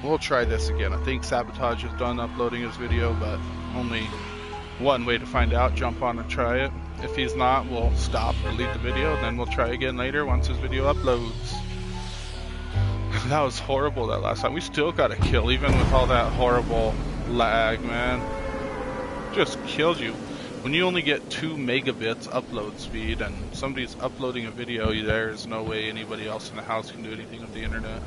We'll try this again. I think Sabotage is done uploading his video, but only one way to find out. Jump on and try it. If he's not, we'll stop, delete the video, and then we'll try again later once his video uploads. That was horrible that last time. We still got a kill, even with all that horrible lag, man. Just killed you. When you only get 2 megabits upload speed and somebody's uploading a video, there's no way anybody else in the house can do anything with the internet.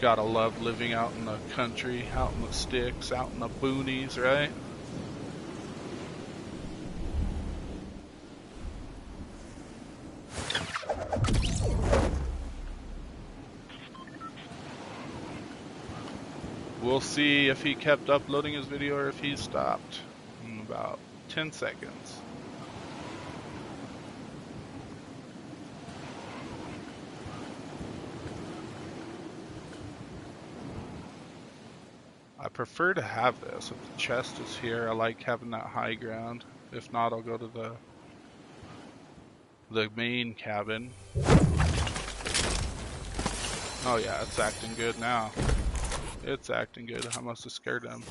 Gotta love living out in the country, out in the sticks, out in the boonies, right? We'll see if he kept uploading his video or if he stopped in about 10 seconds. I prefer to have this. If the chest is here, I like having that high ground. If not, I'll go to the main cabin. Oh yeah, it's acting good now. It's acting good. I must have scared him.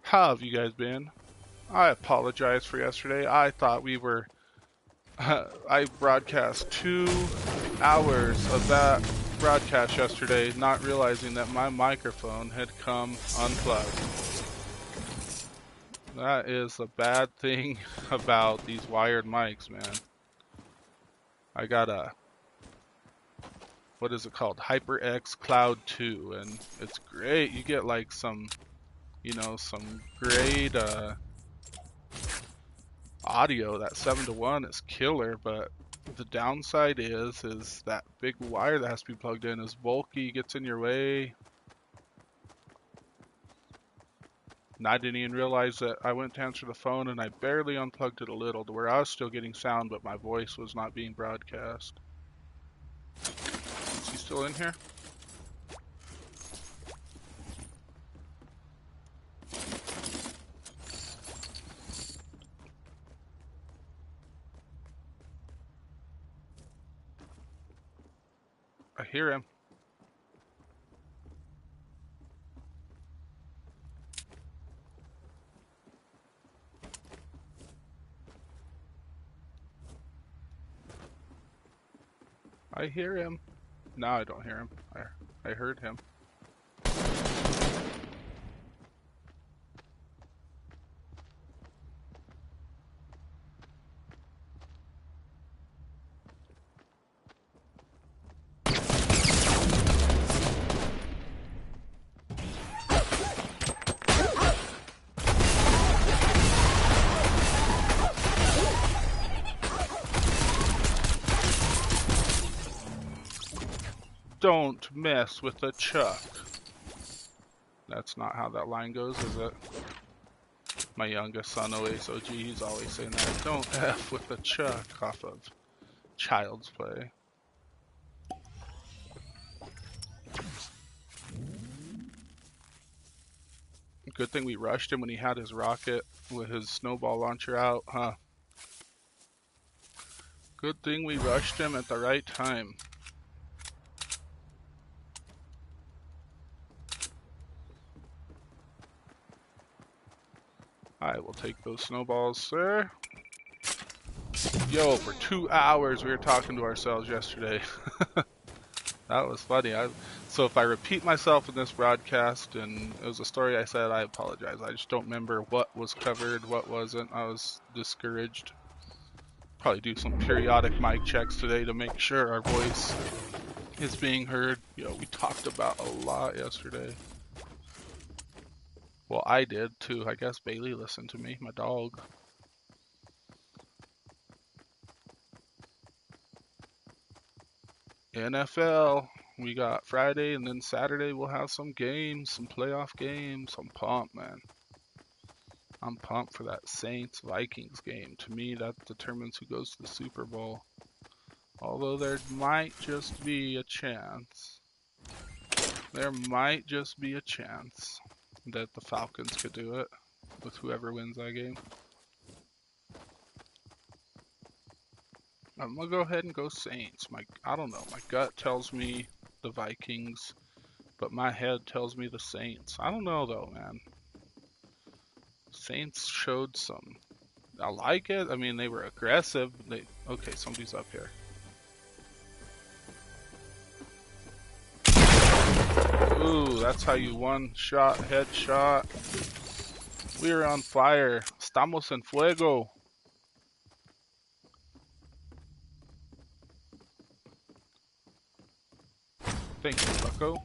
How have you guys been? I apologize for yesterday. I thought we were... I broadcast 2 hours of that broadcast yesterday, not realizing that my microphone had come unplugged. That is a bad thing about these wired mics, man. I got a... what is it called? HyperX Cloud 2, and it's great. You get like some... you know, some great audio. That 7-to-1 is killer, but the downside is that big wire that has to be plugged in is bulky, gets in your way. And I didn't even realize that I went to answer the phone and I barely unplugged it a little to where I was still getting sound, but my voice was not being broadcast. Is he still in here? I hear him. I hear him. No, I don't hear him. I heard him. Don't mess with the Chuck. That's not how that line goes, is it? My youngest son, OhAceOG, he's always saying that. Don't F with the Chuck off of Child's Play. Good thing we rushed him when he had his rocket with his snowball launcher out, huh? Good thing we rushed him at the right time. I will take those snowballs, sir. Yo, for 2 hours we were talking to ourselves yesterday. That was funny. So if I repeat myself in this broadcast and it was a story I said, I apologize. I just don't remember what was covered, what wasn't. I was discouraged. Probably do some periodic mic checks today to make sure our voice is being heard. We talked about a lot yesterday. Well, I did too. I guess Bailey listened to me, my dog. NFL. We got Friday and then Saturday we'll have some games, some playoff games. I'm pumped, man. I'm pumped for that Saints-Vikings game. To me, that determines who goes to the Super Bowl. Although there might just be a chance. There might just be a chance that the Falcons could do it with whoever wins that game. I'm gonna go ahead and go Saints. I don't know. My gut tells me the Vikings, but my head tells me the Saints. I don't know though, man. Saints showed some. I like it. I mean, they were aggressive. Okay, somebody's up here. Ooh, that's how you one-shot, headshot. We're on fire. Estamos en fuego. Thank you, Bucko.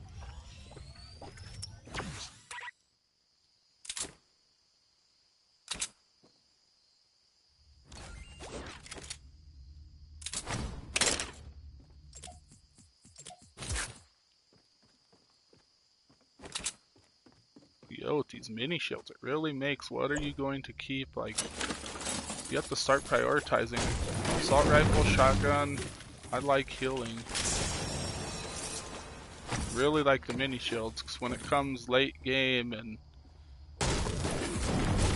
Yo, with these mini shields, it really makes what are you going to keep, like, you have to start prioritizing. Assault rifle, shotgun, I like healing. Really like the mini shields, because when it comes late game and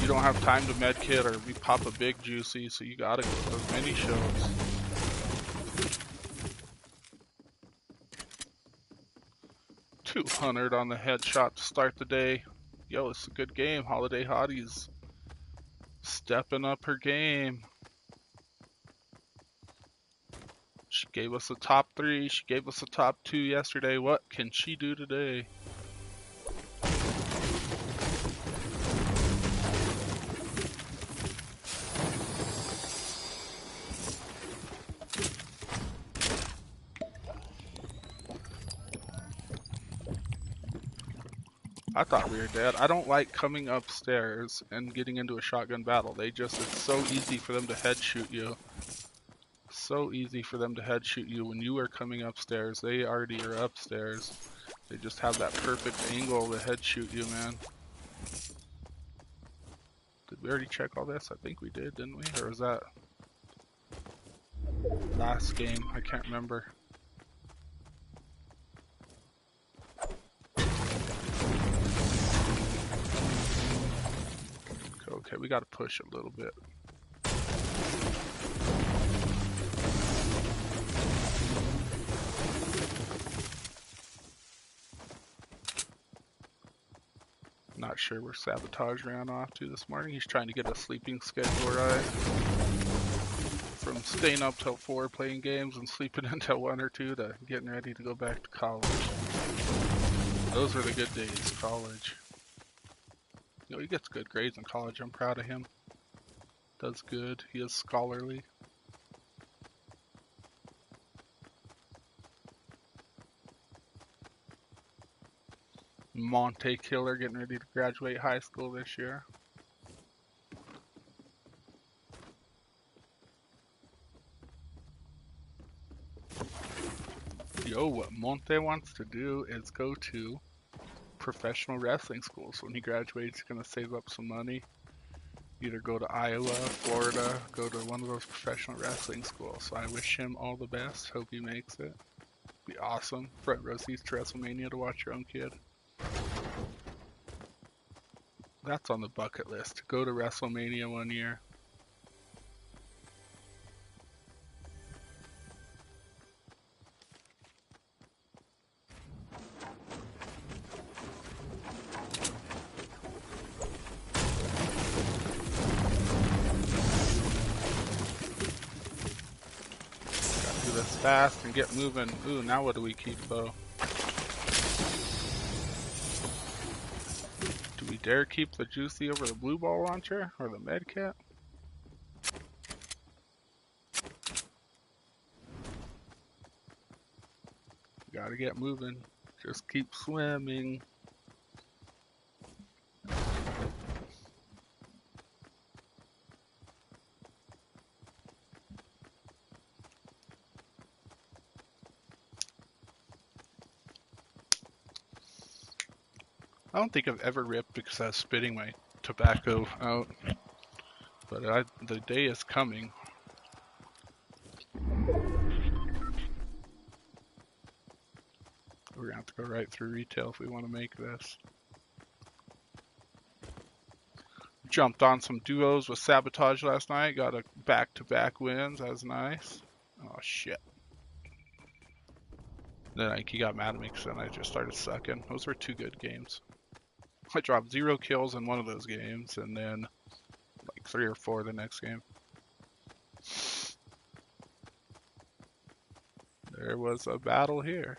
you don't have time to medkit or we pop a big juicy, so you gotta get those mini shields. $200 on the headshot to start the day. Yo, it's a good game. Holiday Hotties stepping up her game. She gave us a top 3. She gave us a top 2 yesterday. What can she do today? I thought we were dead. I don't like coming upstairs and getting into a shotgun battle. It's so easy for them to head shoot you. So easy for them to head shoot you when you are coming upstairs. They already are upstairs. They just have that perfect angle to head shoot you, man. Did we already check all this? I think we did, didn't we? Or was that last game? I can't remember. Okay, we gotta push a little bit. Not sure where Sabotage ran off to this morning. He's trying to get a sleeping schedule right. From staying up till 4 playing games and sleeping until 1 or 2 to getting ready to go back to college. Those are the good days, college. He gets good grades in college. I'm proud of him. Does good. He is scholarly. Monte Killer getting ready to graduate high school this year. Yo, what Monte wants to do is go to professional wrestling school. So when he graduates, he's going to save up some money. Either go to Iowa, Florida, go to one of those professional wrestling schools. So I wish him all the best. Hope he makes it. Be awesome. Front row seats to WrestleMania to watch your own kid. That's on the bucket list. Go to WrestleMania one year. this fast and get moving. Ooh, now what do we keep though? Do we dare keep the Juicy over the blue ball launcher or the med kit? Gotta get moving. Just keep swimming. I don't think I've ever ripped because I was spitting my tobacco out, but the day is coming. We're gonna have to go right through retail if we want to make this. Jumped on some duos with Sabotage last night, got a back-to-back wins, that was nice. Oh shit. Then he got mad at me because then I just started sucking. Those were 2 good games. I dropped 0 kills in one of those games, and then like 3 or 4 the next game. There was a battle here.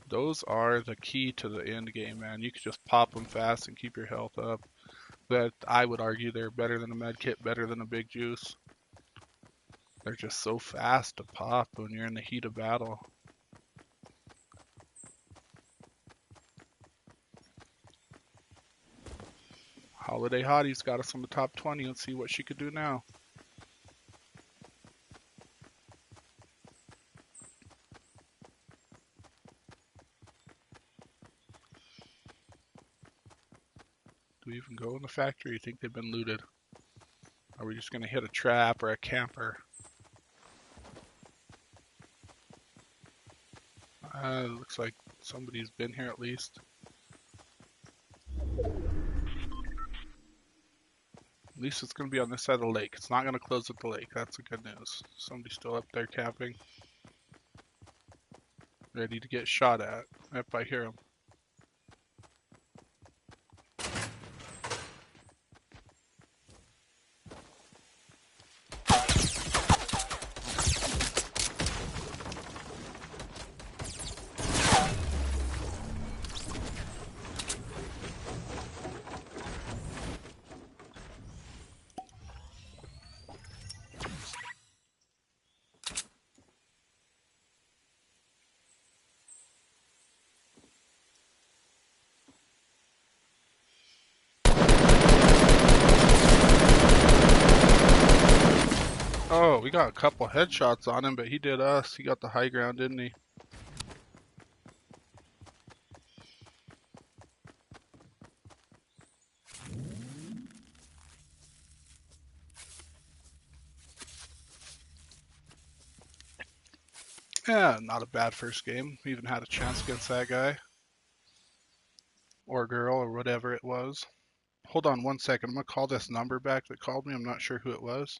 Those are the key to the end game, man. You can just pop them fast and keep your health up. But I would argue they're better than a med kit, better than a big juice. They're just so fast to pop when you're in the heat of battle. Holiday Hottie's got us on the top 20. Let's see what she could do now. Do we even go in the factory? You think they've been looted? Are we just going to hit a trap or a camper? Looks like somebody's been here at least. At least it's going to be on this side of the lake. It's not going to close at the lake. That's the good news. Somebody's still up there camping. Ready to get shot at. If I hear him. Oh, we got a couple headshots on him, but he did us. He got the high ground, didn't he? Yeah, not a bad first game. We even had a chance against that guy. Or girl, or whatever it was. Hold on 1 second. I'm going to call this number back that called me. I'm not sure who it was.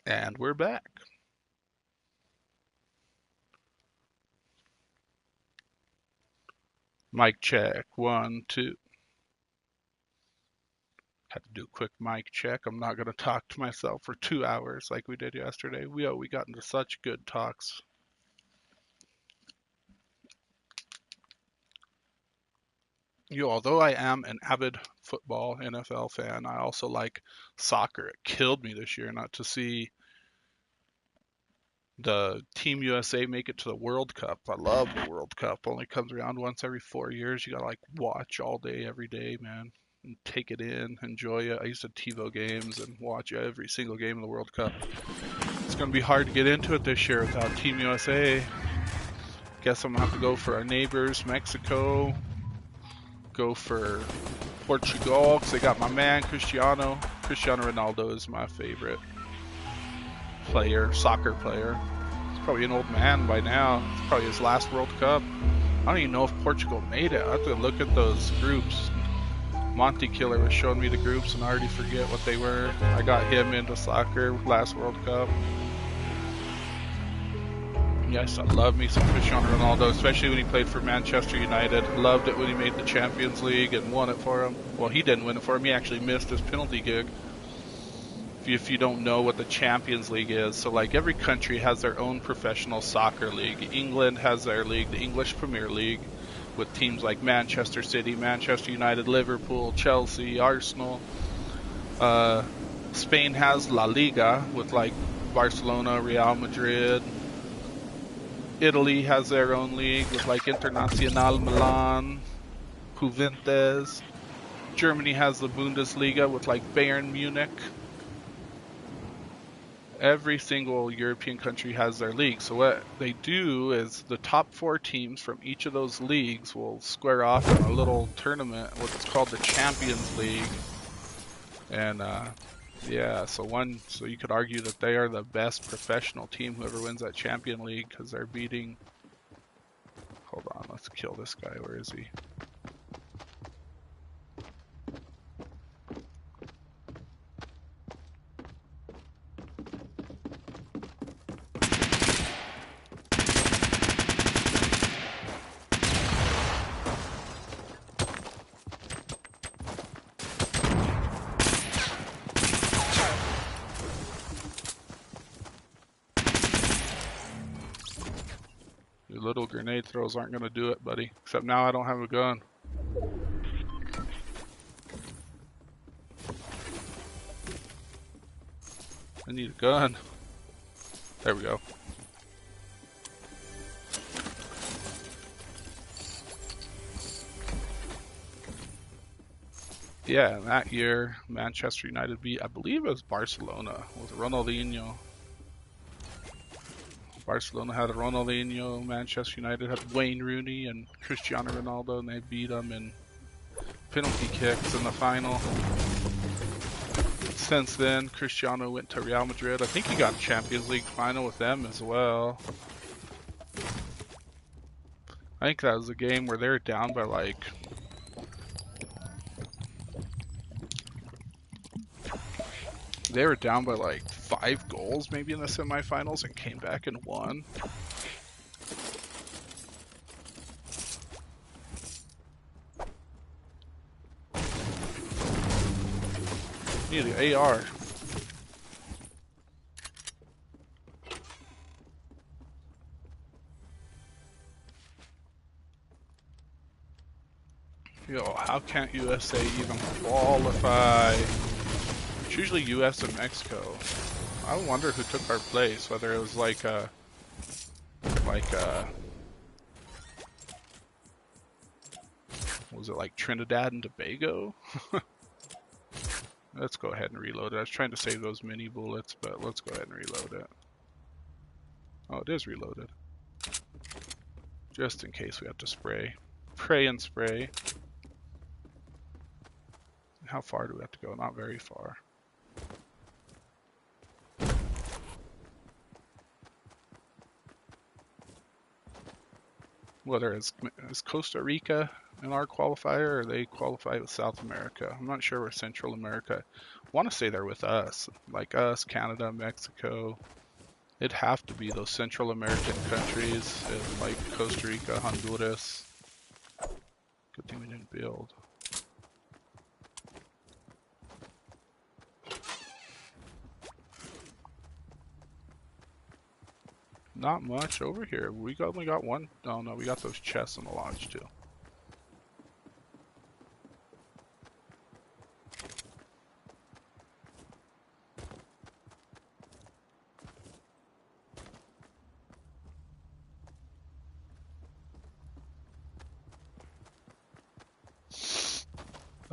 And we're back. Mic check. 1, 2. Had to do a quick mic check. I'm not going to talk to myself for 2 hours like we did yesterday. We got into such good talks. Although I am an avid football NFL fan, I also like soccer. It killed me this year not to see the Team USA make it to the World Cup. I love the World Cup. Only comes around once every 4 years. You gotta like watch all day, every day, man, and take it in, enjoy it. I used to TiVo games and watch every single game of the World Cup. It's gonna be hard to get into it this year without Team USA. Guess I'm gonna have to go for our neighbors, Mexico. Go for Portugal because they got my man Cristiano. Cristiano Ronaldo is my favorite player, soccer player. He's probably an old man by now. It's probably his last World Cup. I don't even know if Portugal made it. I have to look at those groups. Monty Killer was showing me the groups and I already forget what they were. I got him into soccer last World Cup. Yes, I love me some Cristiano Ronaldo, especially when he played for Manchester United. Loved it when he made the Champions League and won it for him. Well, he didn't win it for him. He actually missed his penalty kick. If you don't know what the Champions League is, so like every country has their own professional soccer league. England has their league, the English Premier League, with teams like Manchester City, Manchester United, Liverpool, Chelsea, Arsenal. Spain has La Liga with like Barcelona, Real Madrid. Italy has their own league with like Internazionale Milan, Juventus. Germany has the Bundesliga with like Bayern Munich. Every single European country has their league. So what they do is the top 4 teams from each of those leagues will square off in a little tournament, what's called the Champions League. And yeah, so you could argue that they are the best professional team, whoever wins that Champion League, because they're beating. Hold on, let's kill this guy. Where is he? Your little grenade throws aren't going to do it, buddy. Except now I don't have a gun. I need a gun. There we go. Yeah, that year, Manchester United beat, I believe it was Barcelona, with Ronaldinho. Barcelona had Ronaldinho, Manchester United had Wayne Rooney and Cristiano Ronaldo, and they beat them in penalty kicks in the final. Since then, Cristiano went to Real Madrid. I think he got a Champions League final with them as well. I think that was a game where they were down by like... They were down by like 5 goals maybe in the semifinals and came back and won. Need an AR. Yo, how can't USA even qualify? It's usually US and Mexico. I wonder who took our place, whether it was like was it like Trinidad and Tobago? Let's go ahead and reload it. I was trying to save those mini bullets, but let's go ahead and reload it. Oh, it is reloaded. Just in case we have to spray. Pray and spray. How far do we have to go? Not very far. Whether it's Costa Rica in our qualifier, or they qualify with South America. I'm not sure where Central America. I want to say they're with us, like us, Canada, Mexico. It'd have to be those Central American countries, like Costa Rica, Honduras. Good thing we didn't build. Not much over here. We only got one. Oh no, we got those chests in the lodge too.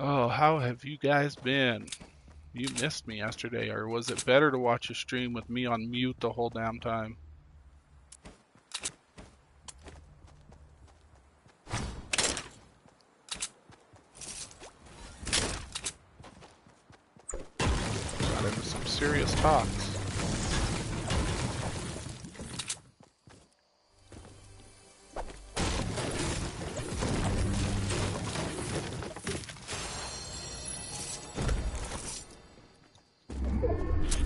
Oh, how have you guys been? You missed me yesterday, or was it better to watch a stream with me on mute the whole damn time? Got into some serious talks.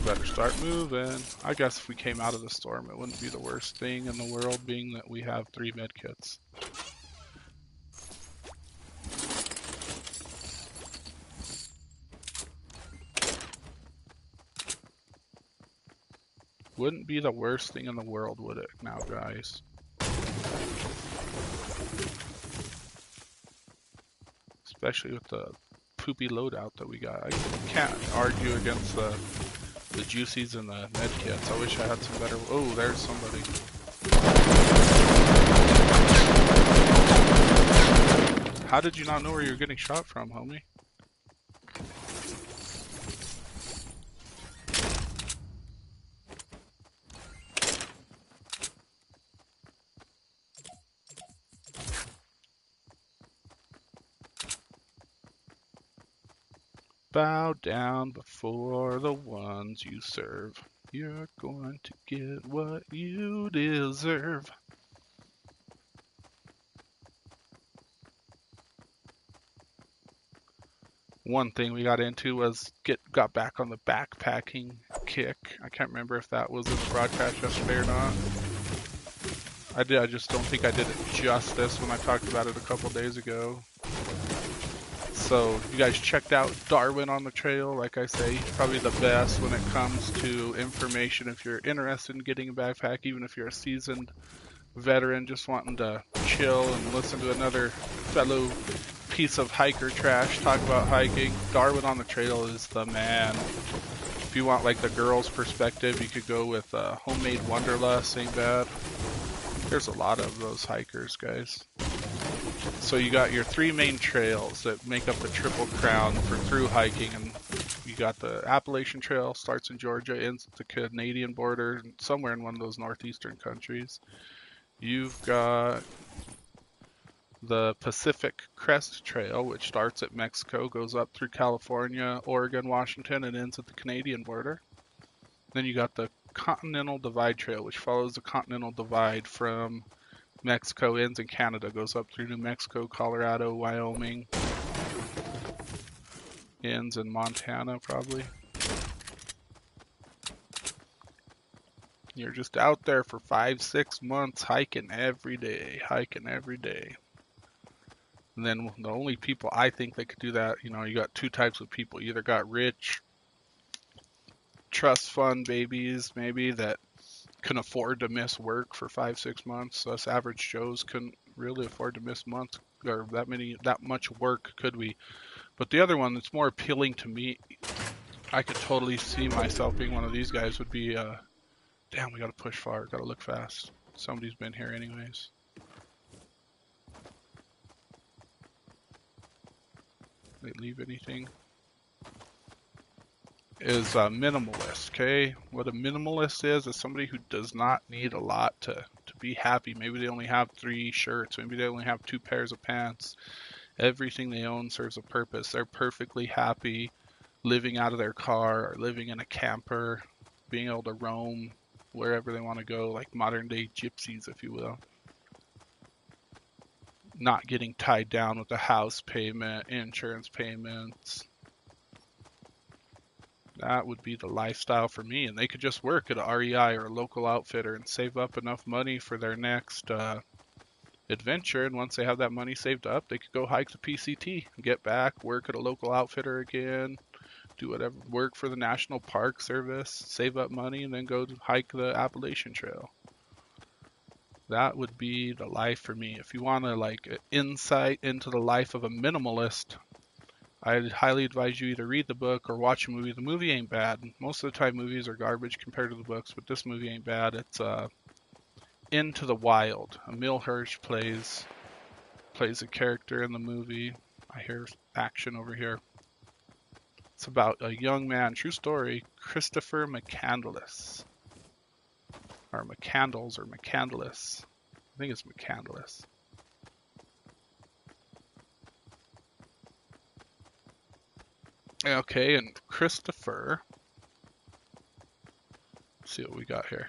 Better start moving. I guess if we came out of the storm, it wouldn't be the worst thing in the world, being that we have 3 medkits. Wouldn't be the worst thing in the world, would it now, guys? Especially with the poopy loadout that we got. I can't argue against the juicies and the medkits. I wish I had some better. Oh, there's somebody. How did you not know where you were getting shot from, homie? Bow down before the ones you serve. You're going to get what you deserve. One thing we got into was got back on the backpacking kick. I can't remember if that was in the broadcast yesterday or not. I just don't think I did it justice when I talked about it a couple days ago. So you guys checked out Darwin on the Trail. Like I say, probably the best when it comes to information if you're interested in getting a backpack, even if you're a seasoned veteran just wanting to chill and listen to another fellow piece of hiker trash talk about hiking. Darwin on the Trail is the man. If you want like the girls' perspective, you could go with Homemade Wanderlust, ain't bad. There's a lot of those hikers, guys. So you got your 3 main trails that make up the Triple Crown for through hiking, and you got the Appalachian Trail, starts in Georgia, ends at the Canadian border, somewhere in one of those northeastern countries. You've got the Pacific Crest Trail, which starts at Mexico, goes up through California, Oregon, Washington, and ends at the Canadian border. Then you got the Continental Divide Trail, which follows the Continental Divide from Mexico, ends in Canada, goes up through New Mexico, Colorado, Wyoming, ends in Montana probably. You're just out there for 5-6 months hiking every day. And then the only people I think that could do that, you got 2 types of people. You either got rich trust fund babies maybe that can afford to miss work for 5-6 months. Us average Joes couldn't really afford to miss months or that much work, could we? But the other one that's more appealing to me, I could totally see myself being one of these guys, would be damn, we gotta push far, gotta look fast. Somebody's been here anyways. They leave anything? Is a minimalist, okay? What a minimalist is somebody who does not need a lot to be happy. Maybe they only have 3 shirts, maybe they only have 2 pairs of pants. Everything they own serves a purpose. They're perfectly happy living out of their car or living in a camper, being able to roam wherever they want to go, like modern day gypsies, if you will. not getting tied down with a house payment, insurance payments. That would be the lifestyle for me, and they could just work at a REI or a local outfitter and save up enough money for their next adventure, and once they have that money saved up, they could go hike the PCT, get back, work at a local outfitter again, do whatever, work for the National Park Service, save up money, and then go to hike the Appalachian Trail. That would be the life for me. If you want to like insight into the life of a minimalist, I'd highly advise you either read the book or watch a movie. The movie ain't bad. Most of the time movies are garbage compared to the books, but this movie ain't bad. It's Into the Wild. Emil Hirsch plays a character in the movie. I hear action over here. It's about a young man, true story, Christopher McCandless. Or McCandles or McCandless. I think it's McCandless. Okay, and Christopher. Let's see what we got here.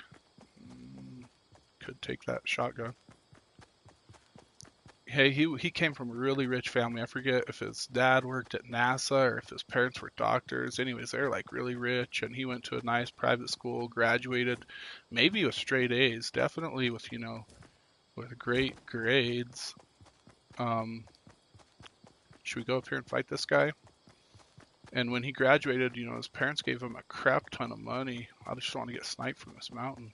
Could take that shotgun. Hey, he came from a really rich family. I forget if his dad worked at NASA or if his parents were doctors. Anyways, they're like really rich, and he went to a nice private school, graduated, maybe with straight A's, definitely with, you know, with great grades. Should we go up here and fight this guy? And when he graduated, you know, his parents gave him a crap ton of money. I just want to get sniped from this mountain.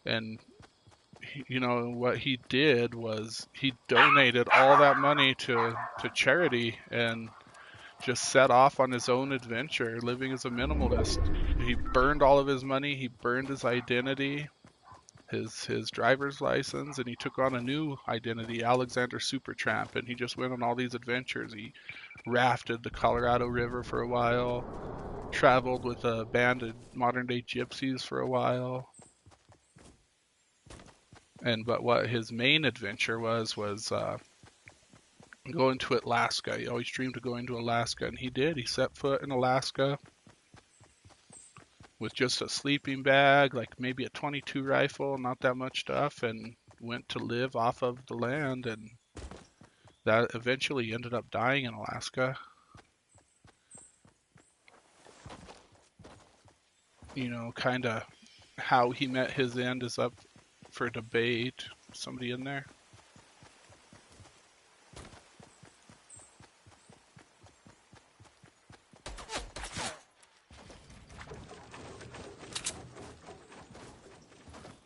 And you know, what he did was he donated all that money to charity and just set off on his own adventure, living as a minimalist. He burned all of his money, he burned his identity, his driver's license, and he took on a new identity, Alexander Supertramp, and he just went on all these adventures. He rafted the Colorado River for a while, traveled with a band of modern-day gypsies for a while. But what his main adventure was going to Alaska. He always dreamed of going to Alaska, and he did. He set foot in Alaska with just a sleeping bag, like maybe a .22 rifle, not that much stuff, and went to live off of the land, and that eventually ended up dying in Alaska. You know, kind of how he met his end is up for debate. Somebody in there?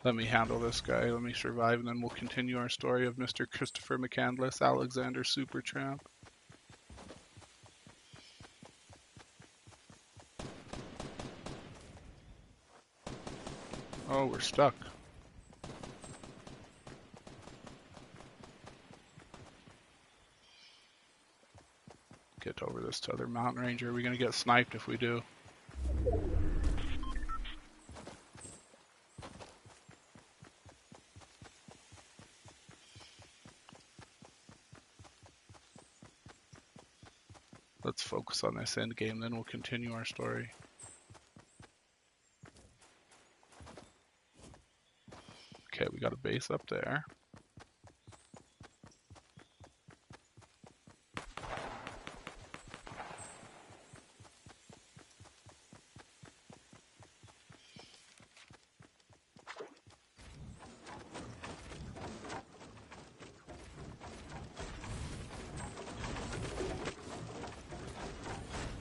Let me handle this guy. Let me survive, and then we'll continue our story of Mr. Christopher McCandless, Alexander Supertramp. Oh, we're stuck. Get over this to other mountain ranger. Are we gonna get sniped if we do? Let's focus on this end game, then we'll continue our story. Okay, we got a base up there.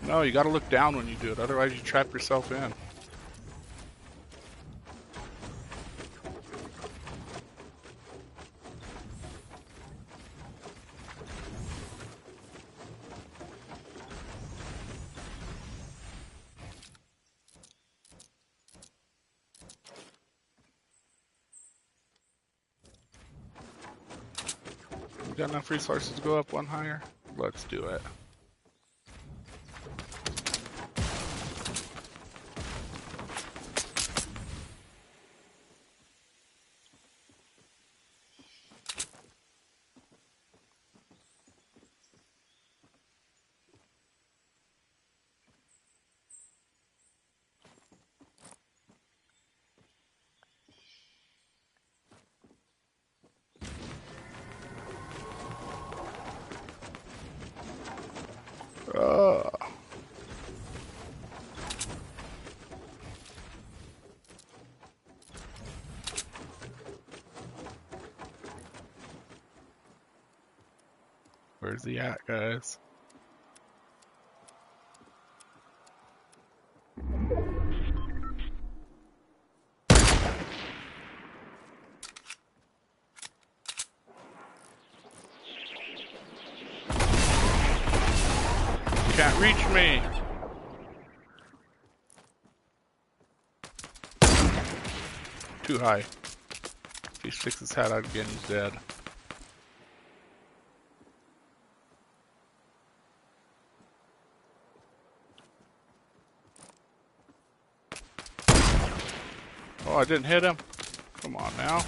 No, you gotta look down when you do it, otherwise you trap yourself in. We got enough resources to go up one higher? Let's do it. Where's he at, guys? Can't reach me. Too high. If he sticks his head out again, he's dead. Oh, I didn't hit him. Come on now.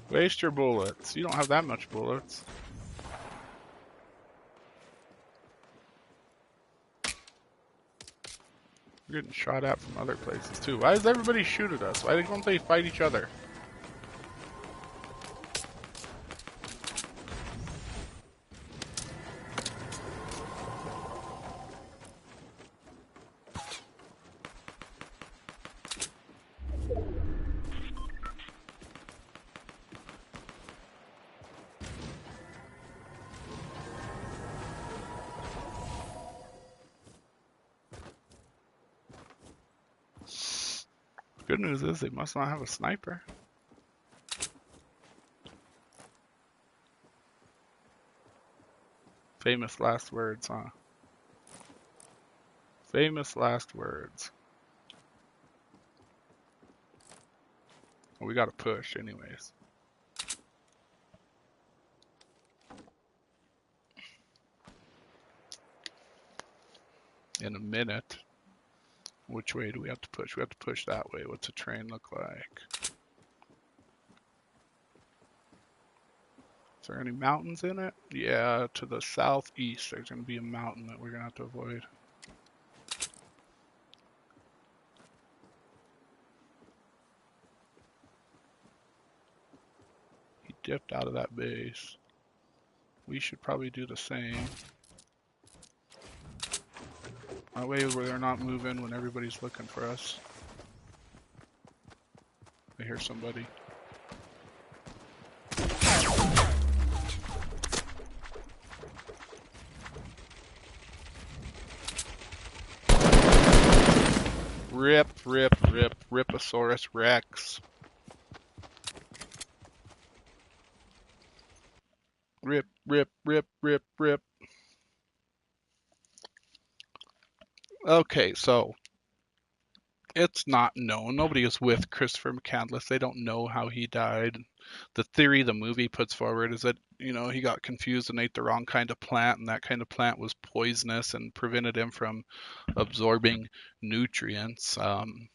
Waste your bullets. You don't have that much bullets. We're getting shot at from other places too. Why does everybody shoot at us? Why don't they fight each other? Good news is they must not have a sniper. Famous last words, huh? Famous last words. Well, we gotta push anyways. In a minute. Which way do we have to push? We have to push that way. What's the train look like? Is there any mountains in it? Yeah, to the southeast there's going to be a mountain that we're going to have to avoid. He dipped out of that base. We should probably do the same. That way where they're not moving when everybody's looking for us. I hear somebody. Rip, rip, rip, Riposaurus Rex. Rip, rip, rip, rip, rip. Okay, so it's not known. Nobody is with Christopher McCandless. They don't know how he died. The theory the movie puts forward is that, you know, he got confused and ate the wrong kind of plant, and that kind of plant was poisonous and prevented him from absorbing nutrients. The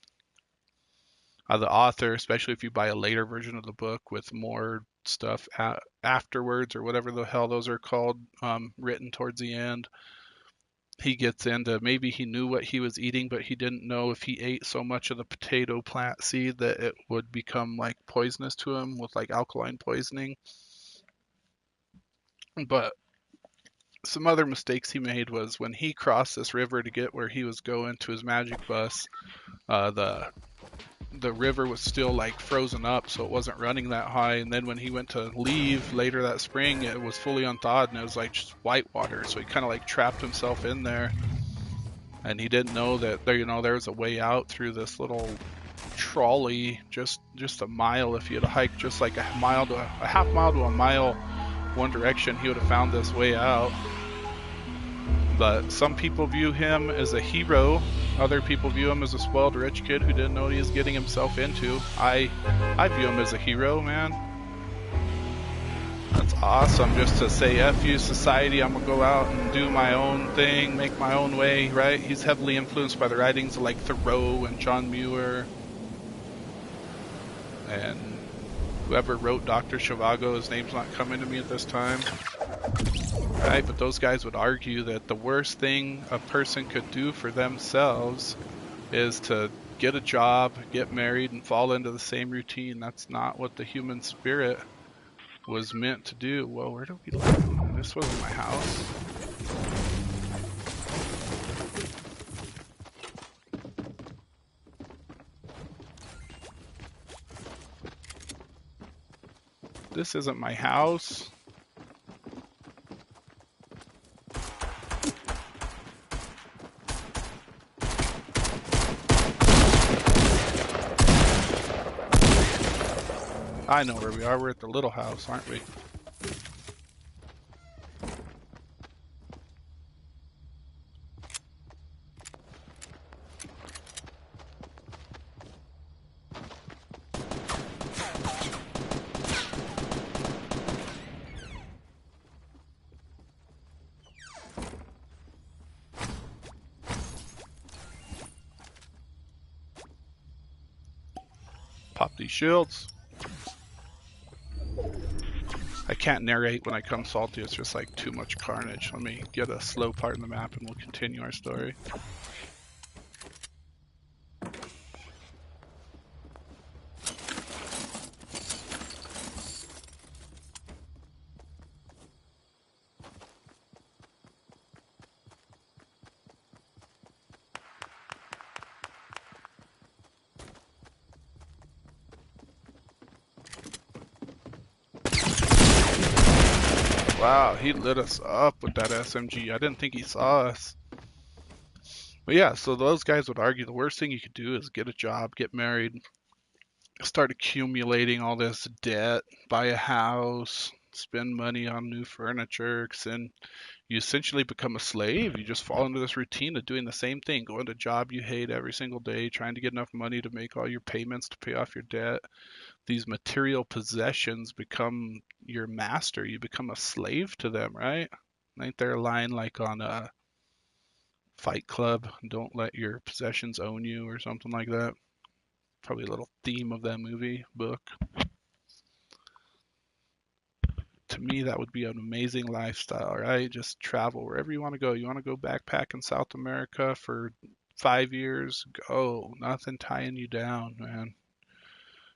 author, especially if you buy a later version of the book with more stuff afterwards or whatever the hell those are called, written towards the end, he gets into maybe he knew what he was eating, but he didn't know if he ate so much of the potato plant seed that it would become like poisonous to him with like alkaline poisoning. But some other mistakes he made was when he crossed this river to get where he was going to his magic bus, the river was still like frozen up, so it wasn't running that high. And then when he went to leave later that spring, it was fully unthawed and it was like just white water. So he kind of like trapped himself in there, and he didn't know that there, you know, there was a way out through this little trolley, just a mile. If he had hiked just like a half mile to a mile one direction, he would have found this way out. But some people view him as a hero. Other people view him as a spoiled rich kid who didn't know what he was getting himself into. I view him as a hero, man. That's awesome just to say F you society, I'm gonna go out and do my own thing, make my own way, right? He's heavily influenced by the writings of like Thoreau and John Muir and whoever wrote Dr. Zhivago. His name's not coming to me at this time, right? But those guys would argue that the worst thing a person could do for themselves is to get a job, get married, and fall into the same routine. That's not what the human spirit was meant to do. Well, where do we live? This wasn't my house. This isn't my house. I know where we are. We're at the little house, aren't we? Pop these shields. I can't narrate when I come salty. It's just like too much carnage. Let me get a slow part in the map and we'll continue our story. Wow, he lit us up with that SMG. I didn't think he saw us. But yeah, so those guys would argue the worst thing you could do is get a job, get married, start accumulating all this debt, buy a house, spend money on new furniture, and you essentially become a slave. You just fall into this routine of doing the same thing, going to a job you hate every single day, trying to get enough money to make all your payments to pay off your debt. These material possessions become your master. You become a slave to them, right? Ain't there a line like on a Fight Club, don't let your possessions own you, or something like that? Probably a little theme of that movie book. To me, that would be an amazing lifestyle, right? Just travel wherever you want to go. You want to go backpack in South America for 5 years? Go. Nothing tying you down, man.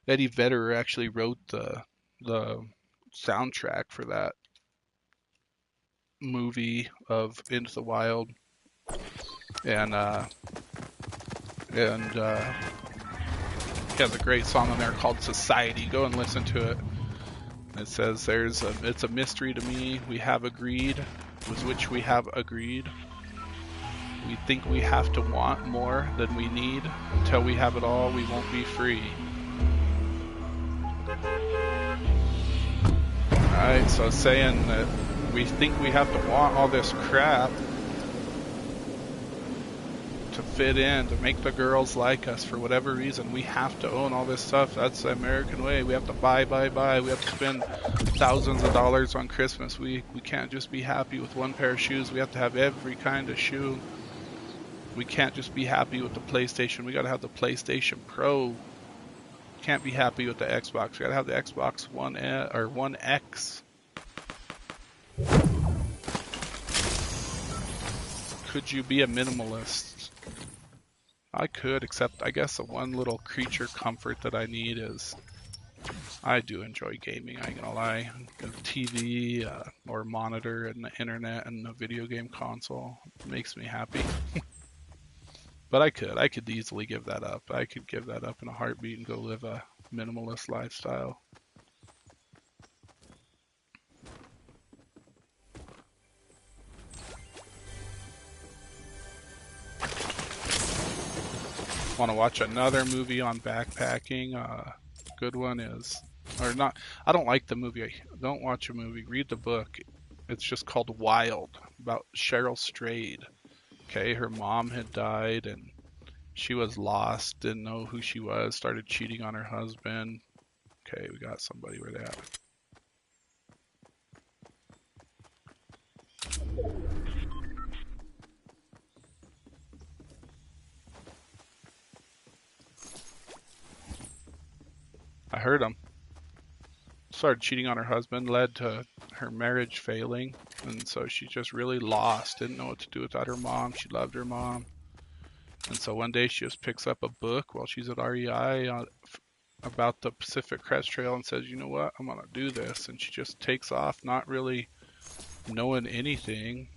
Eddie Vedder actually wrote the soundtrack for that movie of Into the Wild, and he has a great song on there called Society. Go and listen to it. It says it's a mystery to me. We have agreed, with which we have agreed. We think we have to want more than we need. Until we have it all, we won't be free. Alright, so saying that we think we have to want all this crap to fit in, to make the girls like us for whatever reason. We have to own all this stuff. That's the American way. We have to buy. We have to spend thousands of dollars on Christmas. We can't just be happy with one pair of shoes. We have to have every kind of shoe. We can't just be happy with the PlayStation. We gotta have the PlayStation Pro. Can't be happy with the Xbox. We gotta have the Xbox One or One X. Could you be a minimalist? I could, except I guess the one little creature comfort that I need is I do enjoy gaming, I ain't gonna lie. A TV or monitor and the internet and a video game console makes me happy. But I could easily give that up. I could give that up in a heartbeat and go live a minimalist lifestyle. Want to watch another movie on backpacking? Good one is, or not. I don't like the movie. Don't watch a movie. Read the book. It's just called Wild, about Cheryl Strayed. Okay, her mom had died and she was lost, didn't know who she was, started cheating on her husband. Okay, we got somebody. Where they at? I heard him. Started cheating on her husband, led to her marriage failing, and so she just really lost, didn't know what to do without her mom. She loved her mom. And so one day she just picks up a book while she's at REI about the Pacific Crest Trail and says, you know what, I'm going to do this. And she just takes off, not really knowing anything,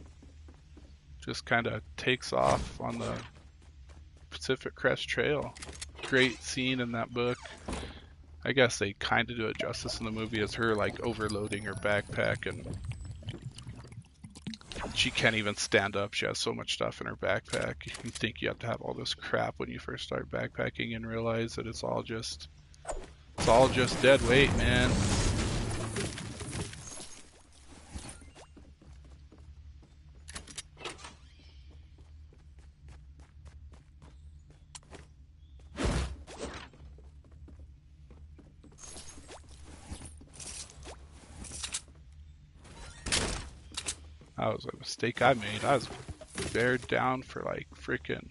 just kind of takes off on the Pacific Crest Trail. Great scene in that book. I guess they kind of do it justice in the movie as her like overloading her backpack, and she can't even stand up. She has so much stuff in her backpack. You think you have to have all this crap when you first start backpacking and realize that it's all just dead weight, man. That was a mistake I made. I was bared down for like freaking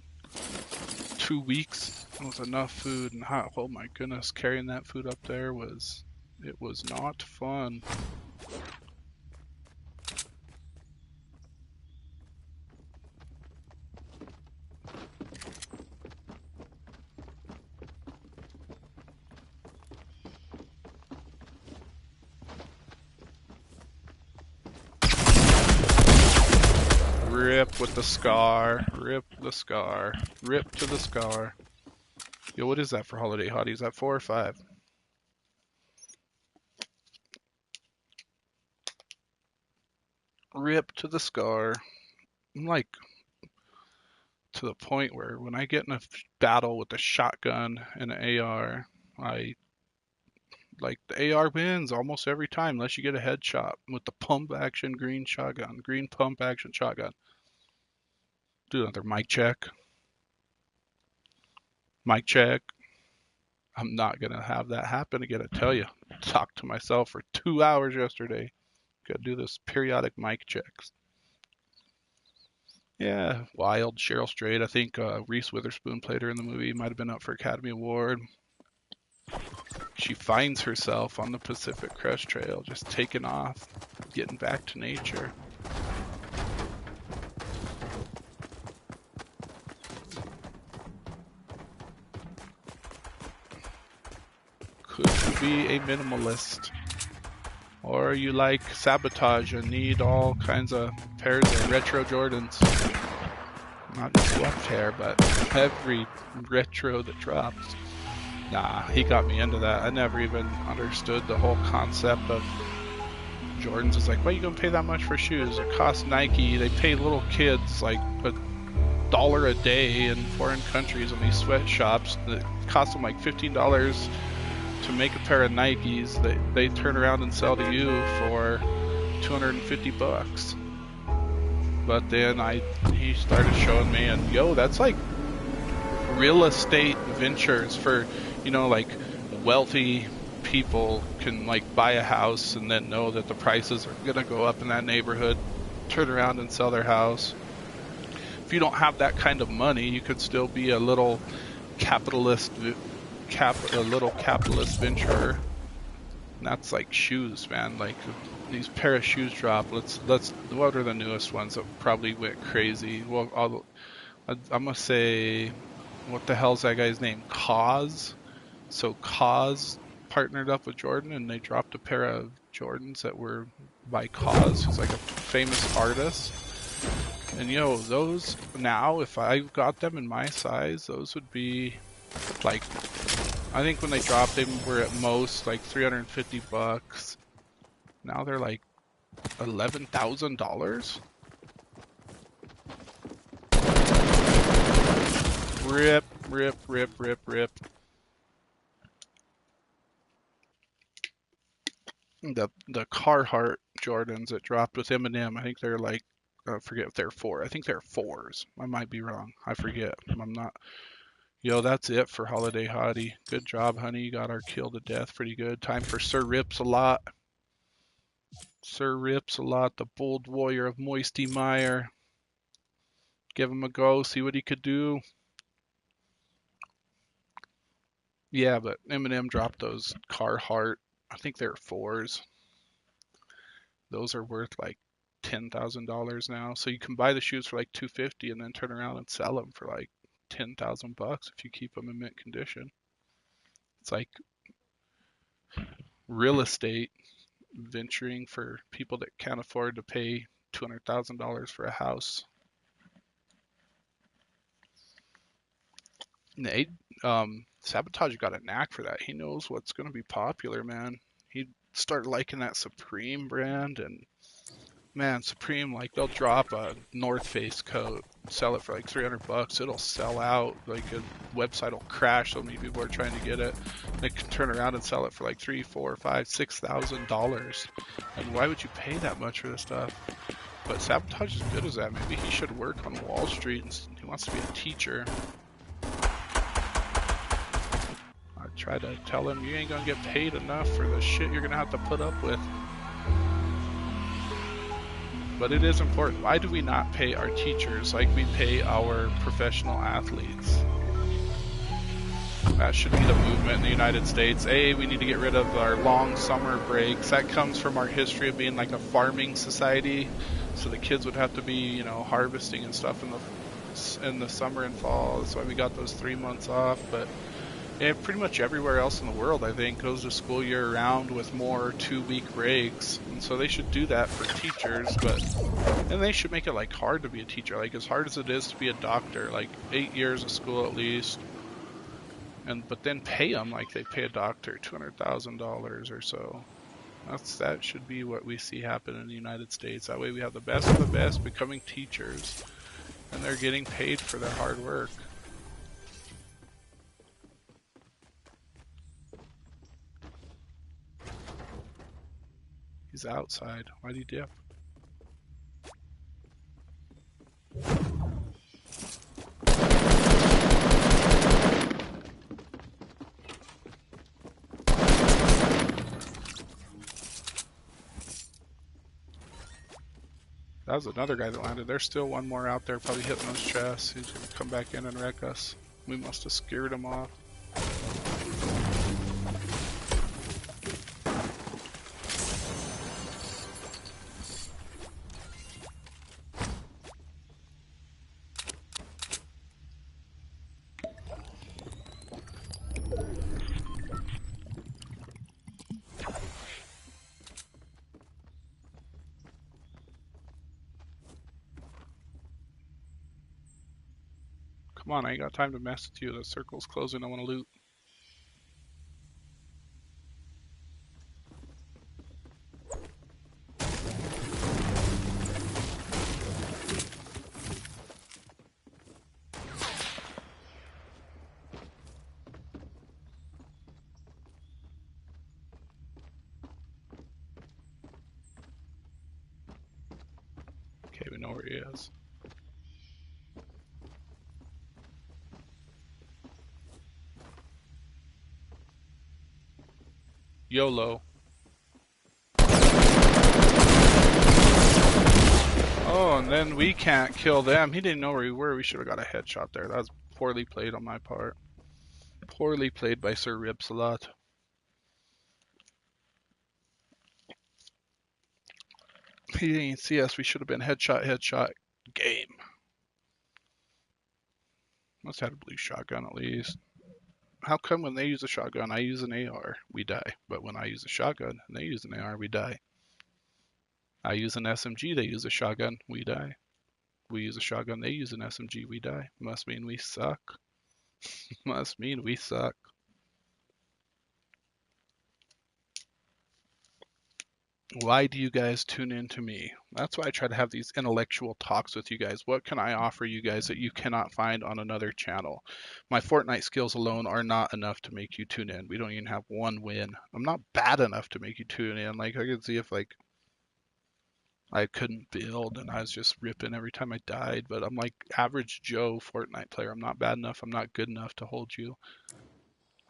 2 weeks. It was enough food, and oh my goodness, carrying that food up there was not fun. Rip with the scar. Rip the scar. Rip to the scar. Yo, what is that for Holiday Hottie? Is that 4 or 5? Rip to the scar. I'm like to the point where when I get in a battle with a shotgun and an AR, the AR wins almost every time unless you get a headshot with the pump action green pump action shotgun. Do another mic check. Mic check. I'm not gonna have that happen again. I tell you, talked to myself for 2 hours yesterday. Gotta do this periodic mic checks. Yeah, wild. Cheryl Strayed. I think Reese Witherspoon played her in the movie. Might have been up for Academy Award. She finds herself on the Pacific Crest Trail, just taking off, getting back to nature. Could you be a minimalist? Or are you like Sabotage and need all kinds of pairs of retro Jordans? Not just one pair, but every retro that drops. Nah, he got me into that. I never even understood the whole concept of Jordans. It's like, why are you gonna pay that much for shoes? It costs Nike. They pay little kids like $1 a day in foreign countries in these sweatshops. That cost them like $15 to make a pair of Nikes that they turn around and sell to you for $250. But then he started showing me, and yo, that's like real estate ventures for, like wealthy people can like buy a house and then know that the prices are gonna go up in that neighborhood, turn around and sell their house. If you don't have that kind of money, you could still be a little capitalist venturer. And that's like shoes, man. Like these pair of shoes drop. What are the newest ones that probably went crazy? Well, I'm gonna say, what the hell's that guy's name? Cause. So Cause partnered up with Jordan, and they dropped a pair of Jordans that were by Cause, who's like a famous artist. And those now, if I got them in my size, those would be like, I think when they dropped them were at most like $350. Now they're like $11,000. Rip, rip, rip, rip, rip. The Carhartt Jordans that dropped with Eminem, I think they're like, I forget if they're 4. I think they're 4s. I might be wrong. I forget. I'm not. Yo, that's it for Holiday Hottie. Good job, honey. You got our kill to death pretty good. Time for Sir Rips a lot. Sir Rips a lot, the bold warrior of Moisty Mire. Give him a go, see what he could do. Yeah, but Eminem dropped those Carhartt. I think they're 4s. Those are worth like $10,000 now. So you can buy the shoes for like $250 and then turn around and sell them for like $10,000 if you keep them in mint condition. It's like real estate venturing for people that can't afford to pay $200,000 for a house. Nate, Sabotage got a knack for that. He knows what's going to be popular, man. He started liking that Supreme brand, and man, Supreme, like, they'll drop a North Face coat, sell it for like $300. It'll sell out. Like, a website will crash. So many people are trying to get it. They can turn around and sell it for like $3,000, $4,000, $5,000, $6,000. And why would you pay that much for this stuff? But Sabotage is good as that. Maybe he should work on Wall Street, and he wants to be a teacher. I try to tell him, you ain't gonna get paid enough for the shit you're gonna have to put up with. But it is important. Why do we not pay our teachers like we pay our professional athletes? That should be the movement in the United States. A, we need to get rid of our long summer breaks. That comes from our history of being like a farming society. So the kids would have to be, you know, harvesting and stuff in the summer and fall. That's why we got those 3 months off. But yeah, pretty much everywhere else in the world, I think, goes to school year round with more 2-week breaks. And so they should do that for teachers, and they should make it like hard to be a teacher, like as hard as it is to be a doctor, like 8 years of school at least. But then pay them like they pay a doctor $200,000 or so. That should be what we see happen in the United States. That way we have the best of the best becoming teachers, and they're getting paid for their hard work. He's outside. Why'd he dip? That was another guy that landed. There's still one more out there, probably hitting those chests. He's gonna come back in and wreck us. We must have scared him off. Come on, I ain't got time to mess with you. The circle's closing. I want to loot. Okay, we know where he is. YOLO. Oh, and then we can't kill them. He didn't know where we were. We should have got a headshot there. That was poorly played on my part. Poorly played by Sir Rips a lot. He didn't see us. We should have been headshot, game. Must have had a blue shotgun at least. How come when they use a shotgun, I use an AR, we die? But when I use a shotgun and they use an AR, we die. I use an SMG, they use a shotgun, we die. We use a shotgun, they use an SMG, we die. Must mean we suck. Must mean we suck. Why do you guys tune in to me? That's why I try to have these intellectual talks with you guys. What can I offer you guys that you cannot find on another channel? My Fortnite skills alone are not enough to make you tune in. We don't even have one win. I'm not bad enough to make you tune in. Like, I could see if, like, I couldn't build and I was just ripping every time I died, but I'm like average Joe Fortnite player. I'm not bad enough. I'm not good enough to hold you.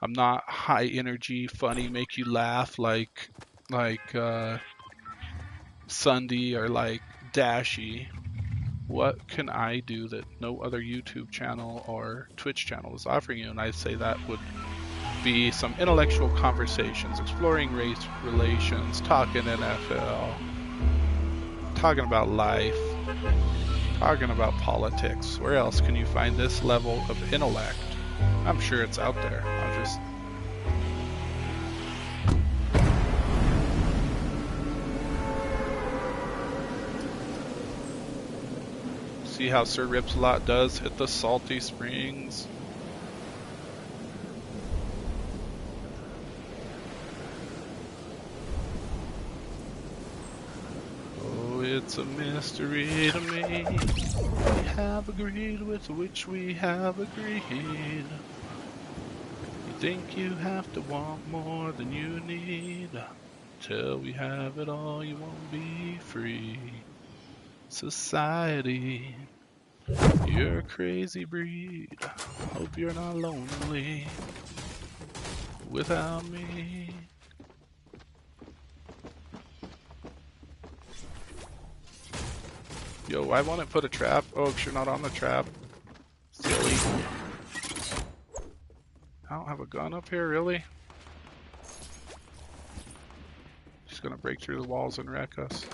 I'm not high energy, funny, make you laugh like Sunday or like Dashy, what can I do that no other YouTube channel or Twitch channel is offering you? And I'd say that would be some intellectual conversations, exploring race relations, talking NFL, talking about life, talking about politics. Where else can you find this level of intellect? I'm sure it's out there. I'll just see how Sir Ripsalot does hit the salty springs. Oh, it's a mystery to me. We have agreed with which we have agreed. You think you have to want more than you need. Till we have it all, you won't be free. Society, you're a crazy breed. Hope you're not lonely without me. Yo, I want to put a trap. Oh, you're not on the trap. Silly. I don't have a gun up here, really? Just gonna break through the walls and wreck us.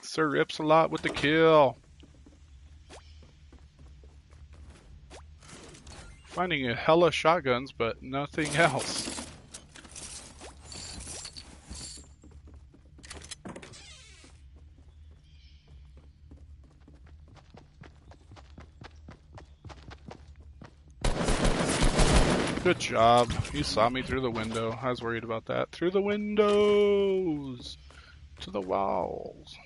Sir Ripsalot with the kill. Finding a hella shotguns, but nothing else. Good job. You saw me through the window. I was worried about that. Through the windows! To the walls.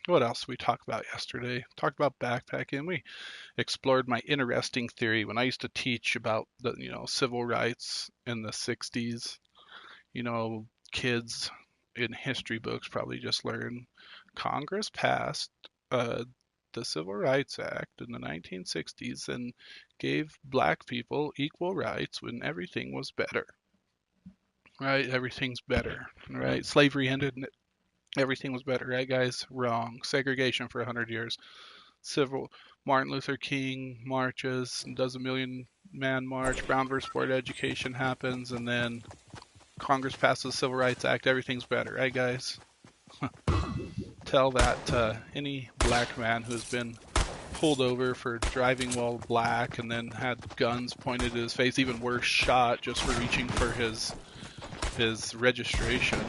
What else did we talk about yesterday? Talked about backpacking. We explored my interesting theory when I used to teach about the, civil rights in the 60s. Kids in history books probably just learn Congress passed the Civil Rights Act in the 1960s and gave black people equal rights when everything was better. Right? Everything's better. Right? Slavery ended and everything was better. Right, guys? Wrong. Segregation for 100 years. Martin Luther King marches, does a Million Man March, Brown versus Board Education happens, and then Congress passes the Civil Rights Act. Everything's better. Right, guys? Tell that to any black man who's been pulled over for driving while black and then had guns pointed at his face, even worse, shot just for reaching for his registration.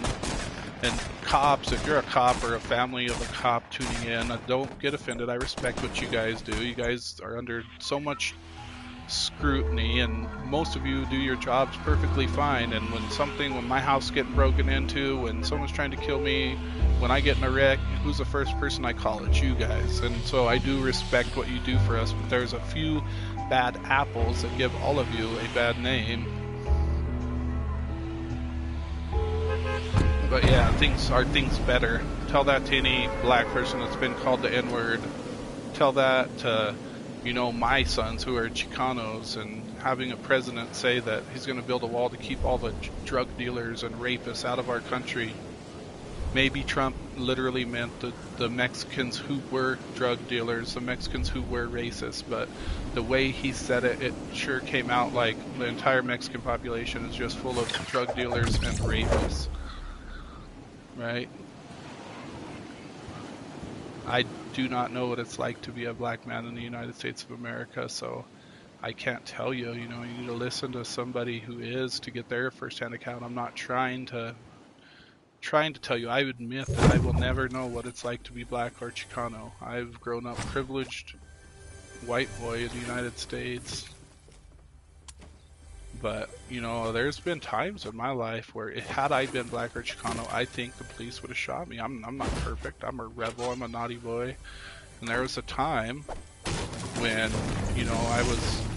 And cops, if you're a cop or a family of a cop tuning in, don't get offended. I respect what you guys do. You guys are under so much scrutiny, and most of you do your jobs perfectly fine. And when my house is getting broken into, when someone's trying to kill me, when I get in a wreck, who's the first person I call? It's you guys. And so I do respect what you do for us, but there's a few bad apples that give all of you a bad name. But yeah, things better. Tell that to any black person that's been called the N-word. Tell that to, my sons who are Chicanos, and having a president say that he's going to build a wall to keep all the drug dealers and rapists out of our country. Maybe Trump literally meant the Mexicans who were drug dealers, the Mexicans who were racist, but the way he said it, it sure came out like the entire Mexican population is just full of drug dealers and rapists. Right? I do not know what it's like to be a black man in the United States of America, so I can't tell you. You need to listen to somebody who is to get their first-hand account. I'm not trying to tell you. I admit that I will never know what it's like to be black or Chicano. I've grown up privileged white boy in the United States. But, you know, there's been times in my life where had I been black or Chicano, I think the police would have shot me. I'm not perfect. I'm a rebel. I'm a naughty boy. And there was a time when, you know, I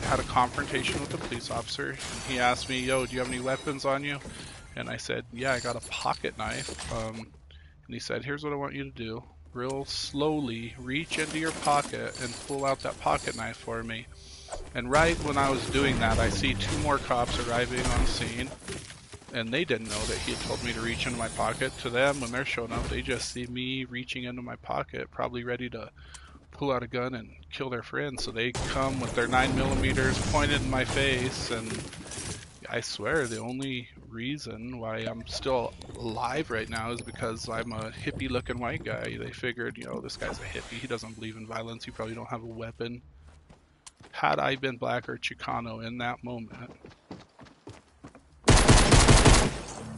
had a confrontation with a police officer. And he asked me, yo, do you have any weapons on you? And I said, yeah, I got a pocket knife. And he said, here's what I want you to do. Real slowly reach into your pocket and pull out that pocket knife for me. And right when I was doing that, I see 2 more cops arriving on scene, and they didn't know that he had told me to reach into my pocket. To them, when they're showing up, they just see me reaching into my pocket, probably ready to pull out a gun and kill their friend. So they come with their 9mm pointed in my face, and I swear the only reason why I'm still alive right now is because I'm a hippie-looking white guy. They figured, you know, this guy's a hippie. He doesn't believe in violence. He probably don't have a weapon. Had I been black or Chicano in that moment,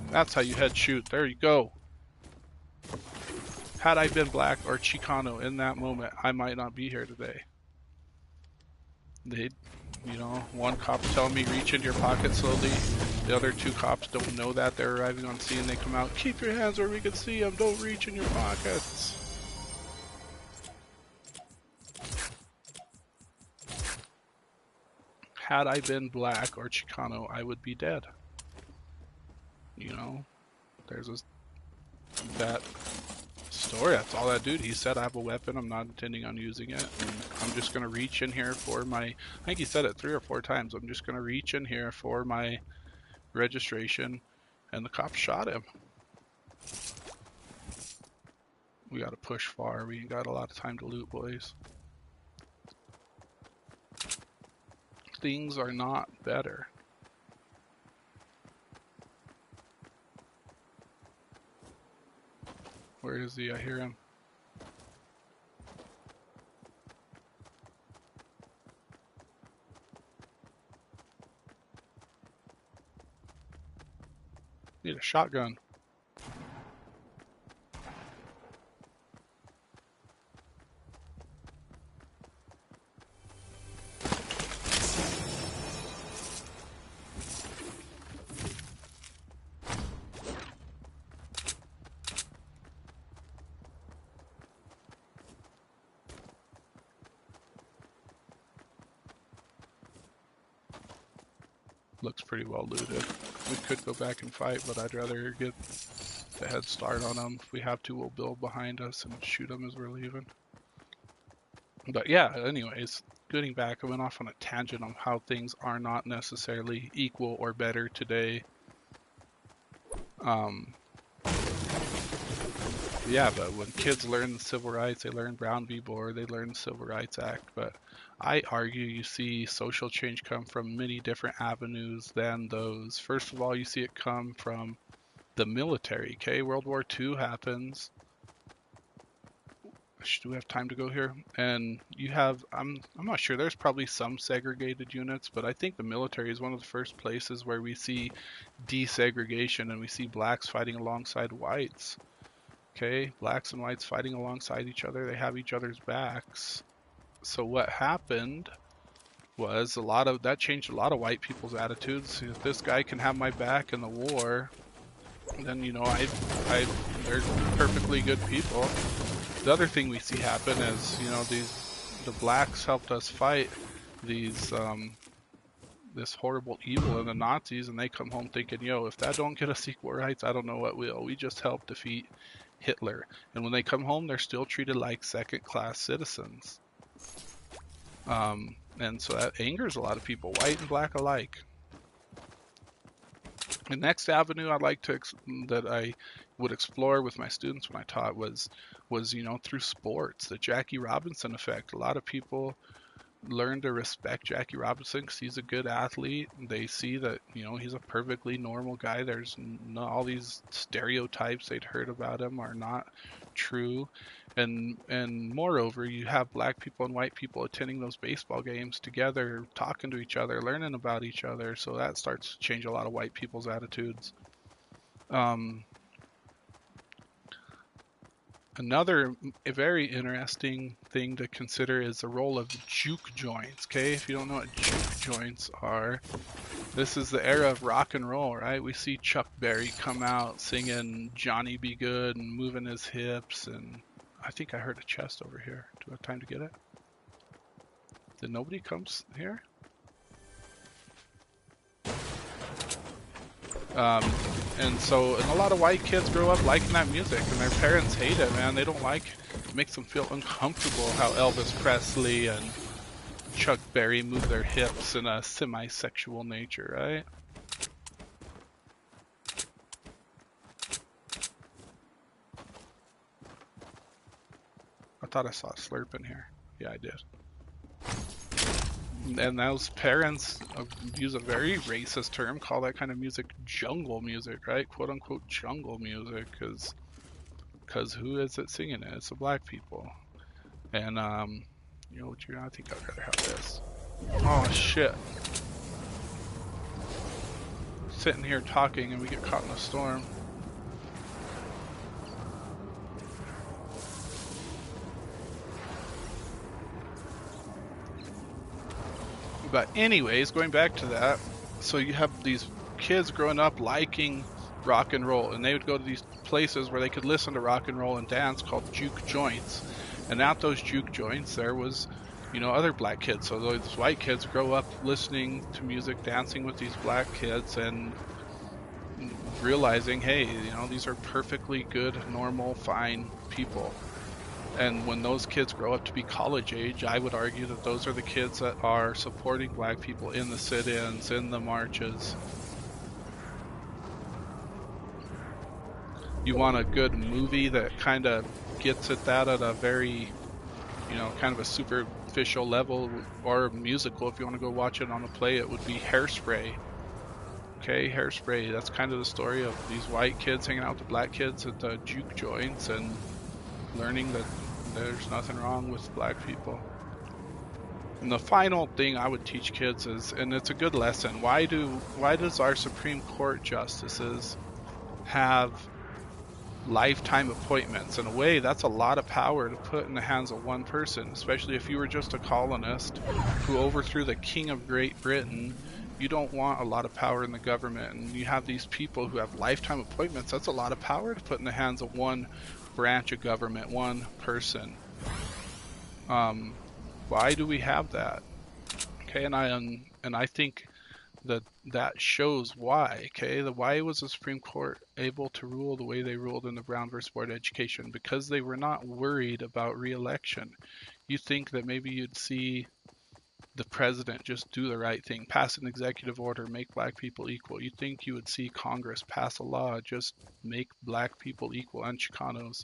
that's how you head shoot. There you go. Had I been black or Chicano in that moment, I might not be here today. They, you know, one cop telling me reach into your pocket slowly. The other 2 cops don't know that. They're arriving on scene. They come out, keep your hands where we can see them. Don't reach in your pockets. Had I been black or Chicano, I would be dead. You know, there's that story. That's all that dude. He said, I have a weapon. I'm not intending on using it. And I'm just going to reach in here for my, I think he said it 3 or 4 times. I'm just going to reach in here for my registration. And the cop shot him. We got to push far. We ain't got a lot of time to loot, boys. Things are not better. Where is he? I hear him. Need a shotgun. Looks pretty well looted. We could go back and fight, but I'd rather get the head start on them. If we have to, we'll build behind us and shoot them as we're leaving. But yeah, anyways, getting back, I went off on a tangent on how things are not necessarily equal or better today. Yeah, but when kids learn the civil rights, they learn Brown v. Board, they learn the Civil Rights Act. But I argue you see social change come from many different avenues than those. First of all, you see it come from the military, okay? World War II happens. Do we have time to go here? And you have, I'm not sure, there's probably some segregated units, but I think the military is one of the first places where we see desegregation and we see blacks fighting alongside whites. Okay, blacks and whites fighting alongside each other. They have each other's backs. So what happened was that changed a lot of white people's attitudes. If this guy can have my back in the war, then, you know, they're perfectly good people. The other thing we see happen is, you know, the blacks helped us fight these this horrible evil in the Nazis, and they come home thinking, yo, if that don't get us equal rights, I don't know what will. We just helped defeat Hitler. And when they come home, they're still treated like second-class citizens. And so that angers a lot of people, white and black alike. The next avenue that I would explore with my students when I taught was you know, through sports, the Jackie Robinson effect. A lot of people learn to respect Jackie Robinson because he's a good athlete. They see that, you know, he's a perfectly normal guy. There's all these stereotypes they'd heard about him are not true. And moreover, you have black people and white people attending those baseball games together, talking to each other, learning about each other. So that starts to change a lot of white people's attitudes. Another very interesting thing to consider is the role of juke joints. Okay, if you don't know what juke joints are, this is the era of rock and roll, right? We see Chuck Berry come out singing Johnny Be Good and moving his hips, and I think I heard a chest over here. Do I have time to get it? Did nobody come here? And a lot of white kids grow up liking that music, and their parents hate it, man. They don't like it. It makes them feel uncomfortable how Elvis Presley and Chuck Berry move their hips in a semi-sexual nature, right? I thought I saw a slurp in here. Yeah, I did. And those parents use a very racist term, call that kind of music jungle music, right? Quote unquote jungle music, because who is it singing it? It's the black people. And, you know what I think I'd rather have this. Oh shit. Sitting here talking and we get caught in a storm. But anyways, going back to that, so you have these kids growing up liking rock and roll, and they would go to these places where they could listen to rock and roll and dance called juke joints. And at those juke joints, there was, you know, other black kids. So those white kids grow up listening to music, dancing with these black kids, and realizing, hey, you know, these are perfectly good, normal, fine people. And when those kids grow up to be college age, I would argue that those are the kids that are supporting black people in the sit-ins, in the marches. You want a good movie that kind of gets at that at a very, you know, kind of a superficial level, or a musical, if you want to go watch it on a play, it would be Hairspray. Okay, Hairspray, that's kind of the story of these white kids hanging out with the black kids at the juke joints and learning that there's nothing wrong with black people. And the final thing I would teach kids is, and it's a good lesson, why does our Supreme Court justices have lifetime appointments? In a way, that's a lot of power to put in the hands of one person, especially if you were just a colonist who overthrew the King of Great Britain. You don't want a lot of power in the government, and you have these people who have lifetime appointments. That's a lot of power to put in the hands of one branch of government, one person. Why do we have that? Okay, and I think that shows why. Okay, why was the Supreme Court able to rule the way they ruled in the Brown versus Board of Education? Because they were not worried about re-election. You think that maybe you'd see the president just do the right thing, pass an executive order, make black people equal. You think you would see Congress pass a law, just make black people equal, and Chicanos.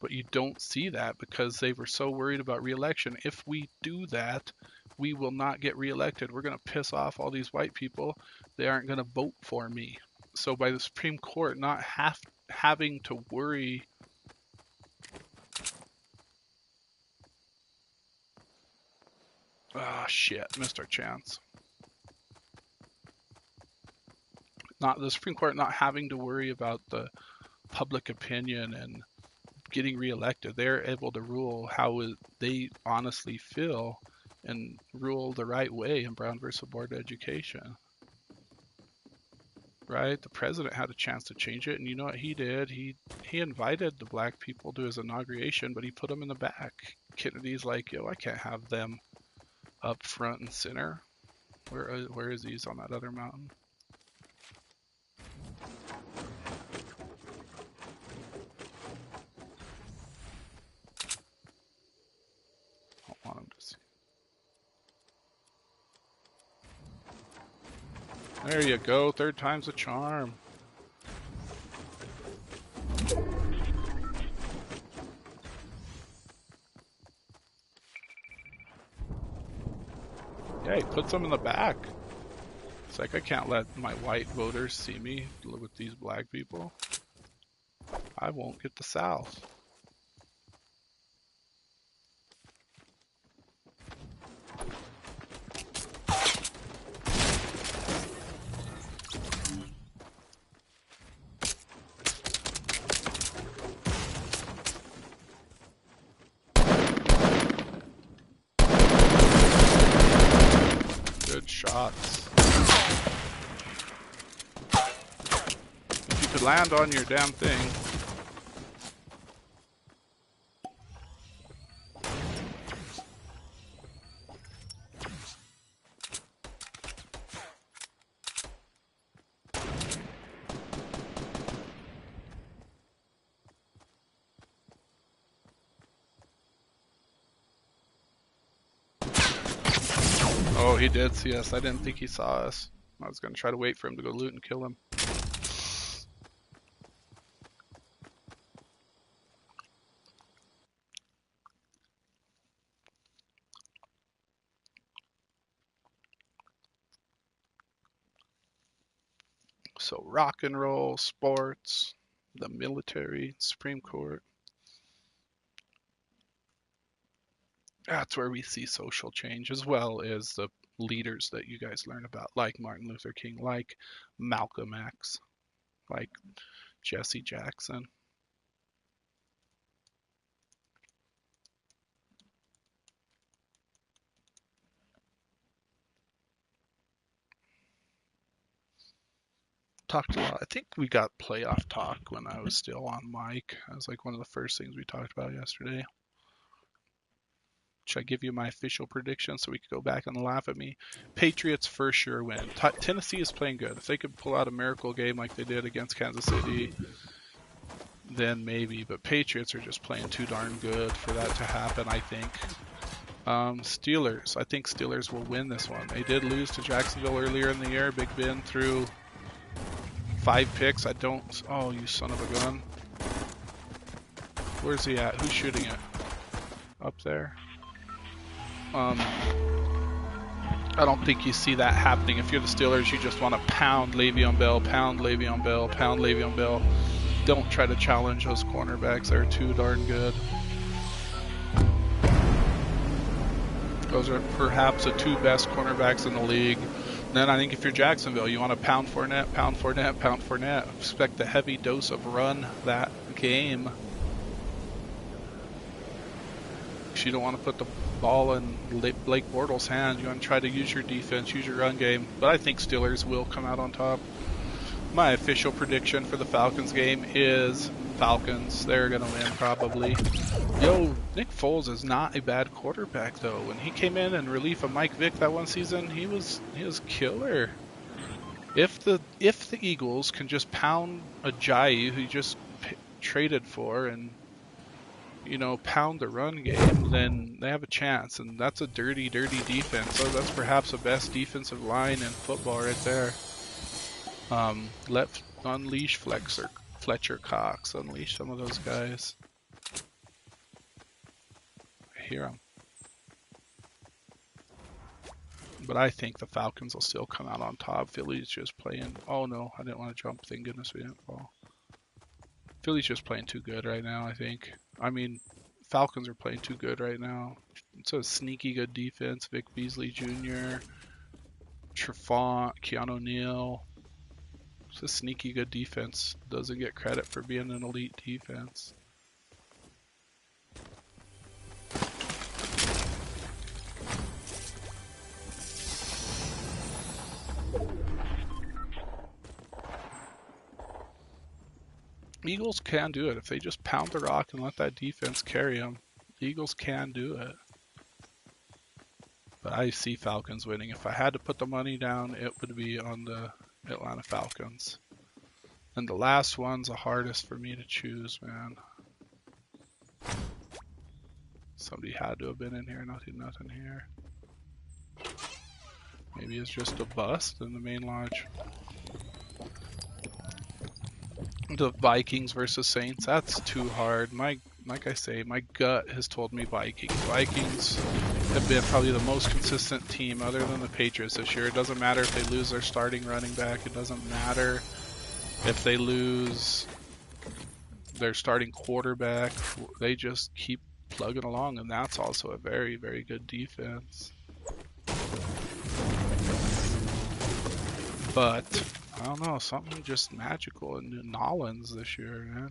But you don't see that because they were so worried about re-election. If we do that, we will not get re-elected. We're going to piss off all these white people. They aren't going to vote for me. So by the Supreme Court not having to worry shit, missed our chance. The Supreme Court not having to worry about the public opinion and getting reelected. They're able to rule how they honestly feel and rule the right way in Brown versus Board of Education. Right? The president had a chance to change it, and you know what he did? He invited the black people to his inauguration, but he put them in the back. Kennedy's like, yo, I can't have them up front and center. Where is he? He's on that other mountain. I don't want him to see. There you go. Third time's a charm. Yeah, he puts them in the back. It's like, I can't let my white voters see me with these black people. I won't get the South. shots. If you could land on your damn thing. Oh, he did see us. I didn't think he saw us. I was going to try to wait for him to go loot and kill him. So rock and roll, sports, the military, Supreme Court. That's where we see social change, as well as the leaders that you guys learn about, like Martin Luther King, like Malcolm X, like Jesse Jackson. Talked a lot. I think we got playoff talk when I was still on mic. That was like one of the first things we talked about yesterday. Should I give you my official prediction so we could go back and laugh at me? Patriots for sure win. Tennessee is playing good. If they could pull out a miracle game like they did against Kansas City, then maybe. But Patriots are just playing too darn good for that to happen, I think. Steelers. I think Steelers will win this one. They did lose to Jacksonville earlier in the year. Big Ben threw 5 picks. I don't... Oh, you son of a gun. Where's he at? Who's shooting it? Up there? I don't think you see that happening. If you're the Steelers, you just want to pound Le'Veon Bell, pound Le'Veon Bell, pound Le'Veon Bell. Don't try to challenge those cornerbacks. They're too darn good. Those are perhaps the 2 best cornerbacks in the league. And then I think if you're Jacksonville, you want to pound Fournette, pound Fournette, pound Fournette. Expect a heavy dose of run that game. You don't want to put the ball in Blake Bortles' hands. You want to try to use your defense, use your run game. But I think Steelers will come out on top. My official prediction for the Falcons game is Falcons. They're going to win probably. Yo, Nick Foles is not a bad quarterback though. When he came in relief of Mike Vick that one season, he was killer. If the Eagles can just pound Ajayi, who you just traded for, and pound the run game, then they have a chance. And that's a dirty, dirty defense. So that's perhaps the best defensive line in football right there. Unleash Fletcher Cox. Unleash some of those guys. I hear them. But I think the Falcons will still come out on top. Philly's just playing... Oh no, I didn't want to jump. Thank goodness we didn't fall. Philly's just playing too good right now, I think. I mean, Falcons are playing too good right now. It's a sneaky good defense. Vic Beasley Jr., Trufant, Keanu Neal. It's a sneaky good defense. Doesn't get credit for being an elite defense. Eagles can do it. If they just pound the rock and let that defense carry them, Eagles can do it. But I see Falcons winning. If I had to put the money down, it would be on the Atlanta Falcons. And the last one's the hardest for me to choose, man. Somebody had to have been in here. Nothing here. Maybe it's just a bust in the main lodge. The Vikings versus Saints, that's too hard. Like I say, my gut has told me Vikings. Vikings have been probably the most consistent team other than the Patriots this year. It doesn't matter if they lose their starting running back. It doesn't matter if they lose their starting quarterback. They just keep plugging along, and that's also a very, very good defense. But I don't know, something just magical in Nolans this year, man.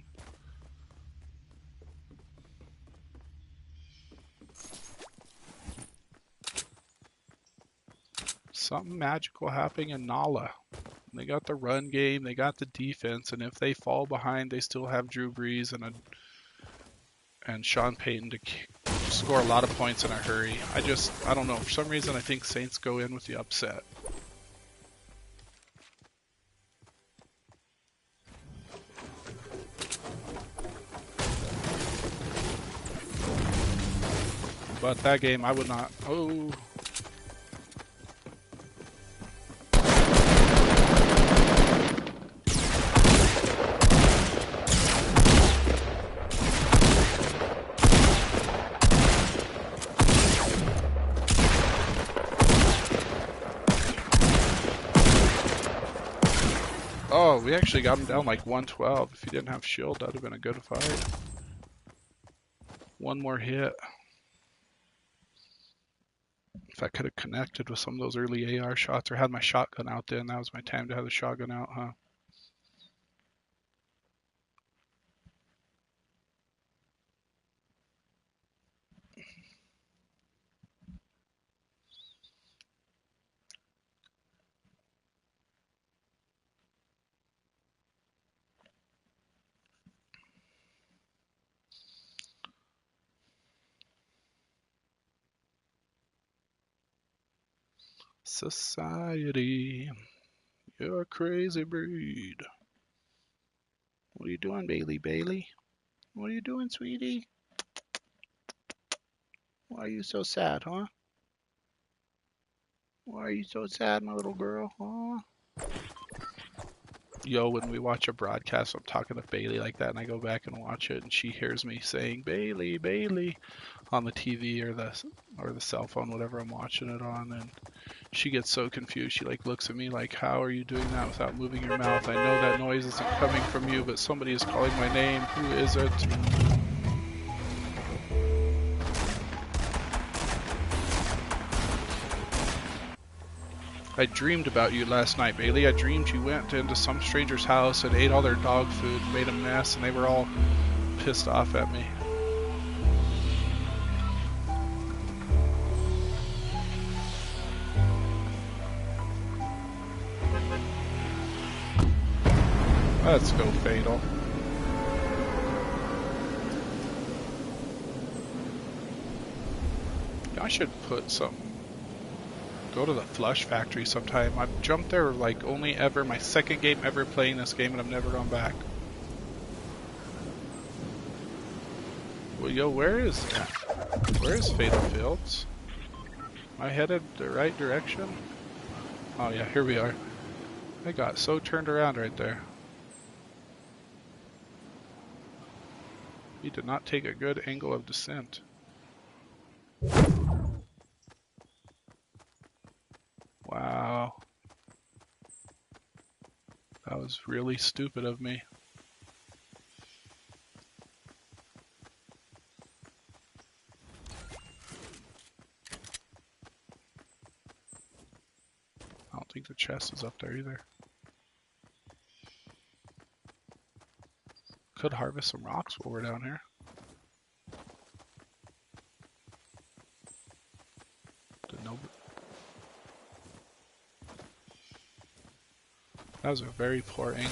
something magical happening in Nala. They got the run game, they got the defense, and if they fall behind, they still have Drew Brees and Sean Payton to score a lot of points in a hurry. I don't know. For some reason, I think Saints go in with the upset. But that game, I would not. Oh. Oh, we actually got him down like 112. If he didn't have shield, that would have been a good fight. One more hit. If I could have connected with some of those early AR shots or had my shotgun out then, that was my time to have the shotgun out, huh? Society, you're a crazy breed. What are you doing, Bailey? What are you doing, sweetie? Why are you so sad, huh? Why are you so sad, my little girl, huh? Yo, when we watch a broadcast, I'm talking to Bailey like that, and I go back and watch it, and she hears me saying Bailey on the TV or the cell phone, whatever I'm watching it on, and she gets so confused. She like looks at me like, how are you doing that without moving your mouth? I know that noise isn't coming from you, but somebody is calling my name. Who is it? I dreamed about you last night, Bailey. I dreamed you went into some stranger's house and ate all their dog food, made a mess, and they were all pissed off at me. Let's go, Fatal. I should put some. Go to the Flush Factory sometime. I've jumped there like only ever, my second game ever playing this game, and I've never gone back. Well, yo, where is Fatal Fields? Am I headed the right direction? Oh yeah, here we are. I got so turned around right there. He did not take a good angle of descent. Wow. That was really stupid of me. I don't think the chest is up there either. Could harvest some rocks while we're down here. That was a very poor angle.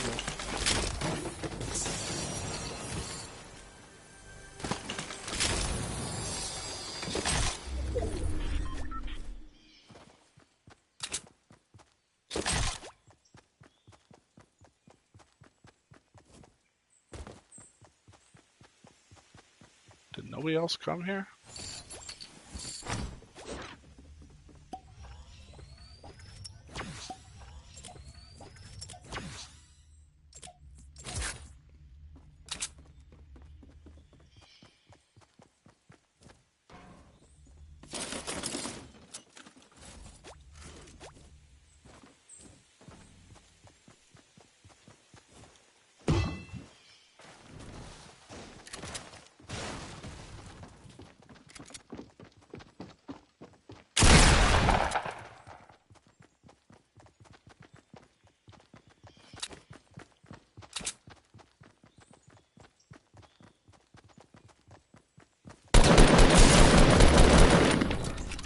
Did nobody else come here?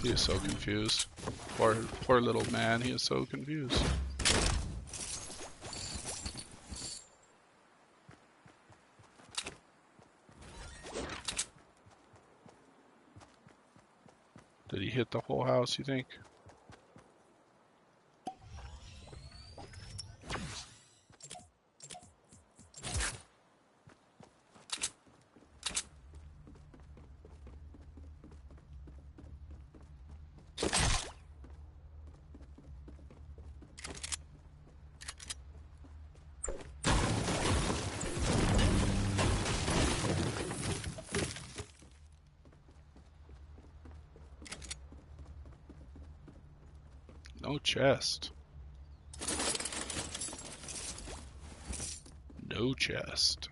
He is so confused. Poor little man, he is so confused. Did he hit the whole house, you think? No chest. No chest.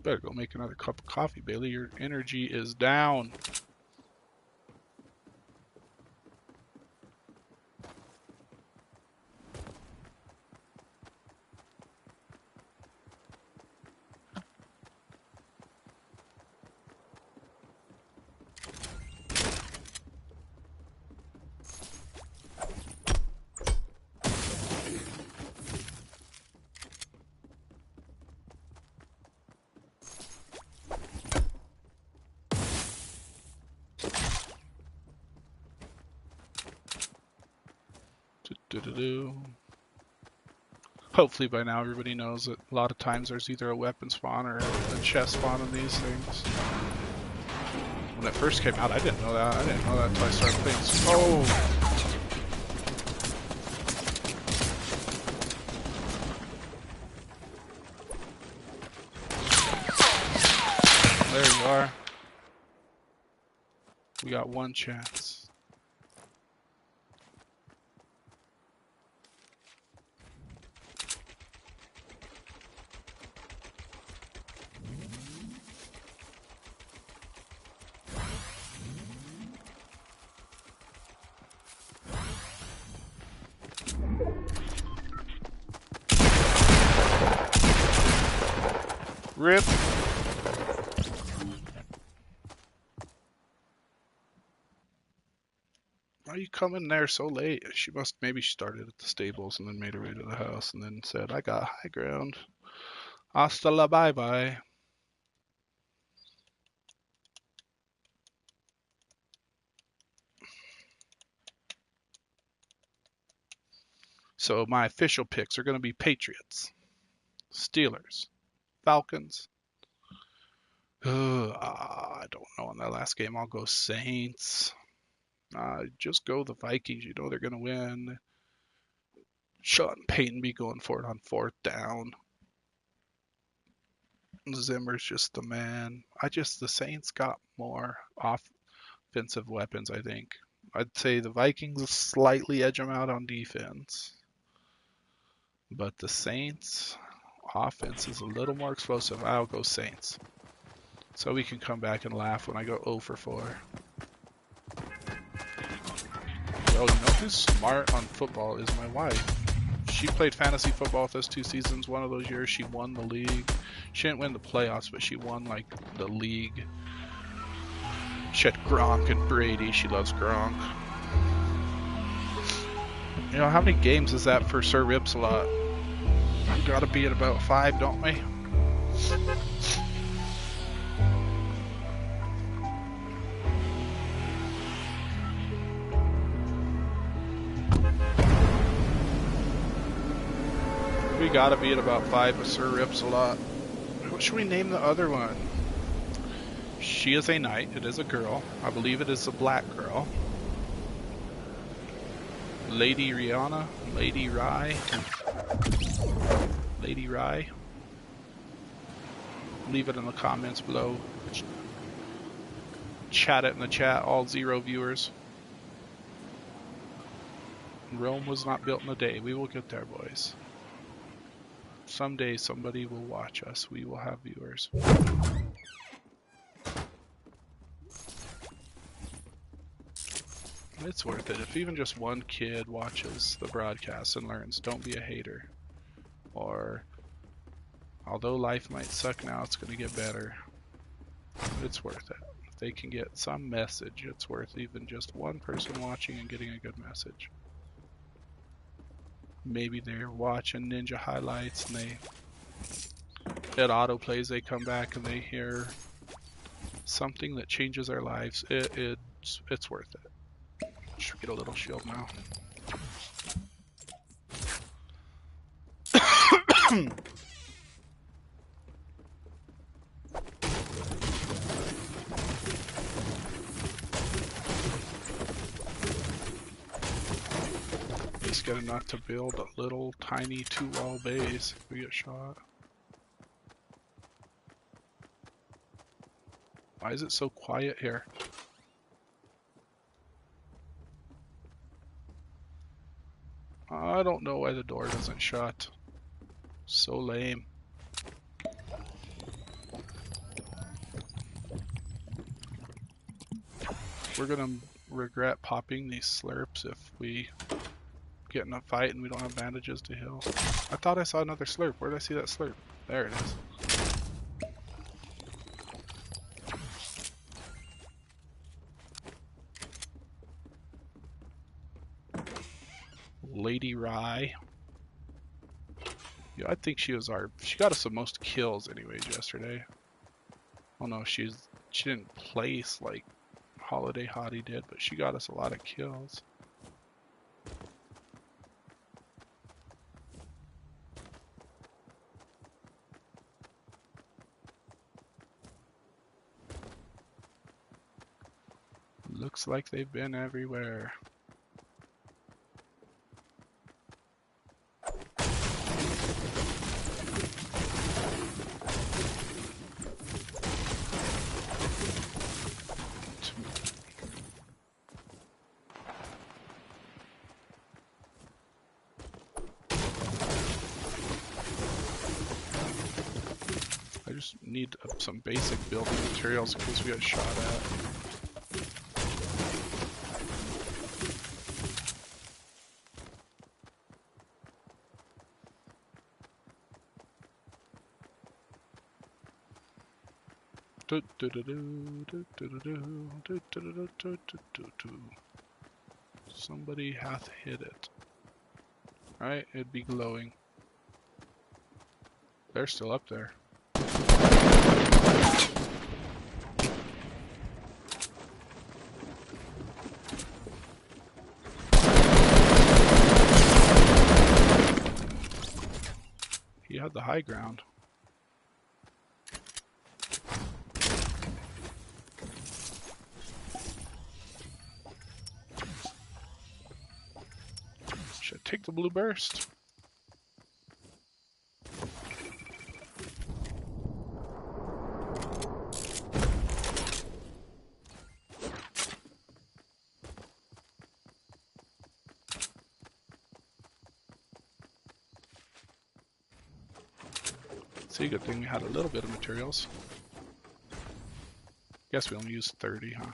Better go make another cup of coffee, Bailey. Your energy is down. Hopefully by now everybody knows that a lot of times there's either a weapon spawn or a chest spawn in these things. When it first came out, I didn't know that. I didn't know that until I started playing. Oh! There you are. We got one chance. Rip. Why are you coming there so late? Maybe she started at the stables and then made her way to the house and then said, I got high ground. Hasta la bye bye. So my official picks are going to be Patriots, Steelers, Falcons. I don't know. In that last game, I'll go Saints. Just go the Vikings. You know they're going to win. Sean Payton be going for it on 4th down. Zimmer's just the man. The Saints got more offensive weapons, I think. I'd say the Vikings slightly edge them out on defense. But the Saints offense is a little more explosive. I'll go Saints. So we can come back and laugh when I go 0 for 4. Yo, you know who's smart on football is my wife. She played fantasy football with us 2 seasons. One of those years she won the league. She didn't win the playoffs, but she won like the league. She had Gronk and Brady. She loves Gronk. You know, how many games is that for Sir Rips-a-Lot? We gotta be at about 5, don't we? We gotta be at about 5 with Sir Rips-a-Lot. What should we name the other one? She is a knight. It is a girl. I believe it is a black girl. Lady Rihanna, Lady Rye, Lady Rye. Leave it in the comments below. Chat it in the chat, all 0 viewers. Rome was not built in a day. We will get there, boys. Someday somebody will watch us. We will have viewers. It's worth it. If even just one kid watches the broadcast and learns, don't be a hater. Or, although life might suck now, it's going to get better. It's worth it. they can get some message, it's worth even just one person watching and getting a good message. Maybe they're watching Ninja highlights and it autoplays, they come back and they hear something that changes their lives. It's worth it. Should get a little shield now. Just get enough to build a little tiny 2-wall base if we get shot. Why is it so quiet here? I don't know why the door doesn't shut. So lame. We're gonna regret popping these slurps if we get in a fight and we don't have bandages to heal. I thought I saw another slurp. Where did I see that slurp? There it is. Lady Rye. Yeah, I think she got us the most kills anyways yesterday. Oh no, she didn't place like Holiday Hottie did, but she got us a lot of kills. Looks like they've been everywhere. I just need some basic building materials in case we get shot at. Somebody hath hit it. Right? It'd be glowing. They're still up there. He had the high ground. Should take the blue burst. See, good thing we had a little bit of materials. Guess we only used 30, huh?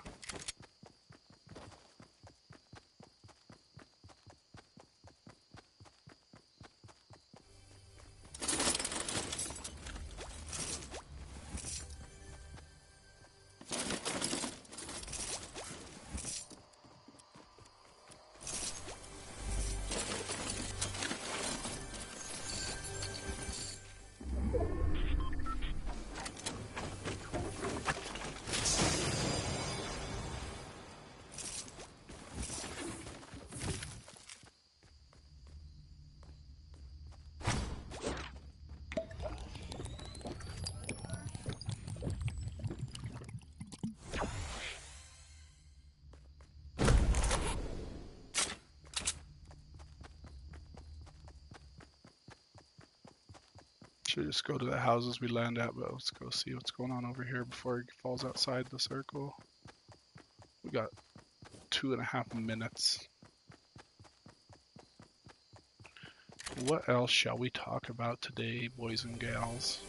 Should just go to the houses we land at, but let's go see what's going on over here before it falls outside the circle. We got 2.5 minutes. What else shall we talk about today, boys and gals?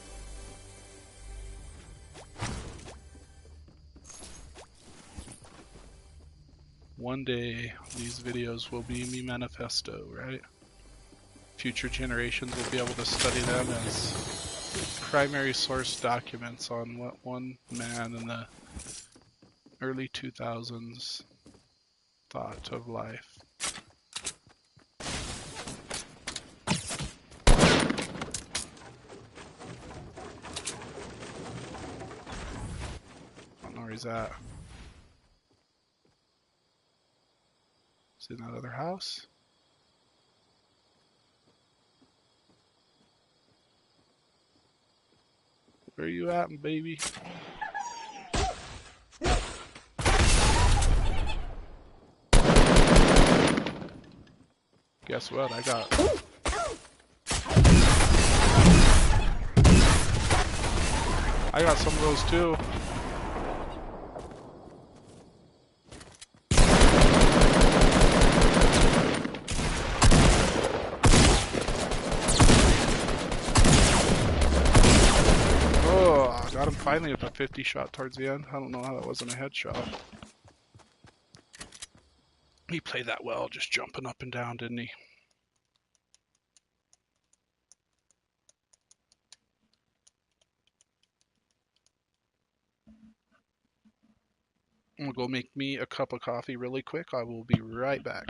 One day, these videos will be me manifesto, right? Future generations will be able to study them as primary source documents on what one man in the early 2000s thought of life. I don't know where he's at. Is he in that other house? Where are you at, baby? Guess what? I got some of those too. Oh, I got him finally with a 50 shot towards the end. I don't know how that wasn't a headshot. He played that well, just jumping up and down, didn't he? I'm gonna go make me a cup of coffee really quick. I will be right back.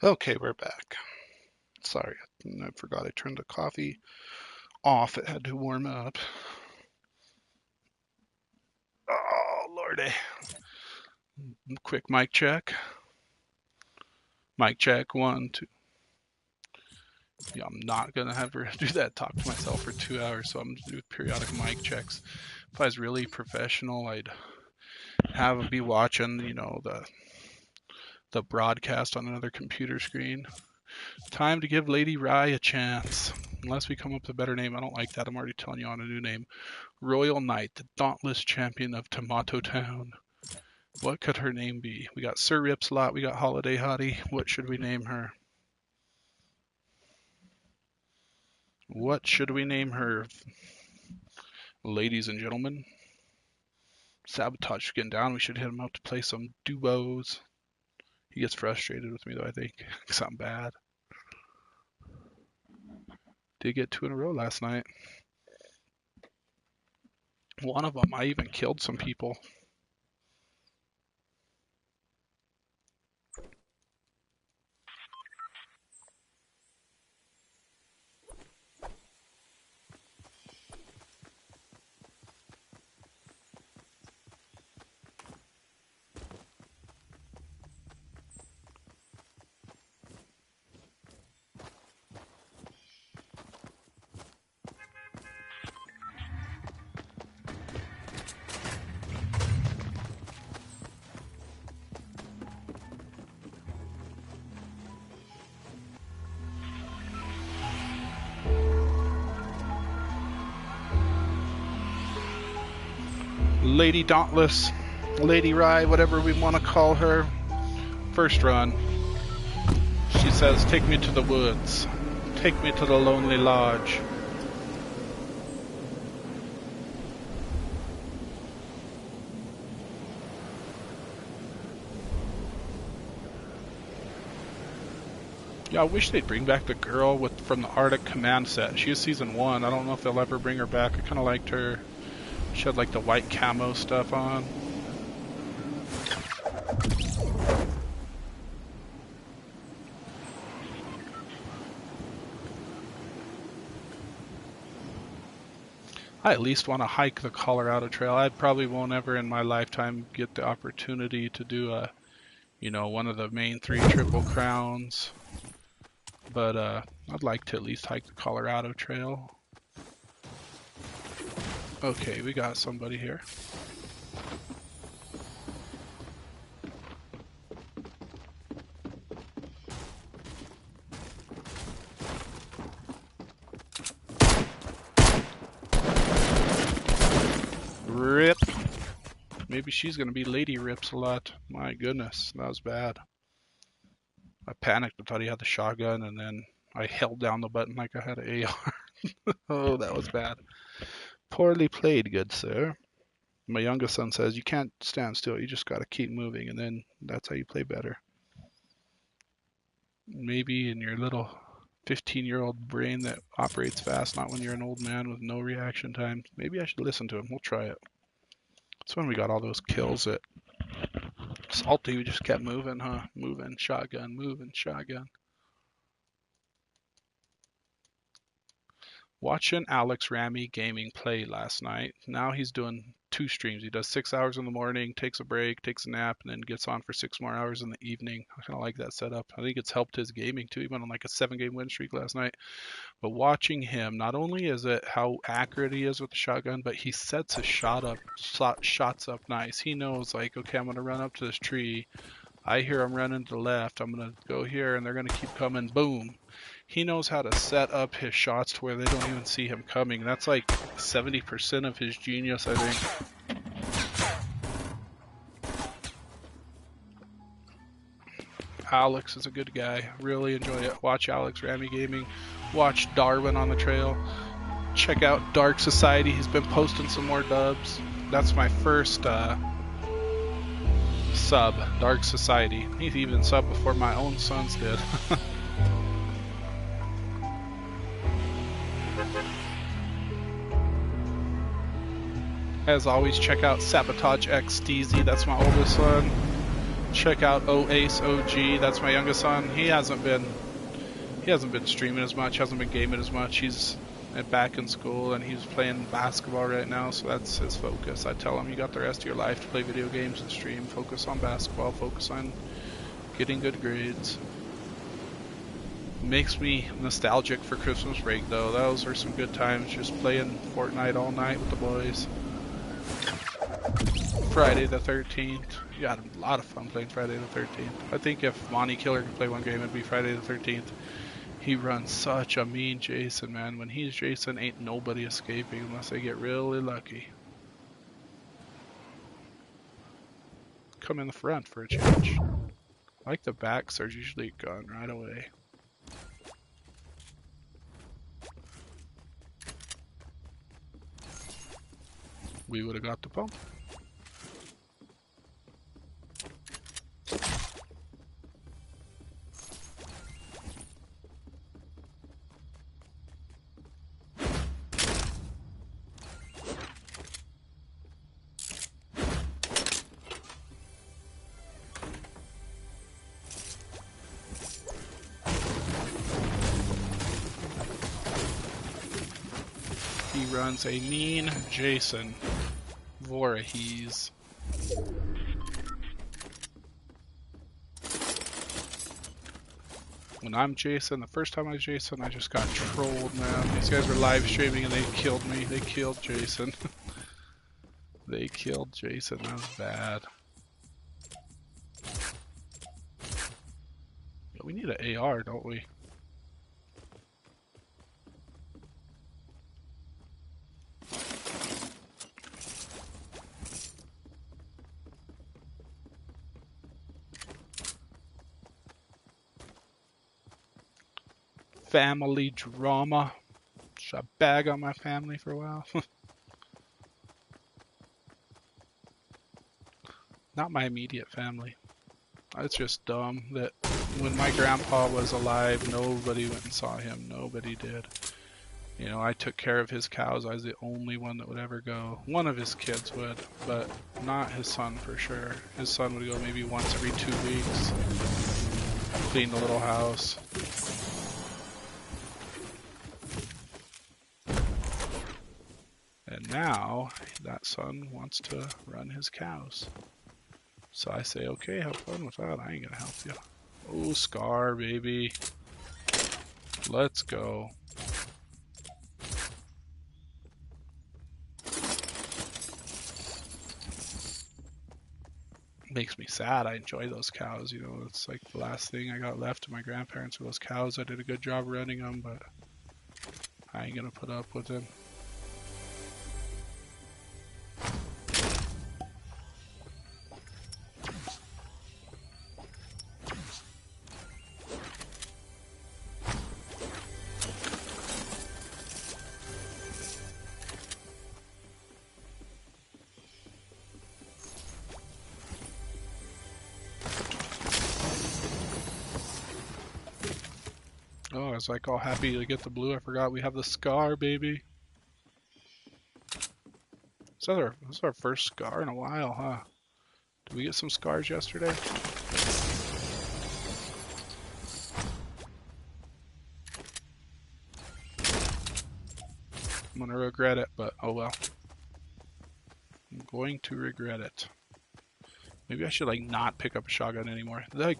Okay, we're back. Sorry, I forgot I turned the coffee off. It had to warm up. Oh, lordy. Quick mic check. Mic check, 1, 2. Yeah, I'm not gonna ever do that, talk to myself for 2 hours, so I'm gonna do periodic mic checks. If I was really professional, I'd be watching, the broadcast on another computer screen. Time to give Lady Rye a chance. Unless we come up with a better name. I don't like that. I'm already telling you on a new name. Royal Knight, the Dauntless Champion of Tomato Town. What could her name be? We got Sir Ripslot, we got Holiday Hottie. What should we name her? What should we name her? Ladies and gentlemen. Sabotage is getting down. We should hit him up to play some duos. He gets frustrated with me though, I think, because I'm bad. Did get 2 in a row last night. One of them, I even killed some people. Lady Dauntless, Lady Rye, whatever we want to call her. First run. She says, take me to the woods. Take me to the lonely lodge. Yeah, I wish they'd bring back the girl from the Arctic Command set. She was season 1. I don't know if they'll ever bring her back. I kind of liked her. She had like the white camo stuff on. I at least want to hike the Colorado Trail. I probably won't ever in my lifetime get the opportunity to do a, one of the main 3 Triple Crowns. But I'd like to at least hike the Colorado Trail. Okay, we got somebody here. Rip. Maybe she's gonna be Lady Rips a lot. My goodness, that was bad. I panicked. I thought he had the shotgun, and then I held down the button like I had an AR. Oh, that was bad. Poorly played, good sir. My youngest son says, you can't stand still, you just gotta keep moving, and then that's how you play better. Maybe in your little 15-year-old brain that operates fast, not when you're an old man with no reaction time. Maybe I should listen to him. We'll try it. That's when we got all those kills at Salty. We just kept moving, huh? Moving shotgun, moving shotgun. Watching Alex Ramy Gaming play last night. Now he's doing 2 streams. He does 6 hours in the morning, takes a break, takes a nap, and then gets on for 6 more hours in the evening. I kind of like that setup. I think it's helped his gaming too. He went on like a 7-game win streak last night. But watching him, not only is it how accurate he is with the shotgun, but he sets his shots up nice. He knows like, okay, I'm going to run up to this tree. I hear them running to the left. I'm going to go here, and they're going to keep coming. Boom. He knows how to set up his shots to where they don't even see him coming. That's like 70% of his genius, I think. Alex is a good guy. Really enjoy it. Watch Alex Ramy Gaming. Watch Darwin on the Trail. Check out Dark Society. He's been posting some more dubs. That's my first sub, Dark Society. He's even subbed before my own sons did. As always, check out Sabotage X Steezy, that's my oldest son. Check out OhAceOG, that's my youngest son. He hasn't been streaming as much, hasn't been gaming as much. He's back in school and he's playing basketball right now, so that's his focus. I tell him, you got the rest of your life to play video games and stream. Focus on basketball, focus on getting good grades. Makes me nostalgic for Christmas break though. Those were some good times, just playing Fortnite all night with the boys. Friday the 13th. You had a lot of fun playing Friday the 13th. I think if Monty Killer could play one game, it'd be Friday the 13th. He runs such a mean Jason, man. When he's Jason, ain't nobody escaping unless they get really lucky. Come in the front for a change. I like the backs are usually gone right away. We would have got the pump. He runs a mean Jason. Voorhees. When I'm Jason, the first time I was Jason, I just got trolled, man. These guys were live streaming and they killed me. They killed Jason. They killed Jason. That was bad. Yeah, we need an AR, don't we? Family drama. Should I bag on my family for a while? Not my immediate family. It's just dumb that when my grandpa was alive, nobody went and saw him. Nobody did. You know, I took care of his cows. I was the only one that would ever go. One of his kids would, but not his son for sure. His son would go maybe once every 2 weeks. Clean the little house. And now, that son wants to run his cows. So I say, okay, have fun with that. I ain't gonna help you. Oh, Scar, baby. Let's go. Makes me sad. I enjoy those cows. You know, it's like the last thing I got left to my grandparents were those cows. I did a good job running them, but I ain't gonna put up with them. Oh, I was like all happy to get the blue. I forgot we have the Scar, baby. This is our first Scar in a while, huh? Did we get some Scars yesterday? I'm gonna regret it, but oh well. I'm going to regret it. Maybe I should like not pick up a shotgun anymore. Like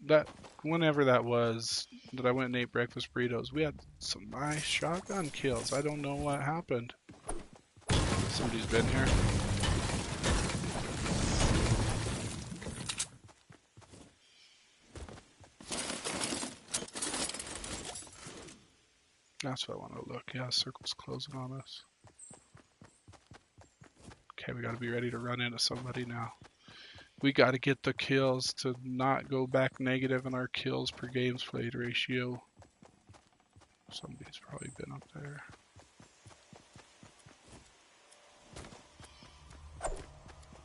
that, whenever that was that I went and ate breakfast burritos, we had some nice shotgun kills. I don't know what happened. Somebody's been here. That's what I want to look. Yeah, circle's closing on us. Okay, we gotta be ready to run into somebody now. We gotta get the kills to not go back negative in our kills per games played ratio. Somebody's probably been up there.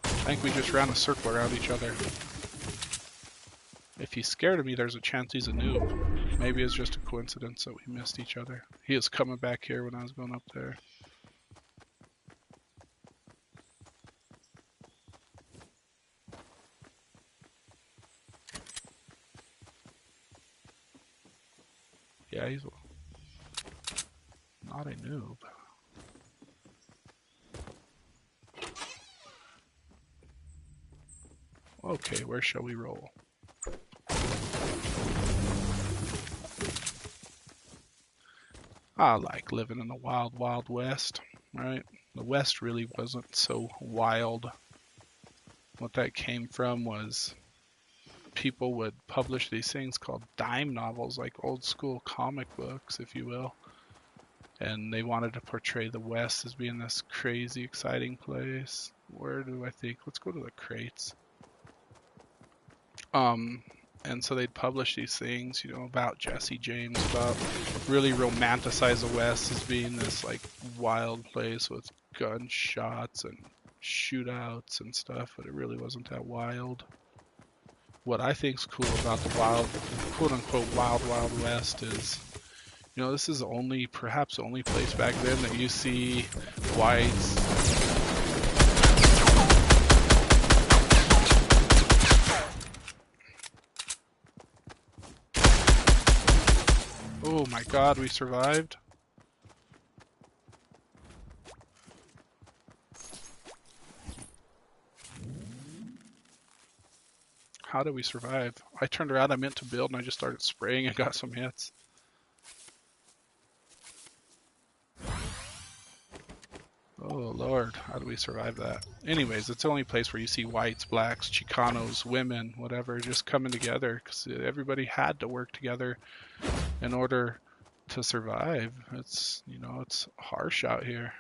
I think we just ran a circle around each other. If he's scared of me, there's a chance he's a noob. Maybe it's just a coincidence that we missed each other. He was coming back here when I was going up there. Yeah, he's not a noob. Okay, where shall we roll? I like living in the wild, wild west, right? The west really wasn't so wild what that came from was people would publish these things called dime novels, like old school comic books, if you will. And they wanted to portray the West as being this crazy, exciting place. Where do I think? Let's go to the crates. And so they'd publish these things, about Jesse James, about really romanticize the West as being this like wild place with gunshots and shootouts and stuff, but it really wasn't that wild. What I think's cool about the wild, quote unquote, wild West is, this is perhaps the only place back then that you see whites. Oh my God, we survived. How did we survive? I turned around, I meant to build, and I just started spraying and got some hits. Oh Lord, how do we survive that? Anyways, it's the only place where you see whites, blacks, Chicanos, women, whatever, just coming together, because everybody had to work together in order to survive. It's, it's harsh out here.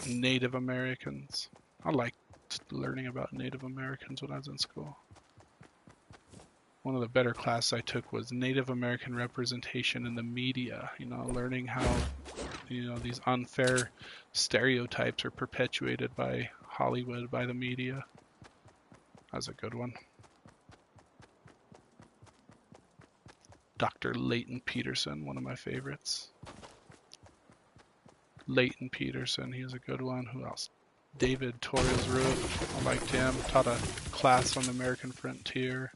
Native Americans. I liked learning about Native Americans when I was in school. One of the better classes I took was Native American representation in the media, learning how, these unfair stereotypes are perpetuated by Hollywood, by the media. That's a good one. Dr. Leighton Peterson, one of my favorites. Leighton Peterson, he's a good one. Who else? David Torres Root, I liked him. Taught a class on the American frontier.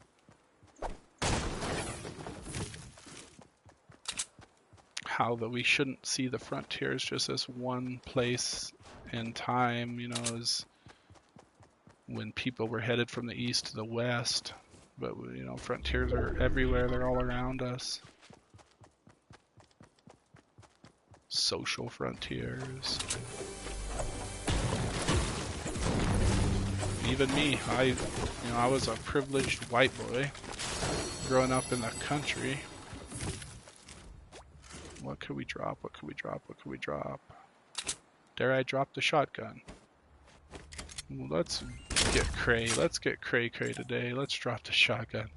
How that we shouldn't see the frontier as just this one place in time, as when people were headed from the east to the west. But, frontiers are everywhere, they're all around us. Social frontiers. Even me, I was a privileged white boy growing up in the country. What could we drop? What could we drop? What could we drop? Dare I drop the shotgun? Well, let's get cray. Let's get cray today. Let's drop the shotgun.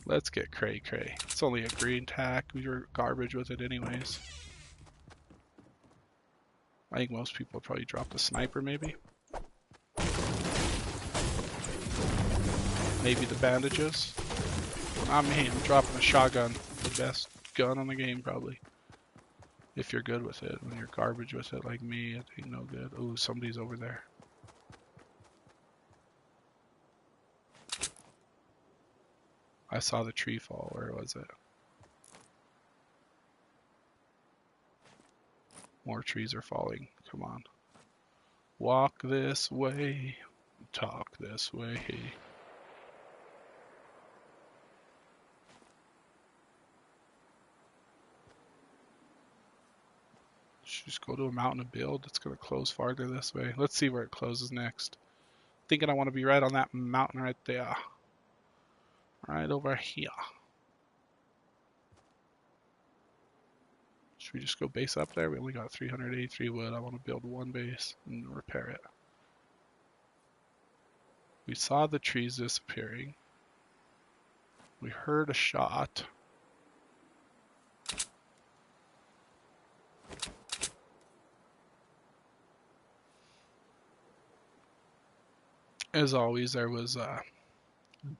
Let's get cray. It's only a green tack. We were garbage with it anyways. I think most people probably drop the sniper, maybe. Maybe the bandages. Not me, I'm dropping a shotgun. The best gun on the game, probably. If you're good with it. When you're garbage with it like me, it ain't no good. Ooh, somebody's over there. I saw the tree fall. Where was it? More trees are falling. Come on. Walk this way. Talk this way. Just go to a mountain and build. It's going to close farther this way. Let's see where it closes next. Thinking I want to be right on that mountain right there. Right over here. Should we just go base up there? We only got 383 wood. I want to build one base and repair it. We saw the trees disappearing. We heard a shot. As always, there was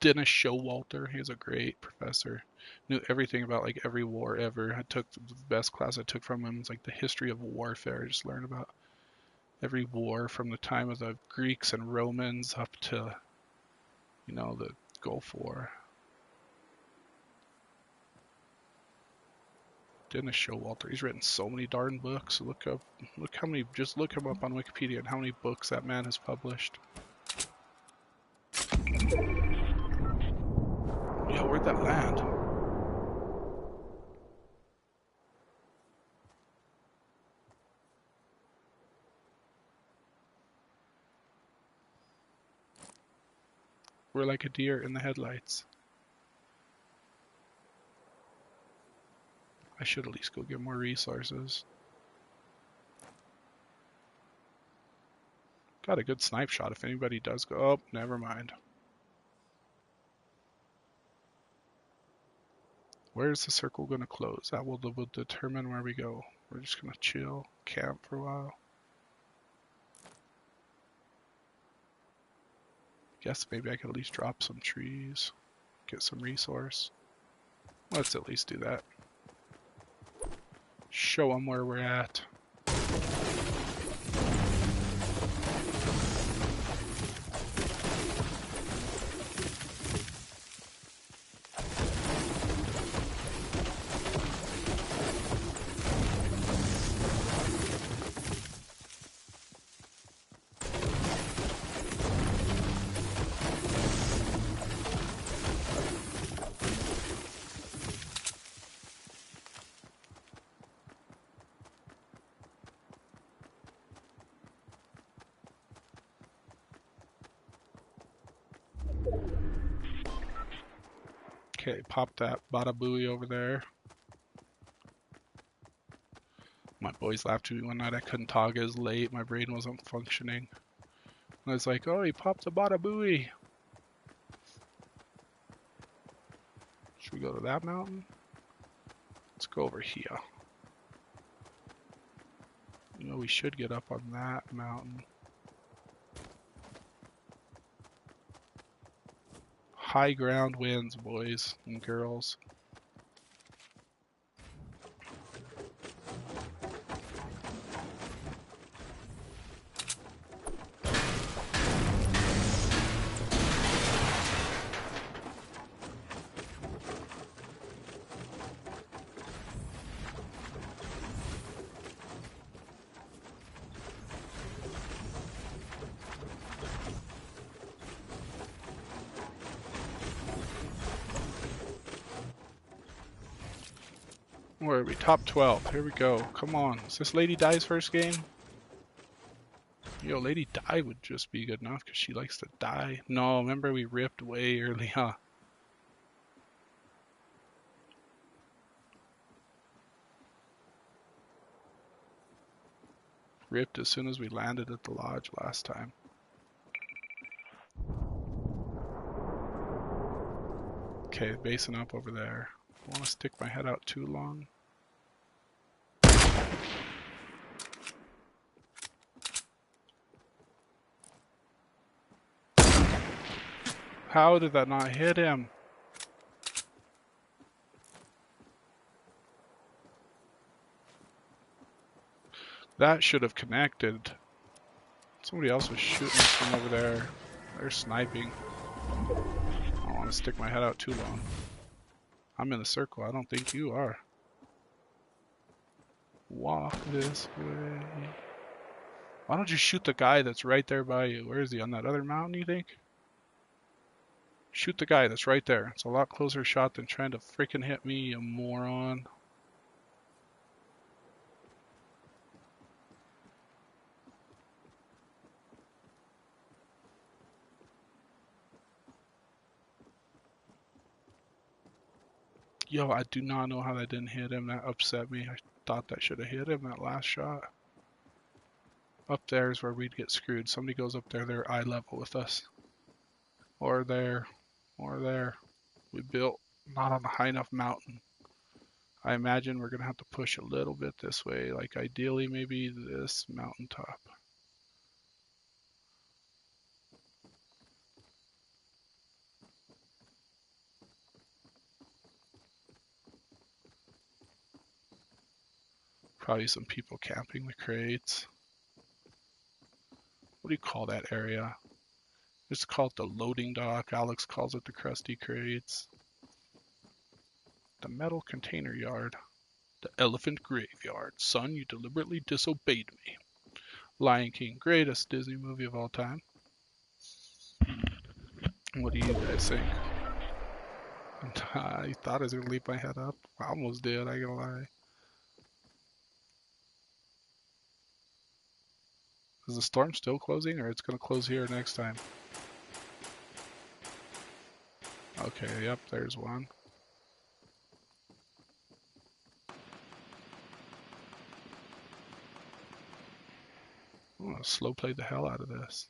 Dennis Showalter. He was a great professor. Knew everything about like every war ever. I took the best class I took from him was like the history of warfare. I just learned about every war from the time of the Greeks and Romans up to, the Gulf War. Dennis Showalter. He's written so many darn books. Look him up on Wikipedia and how many books that man has published. Yo, where'd that land? We're like a deer in the headlights. I should at least go get more resources. Got a good snipe shot if anybody does go. Oh, never mind. Where's the circle going to close? That will determine where we go. We're just going to chill, camp for a while. Guess maybe I could at least drop some trees, get some resource. Let's at least do that. Show them where we're at. Okay, pop that bada booey over there. My boys laughed at me one night. I couldn't talk as late. My brain wasn't functioning. And I was like, oh, he popped the bada booey. Should we go to that mountain? Let's go over here. You know, we should get up on that mountain. High ground wins, boys and girls. Where are we? Top 12. Here we go. Come on. Is this Lady Di's first game? Yo, Lady Di would just be good enough because she likes to die. No, remember we ripped way early, huh? Ripped as soon as we landed at the lodge last time. Okay, basing up over there. I want to stick my head out too long. How did that not hit him? That should have connected. Somebody else was shooting from over there. They're sniping. I don't want to stick my head out too long. I'm in the circle. I don't think you are. Walk this way. Why don't you shoot the guy that's right there by you? Where is he? On that other mountain, you think? Shoot the guy that's right there. It's a lot closer shot than trying to freaking hit me, you moron. Yo, I do not know how that didn't hit him. That upset me. I thought that should have hit him, that last shot. Up there is where we'd get screwed. Somebody goes up there, they're eye level with us. Or there. Or there. We built not on a high enough mountain. I imagine we're going to have to push a little bit this way. Like ideally maybe this mountaintop. Probably some people camping the crates. What do you call that area? It's called the loading dock. Alex calls it the crusty crates. The metal container yard. The elephant graveyard. Son, you deliberately disobeyed me. Lion King, greatest Disney movie of all time. What do you guys think? I thought I was gonna leave my head up. I almost did, I ain't gonna lie. Is the storm still closing, or it's gonna close here next time? Okay, yep, there's one. I'm gonna slow play the hell out of this.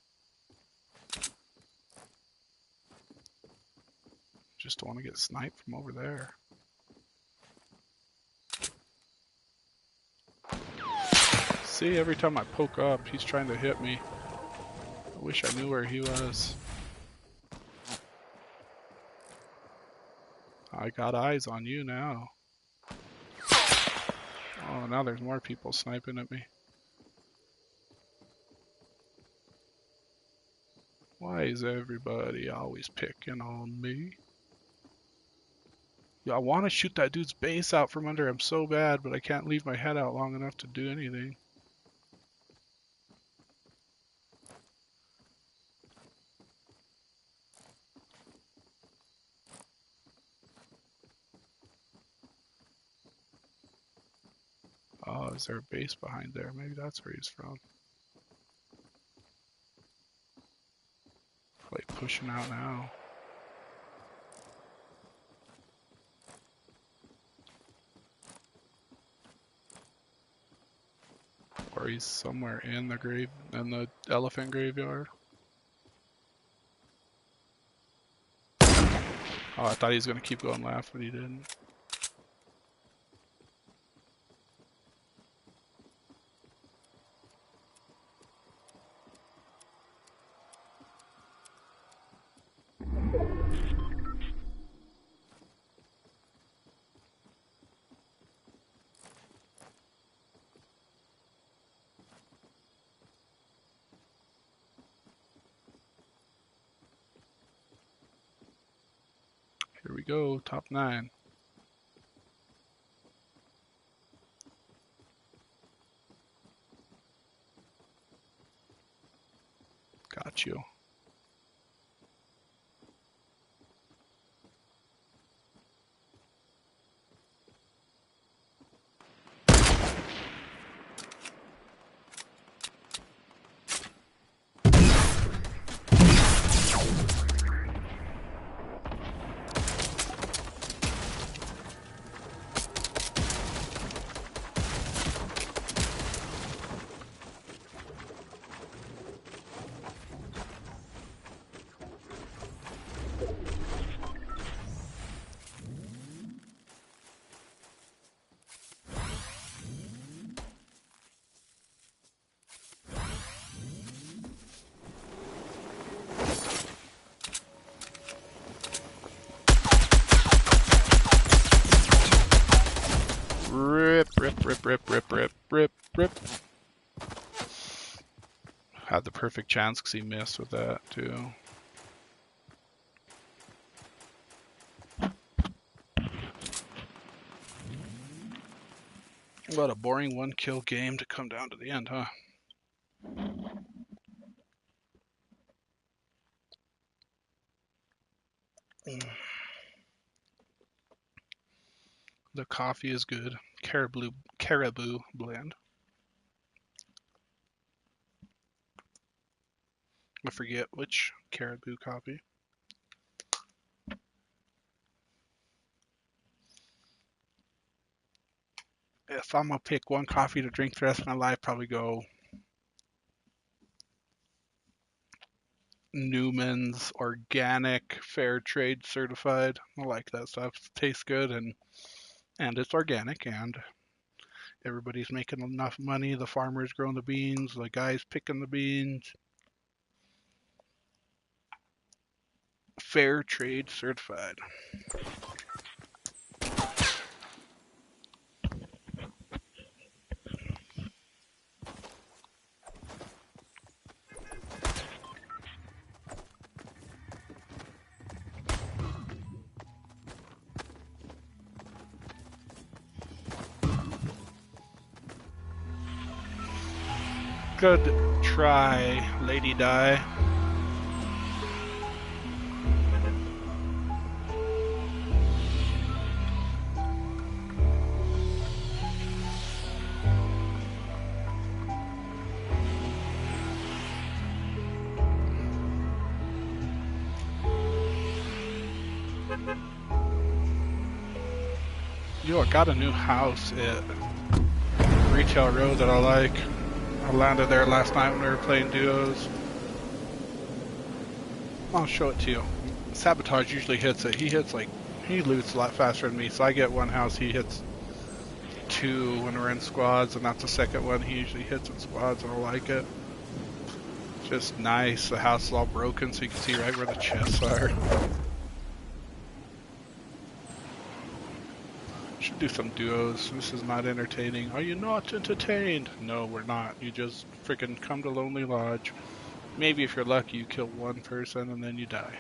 Just don't want to get sniped from over there. See, every time I poke up, he's trying to hit me. I wish I knew where he was. I got eyes on you now. Oh, now there's more people sniping at me. Why is everybody always picking on me? Yeah, I want to shoot that dude's base out from under him so bad, but I can't leave my head out long enough to do anything. Oh, is there a base behind there? Maybe that's where he's from. Like pushing out now. Or he's somewhere in the elephant graveyard. Oh, I thought he was gonna keep going left, but he didn't. Here we go, top 9. Got you. Rip, rip, rip, rip, rip, rip, rip, rip. Had the perfect chance because he missed with that too. What a boring 1-kill game to come down to the end, huh? The coffee is good. Caribou blend. I forget which caribou coffee. If I'm gonna pick one coffee to drink the rest of my life, probably go Newman's Organic Fair Trade Certified. I like that stuff. It tastes good and it's organic and everybody's making enough money. The farmer's growing the beans, the guy's picking the beans. Fair Trade Certified. Good try, Lady Di. Yo, I got a new house at Retail Road that I like. I landed there last night when we were playing duos. I'll show it to you. Sabotage usually hits it. He loots a lot faster than me, so I get one house, he hits 2 when we're in squads, and that's the second one he usually hits in squads, and I like it. Just nice. The house is all broken, so you can see right where the chests are. Should do some duos. This is not entertaining. Are you not entertained? No, we're not. You just freaking come to Lonely Lodge. Maybe if you're lucky, you kill one person and then you die.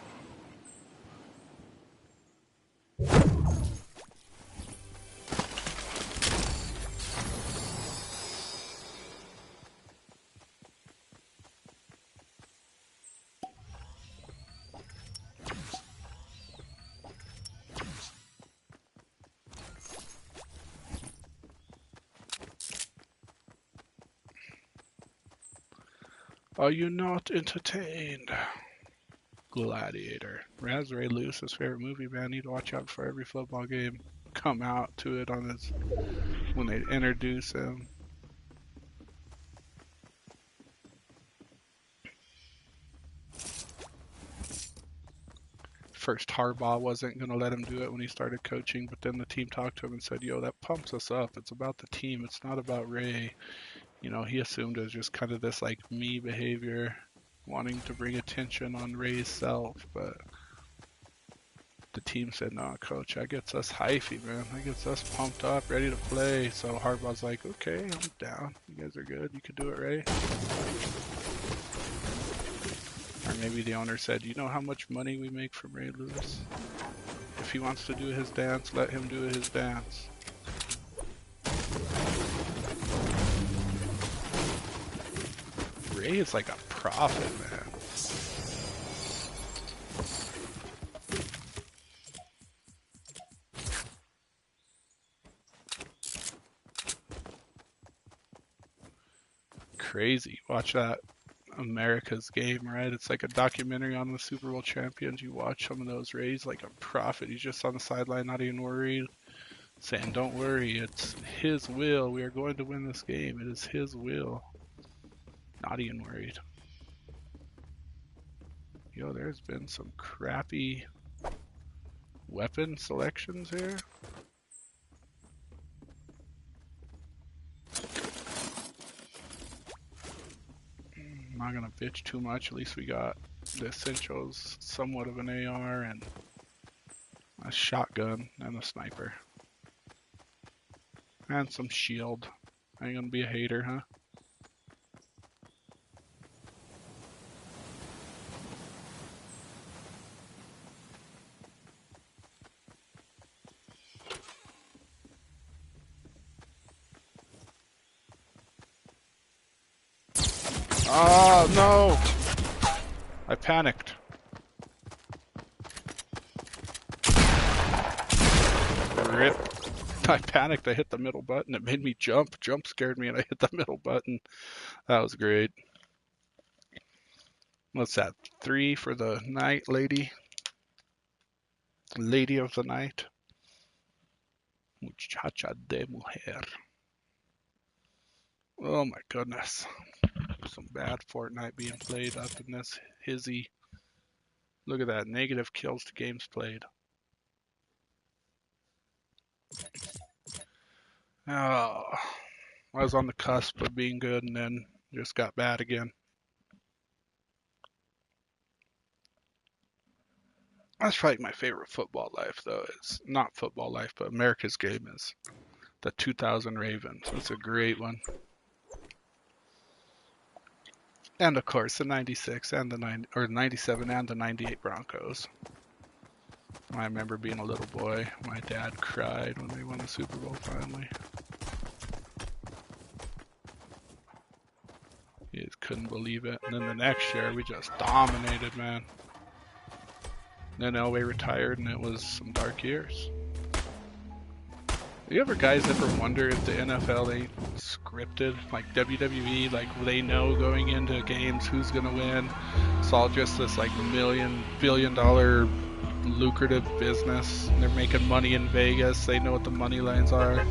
Are you not entertained? Gladiator. Raspberry Lewis, his favorite movie, man. Need to watch out for every football game. Come out to it on his when they introduce him. First, Harbaugh wasn't going to let him do it when he started coaching, but then the team talked to him and said, yo, that pumps us up. It's about the team. It's not about Ray. You know, he assumed it was just kind of this like me behavior, wanting to bring attention on Ray's self, but the team said, no, coach, that gets us hyphy, man. That gets us pumped up, ready to play. So Harbaugh's like, okay, I'm down. You guys are good. You can do it, Ray. Or maybe the owner said, you know how much money we make from Ray Lewis? If he wants to do his dance, let him do his dance. Ray is like a prophet, man. Crazy. Watch that America's Game, right? It's like a documentary on the Super Bowl champions. You watch some of those Rays like a prophet. He's just on the sideline, not even worried, saying, don't worry, it's his will. We are going to win this game. It is his will. Not even worried. Yo, there's been some crappy weapon selections here. I'm not gonna bitch too much. At least we got the essentials, somewhat of an AR and a shotgun and a sniper. And some shield. I ain't gonna be a hater, huh? Oh, no! I panicked. Rip. I panicked. I hit the middle button. It made me jump. Jump scared me and I hit the middle button. That was great. What's that? 3 for the night, lady? Lady of the night. Muchacha de mujer. Oh my goodness. Some bad Fortnite being played up in this hizzy. Look at that, negative kills to games played. Oh, I was on the cusp of being good and then just got bad again. That's probably my favorite football life though. It's not football life, but America's Game is the 2000 Ravens. It's a great one. And of course the 96 and the 97 and the 98 Broncos. I remember being a little boy. My dad cried when they won the Super Bowl finally. He just couldn't believe it. And then the next year we just dominated, man. Then Elway retired and it was some dark years. You ever guys ever wonder if the NFL ain't scripted, like WWE, like they know going into games who's gonna win? It's all just this like $1 billion lucrative business. They're making money in Vegas. They know what the money lines are.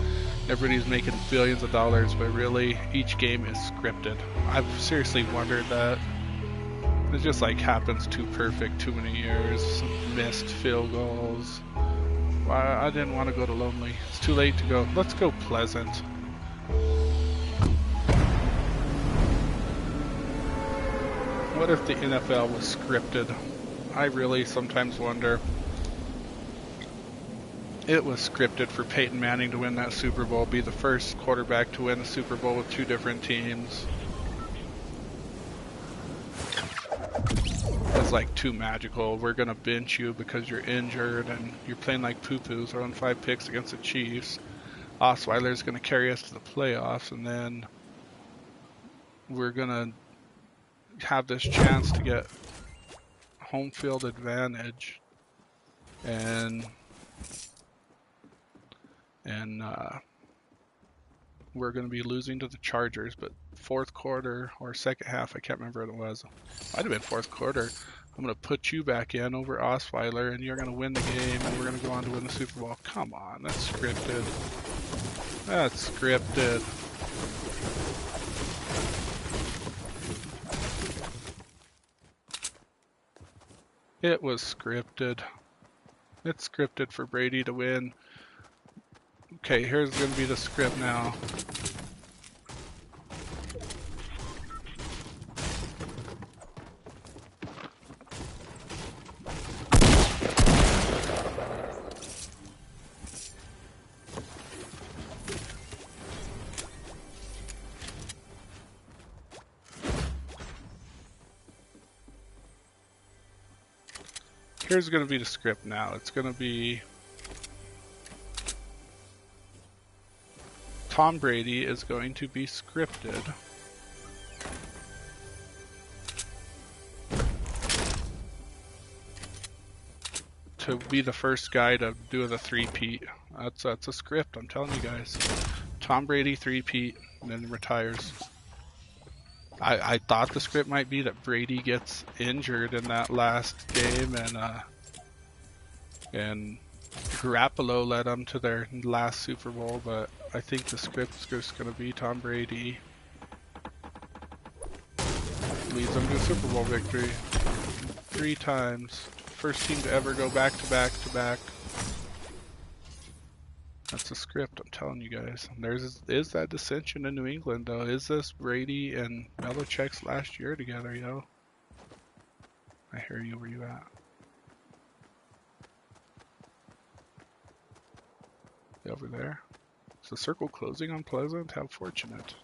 Everybody's making billions of dollars, but really, each game is scripted. I've seriously wondered that. It just like happens too perfect, too many years, missed field goals. I didn't want to go to Lonely. It's too late to go. Let's go Pleasant. What if the NFL was scripted? I really sometimes wonder. It was scripted for Peyton Manning to win that Super Bowl, be the first quarterback to win a Super Bowl with 2 different teams. It's like too magical. We're gonna bench you because you're injured and you're playing like poo-poo, throwing 5 picks against the Chiefs. Osweiler's gonna carry us to the playoffs, and then we're gonna have this chance to get home field advantage, and we're going to be losing to the Chargers, but fourth quarter or second half, I can't remember what it was. Might have been fourth quarter. I'm going to put you back in over Osweiler, and you're going to win the game, and we're going to go on to win the Super Bowl. Come on, that's scripted. That's scripted. It was scripted. It's scripted for Brady to win. Okay, here's going to be the script now. Here's going to be the script now. It's going to be Tom Brady is going to be scripted to be the first guy to do the 3-peat. That's a script, I'm telling you guys. Tom Brady 3-peat and then retires. I thought the script might be that Brady gets injured in that last game, and Garoppolo led them to their last Super Bowl, but I think the script's just going to be Tom Brady leads them to a Super Bowl victory 3 times. First team to ever go back to back to back. That's a script, I'm telling you guys. Is that dissension in New England, though? Is this Brady and Belichick's last year together, yo? I hear you. Where you at? Over there? Is the circle closing on Pleasant? How fortunate.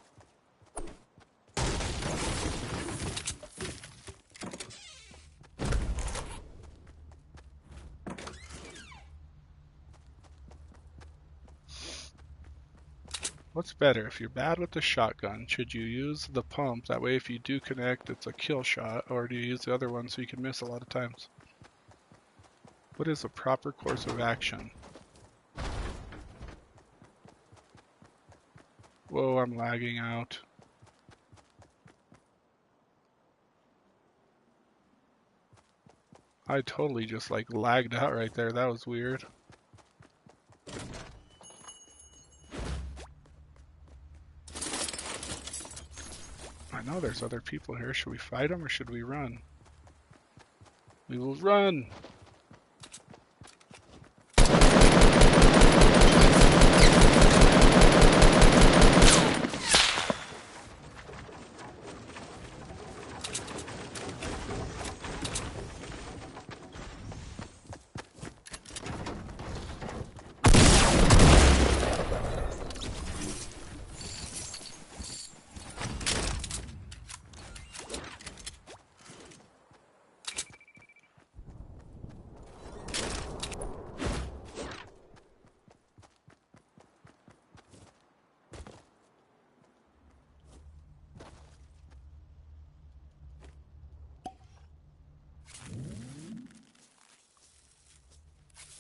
What's better? If you're bad with the shotgun, should you use the pump? That way if you do connect, it's a kill shot. Or do you use the other one so you can miss a lot of times? What is the proper course of action? Whoa, I'm lagging out. I totally just like lagged out right there. That was weird. I know there's other people here. Should we fight them or should we run? We will run!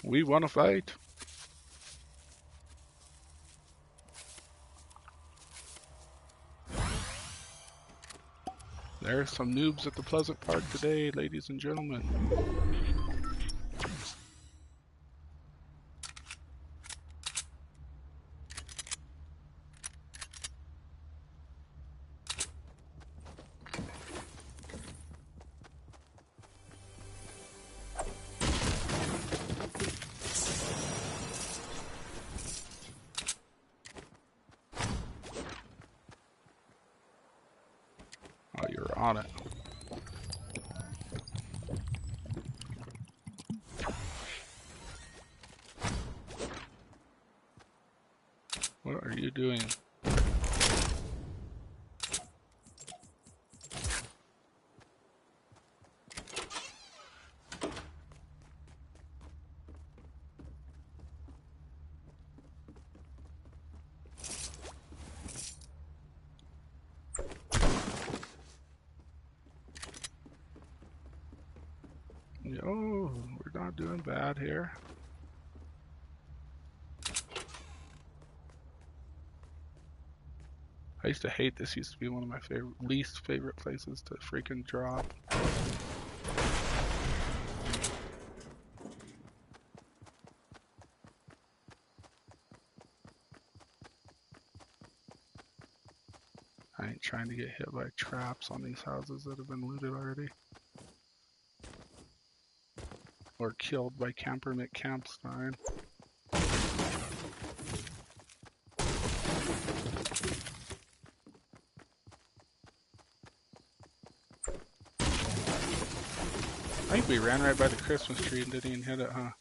We want to fight. There's some noobs at the Pleasant Park today, ladies and gentlemen. On it. What are you doing? Yo, we're not doing bad here. I used to hate this. Used to be one of my least favorite places to freaking drop. I ain't trying to get hit by traps on these houses that have been looted already. Or killed by Camper McCampstein. I think we ran right by the Christmas tree and didn't even hit it, huh?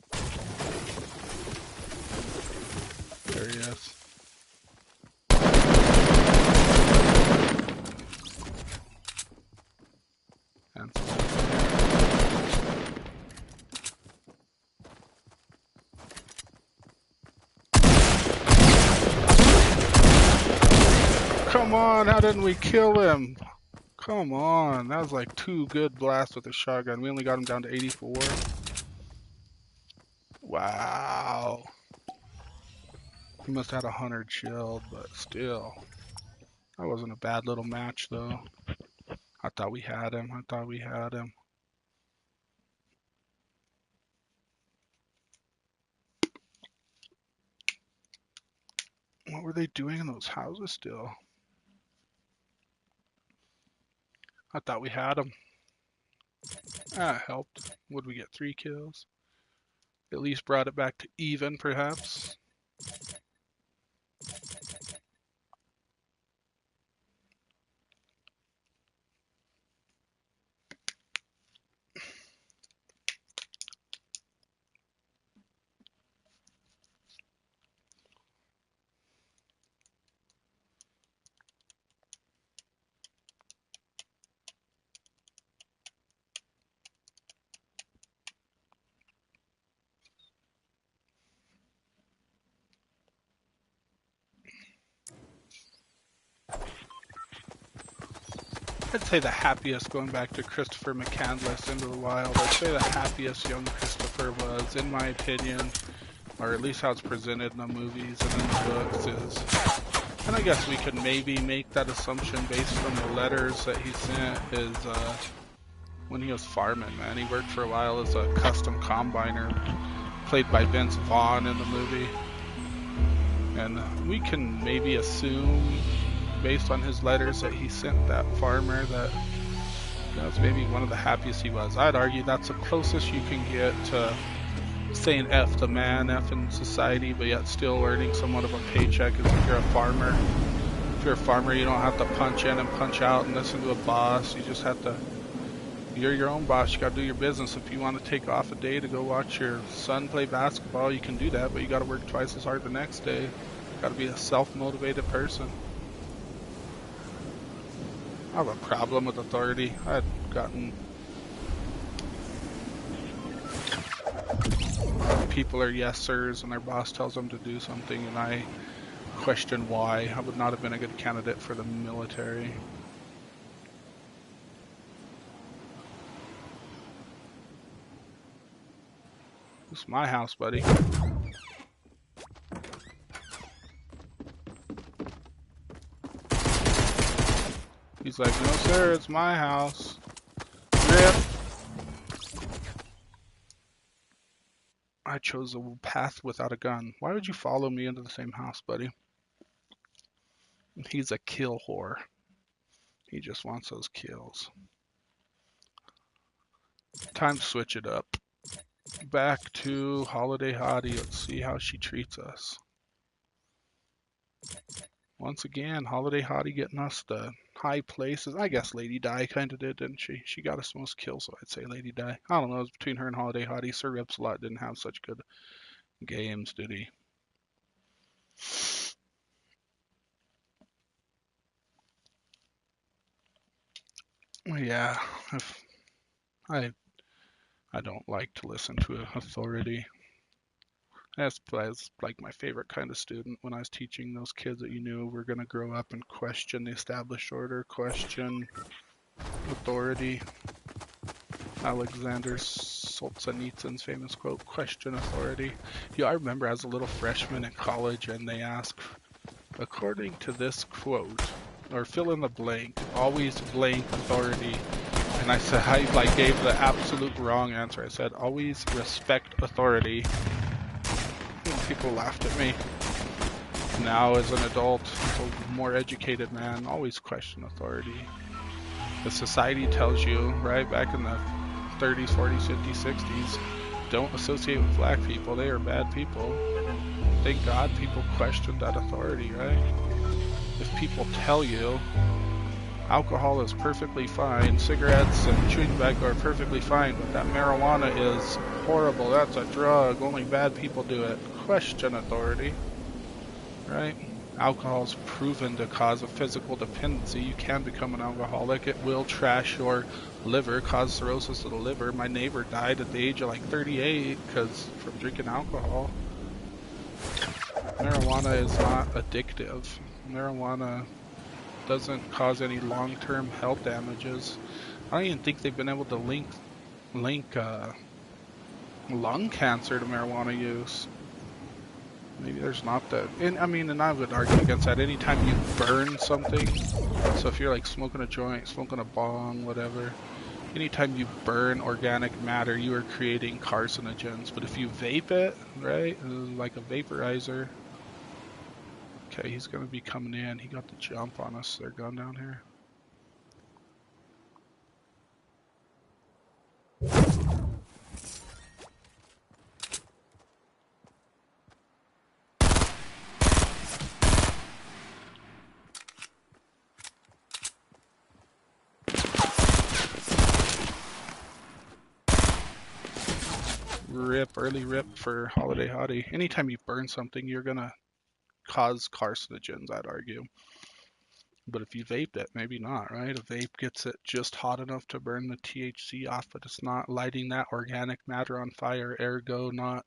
There he is. And come on, how didn't we kill him? Come on, that was like 2 good blasts with a shotgun. We only got him down to 84. Wow. He must have had 100 shield, but still. That wasn't a bad little match, though. I thought we had him. What were they doing in those houses still? I thought we had him. Ah, it helped. Would we get 3 kills? At least brought it back to even, perhaps. I'd say the happiest, going back to Christopher McCandless into the wild, I'd say the happiest young Christopher was, in my opinion, or at least how it's presented in the movies and in the books, is, and I guess we could maybe make that assumption based on the letters that he sent, is when he was farming, man. He worked for a while as a custom combiner, played by Vince Vaughn in the movie. And we can maybe assume, based on his letters that he sent that farmer, that was maybe one of the happiest he was. I'd argue that's the closest you can get to saying F the man, F in society, but yet still earning somewhat of a paycheck as if you're a farmer. If you're a farmer, you don't have to punch in and punch out and listen to a boss. You just have to, you're your own boss. You got to do your business. If you want to take off a day to go watch your son play basketball, you can do that, but you got to work twice as hard the next day. Got to be a self-motivated person. I have a problem with authority. I'd gotten... people are yes sirs and their boss tells them to do something and I question why. I would not have been a good candidate for the military. It's my house, buddy. He's like, no sir, it's my house. Rip. I chose a path without a gun. Why would you follow me into the same house, buddy? He's a kill whore. He just wants those kills. Time to switch it up. Back to Holiday Hottie. Let's see how she treats us. Once again, Holiday Hottie getting us the high places. I guess Lady Di kind of did, didn't she? She got us most kills, so I'd say Lady Di. I don't know. It was between her and Holiday Hottie. Sir Ripslot didn't have such good games, did he? Yeah, if I don't like to listen to authority. That's like my favorite kind of student when I was teaching those kids that you knew were going to grow up and question the established order, question authority. Alexander Solzhenitsyn's famous quote, question authority. Yeah, I remember as a little freshman in college and they asked, according to this quote, or fill in the blank, always blank authority. And I said, I like gave the absolute wrong answer. I said, always respect authority. And people laughed at me. Now as an adult, a more educated man, always question authority. The society tells you, right, back in the 30s, 40s, 50s, 60s, don't associate with black people. They are bad people. Thank God people questioned that authority, right? If people tell you alcohol is perfectly fine, cigarettes and chewing tobacco are perfectly fine, but that marijuana is horrible, that's a drug, only bad people do it. Question authority, right? Alcohol is proven to cause a physical dependency. You can become an alcoholic. It will trash your liver, cause cirrhosis of the liver. My neighbor died at the age of like 38 from drinking alcohol. Marijuana is not addictive. Marijuana doesn't cause any long-term health damages. I don't even think they've been able to link lung cancer to marijuana use. Maybe there's not that. And I would argue against that. Anytime you burn something, so if you're like smoking a joint, smoking a bong, whatever, anytime you burn organic matter, you are creating carcinogens. But if you vape it, right, like a vaporizer. Okay, he's gonna be coming in. He got the jump on us. They're going down here. Early rip for Holiday Hottie. Anytime you burn something, you're gonna cause carcinogens, I'd argue. But if you vape it, maybe not, right? A vape gets it just hot enough to burn the THC off, but it's not lighting that organic matter on fire, ergo not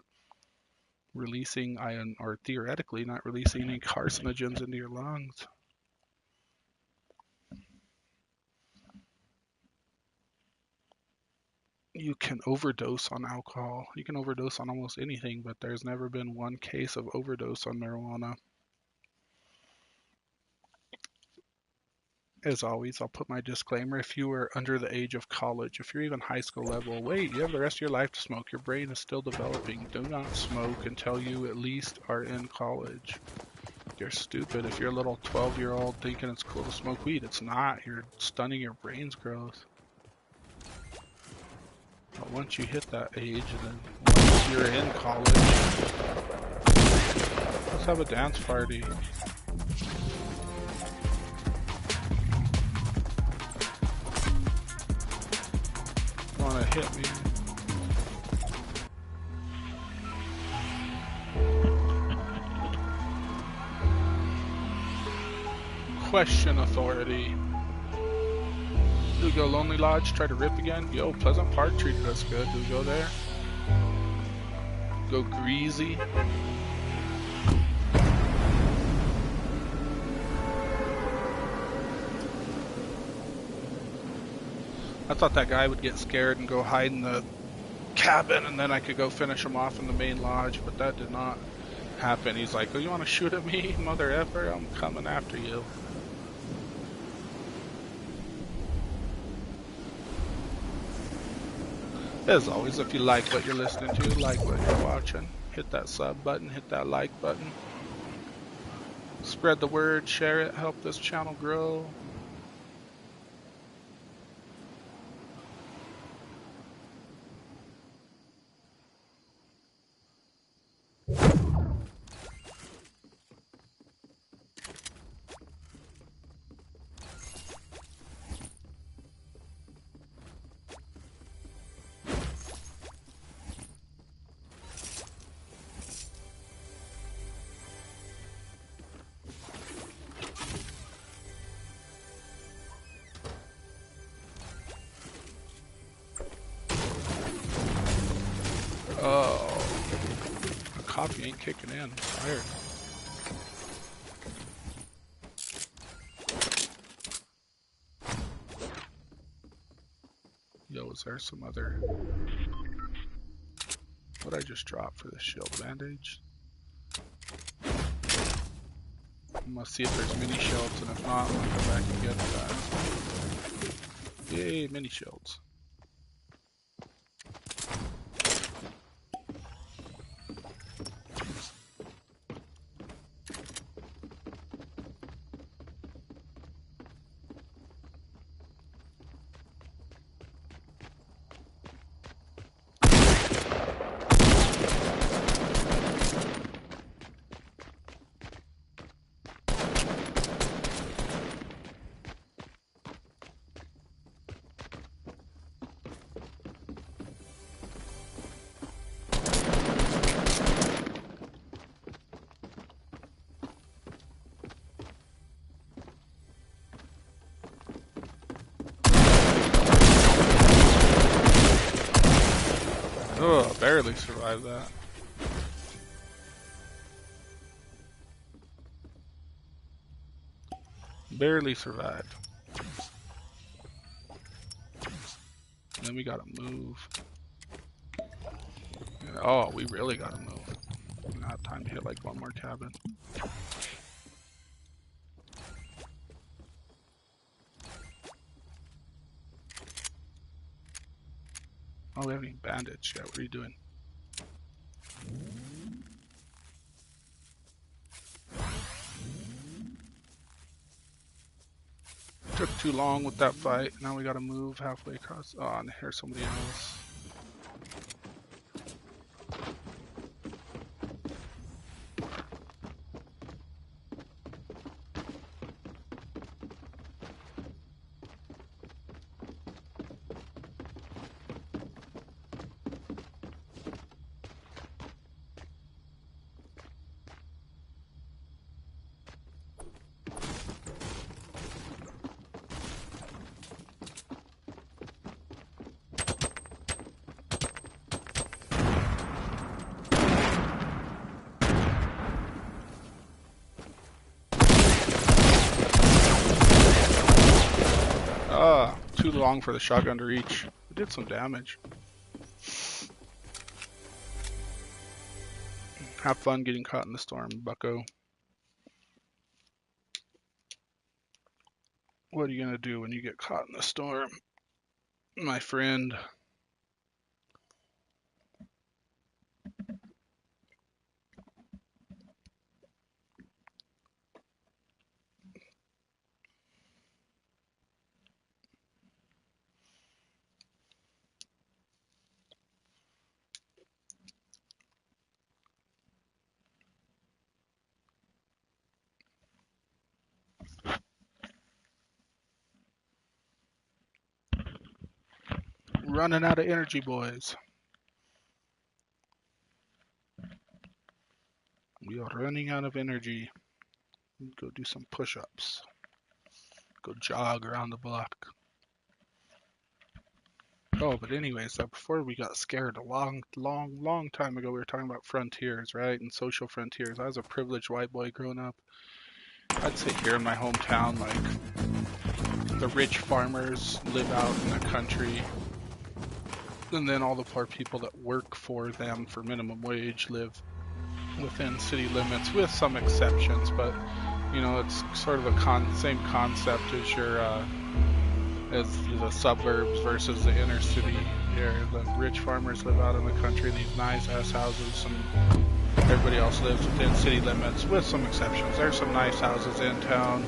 releasing ion, or theoretically not releasing any carcinogens into your lungs. You can overdose on alcohol. You can overdose on almost anything, but there's never been one case of overdose on marijuana. As always, I'll put my disclaimer. If you are under the age of college, if you're even high school level, wait, you have the rest of your life to smoke. Your brain is still developing. Do not smoke until you at least are in college. You're stupid if you're a little 12-year-old thinking it's cool to smoke weed. It's not. You're stunning your brain's growth. But once you hit that age, and then once you're in college, let's have a dance party. Wanna hit me? Question authority. Do we go Lonely Lodge, try to rip again? Yo, Pleasant Park treated us good. Do we go there? Go Greasy? I thought that guy would get scared and go hide in the cabin and then I could go finish him off in the main lodge, but that did not happen. He's like, oh, you want to shoot at me, mother effer? I'm coming after you. As always, if you like what you're listening to, like what you're watching, hit that sub button, hit that like button. Spread the word, share it, help this channel grow. You ain't kicking in. I'm tired. Yo, is there some other... What'd I just drop for this shield? Bandage? I must see if there's mini shields, and if not, I'm gonna go back and get that. Yay, mini shields. Oh, barely survived that. Barely survived. And then we gotta move. Oh, we really gotta move. We don't have time to hit like one more cabin. Oh, we haven't even bandaged yet. What are you doing? Took too long with that fight. Now we gotta move halfway across. Oh, and here's somebody else. Too long for the shotgun to reach. It did some damage. Have fun getting caught in the storm, bucko. What are you gonna do when you get caught in the storm, my friend? Running out of energy, boys. We are running out of energy. Go do some push-ups. Go jog around the block. Oh, but anyways, before we got scared a long time ago, we were talking about frontiers, right? And social frontiers. I was a privileged white boy growing up. I'd say here in my hometown, like, the rich farmers live out in the country. And then all the poor people that work for them for minimum wage live within city limits, with some exceptions. But, you know, it's sort of a same concept as your as the suburbs versus the inner city. Here, the rich farmers live out in the country, these nice ass houses, and everybody else lives within city limits, with some exceptions. There's some nice houses in town.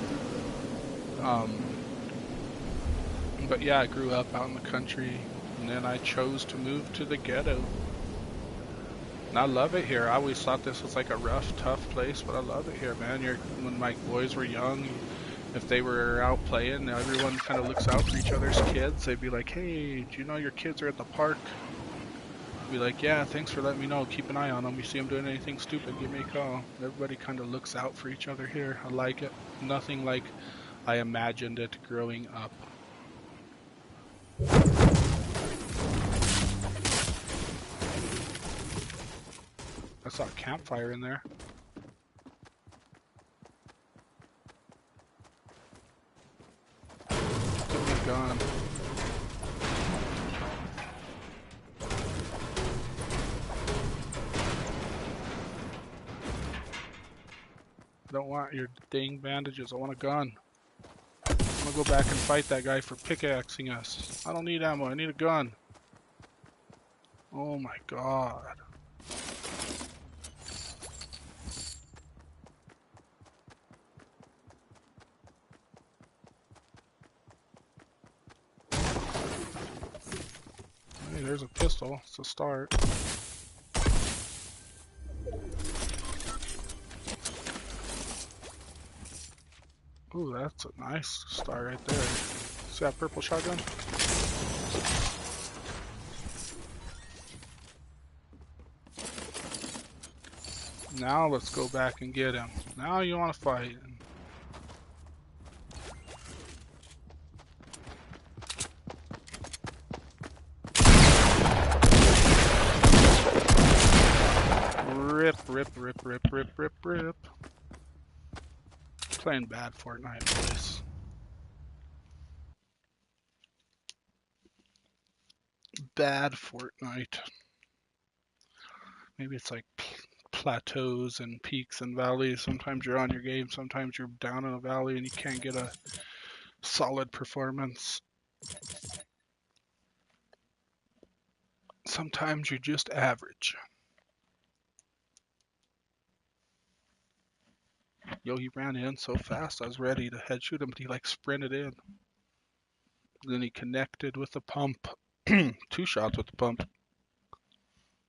But yeah, I grew up out in the country, and then I chose to move to the ghetto. And I love it here. I always thought this was like a rough, tough place, but I love it here, man. When my boys were young, if they were out playing, everyone kind of looks out for each other's kids. They'd be like, hey, do you know your kids are at the park? I'd be like, yeah, thanks for letting me know. Keep an eye on them. You see them doing anything stupid, give me a call. Everybody kind of looks out for each other here. I like it. Nothing like I imagined it growing up. I saw a campfire in there. Give me a gun. I don't want your dang bandages. I want a gun. I'm gonna go back and fight that guy for pickaxing us. I don't need ammo. I need a gun. Oh my god. Hey, there's a pistol. It's a start. Ooh, that's a nice start right there. See that purple shotgun? Now let's go back and get him. Now you want to fight. Rip, rip, rip, rip, rip, rip, rip. Playing bad Fortnite, boys. Bad Fortnite. Maybe it's like plateaus and peaks and valleys. Sometimes you're on your game, sometimes you're down in a valley and you can't get a solid performance. Sometimes you're just average. Yo, he ran in so fast, I was ready to head shoot him, but he like sprinted in. Then he connected with the pump. 2 shots with the pump.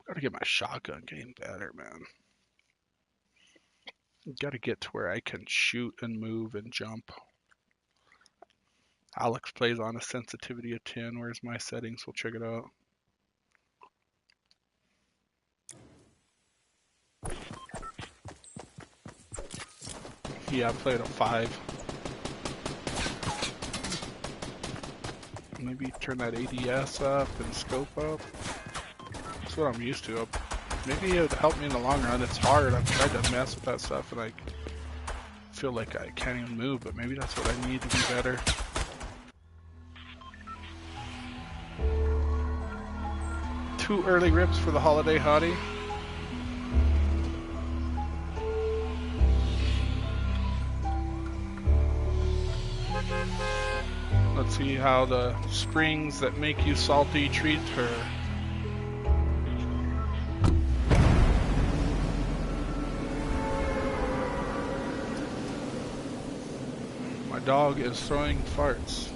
Gotta get my shotgun game better, man. Gotta get to where I can shoot and move and jump. Alex plays on a sensitivity of 10. Where's my settings? We'll check it out. Yeah, I played a 5. Maybe turn that ADS up and scope up. That's what I'm used to. Maybe it would help me in the long run. It's hard. I've tried to mess with that stuff and I feel like I can't even move, but maybe that's what I need to be better. Too early rips for the holiday hottie. Let's see how the springs that make you salty treat her. My dog is throwing farts.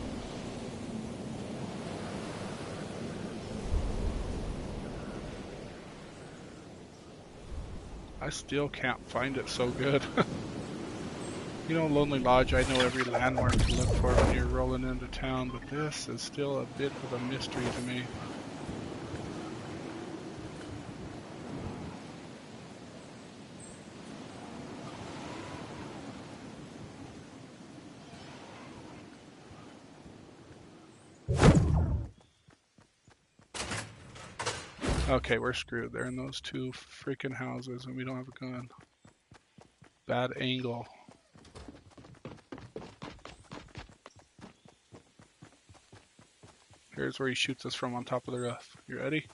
I still can't find it so good. You know, Lonely Lodge, I know every landmark to look for when you're rolling into town, but this is still a bit of a mystery to me. Okay, we're screwed. They're in those 2 freaking houses and we don't have a gun. Bad angle. Here's where he shoots us from on top of the roof. You ready?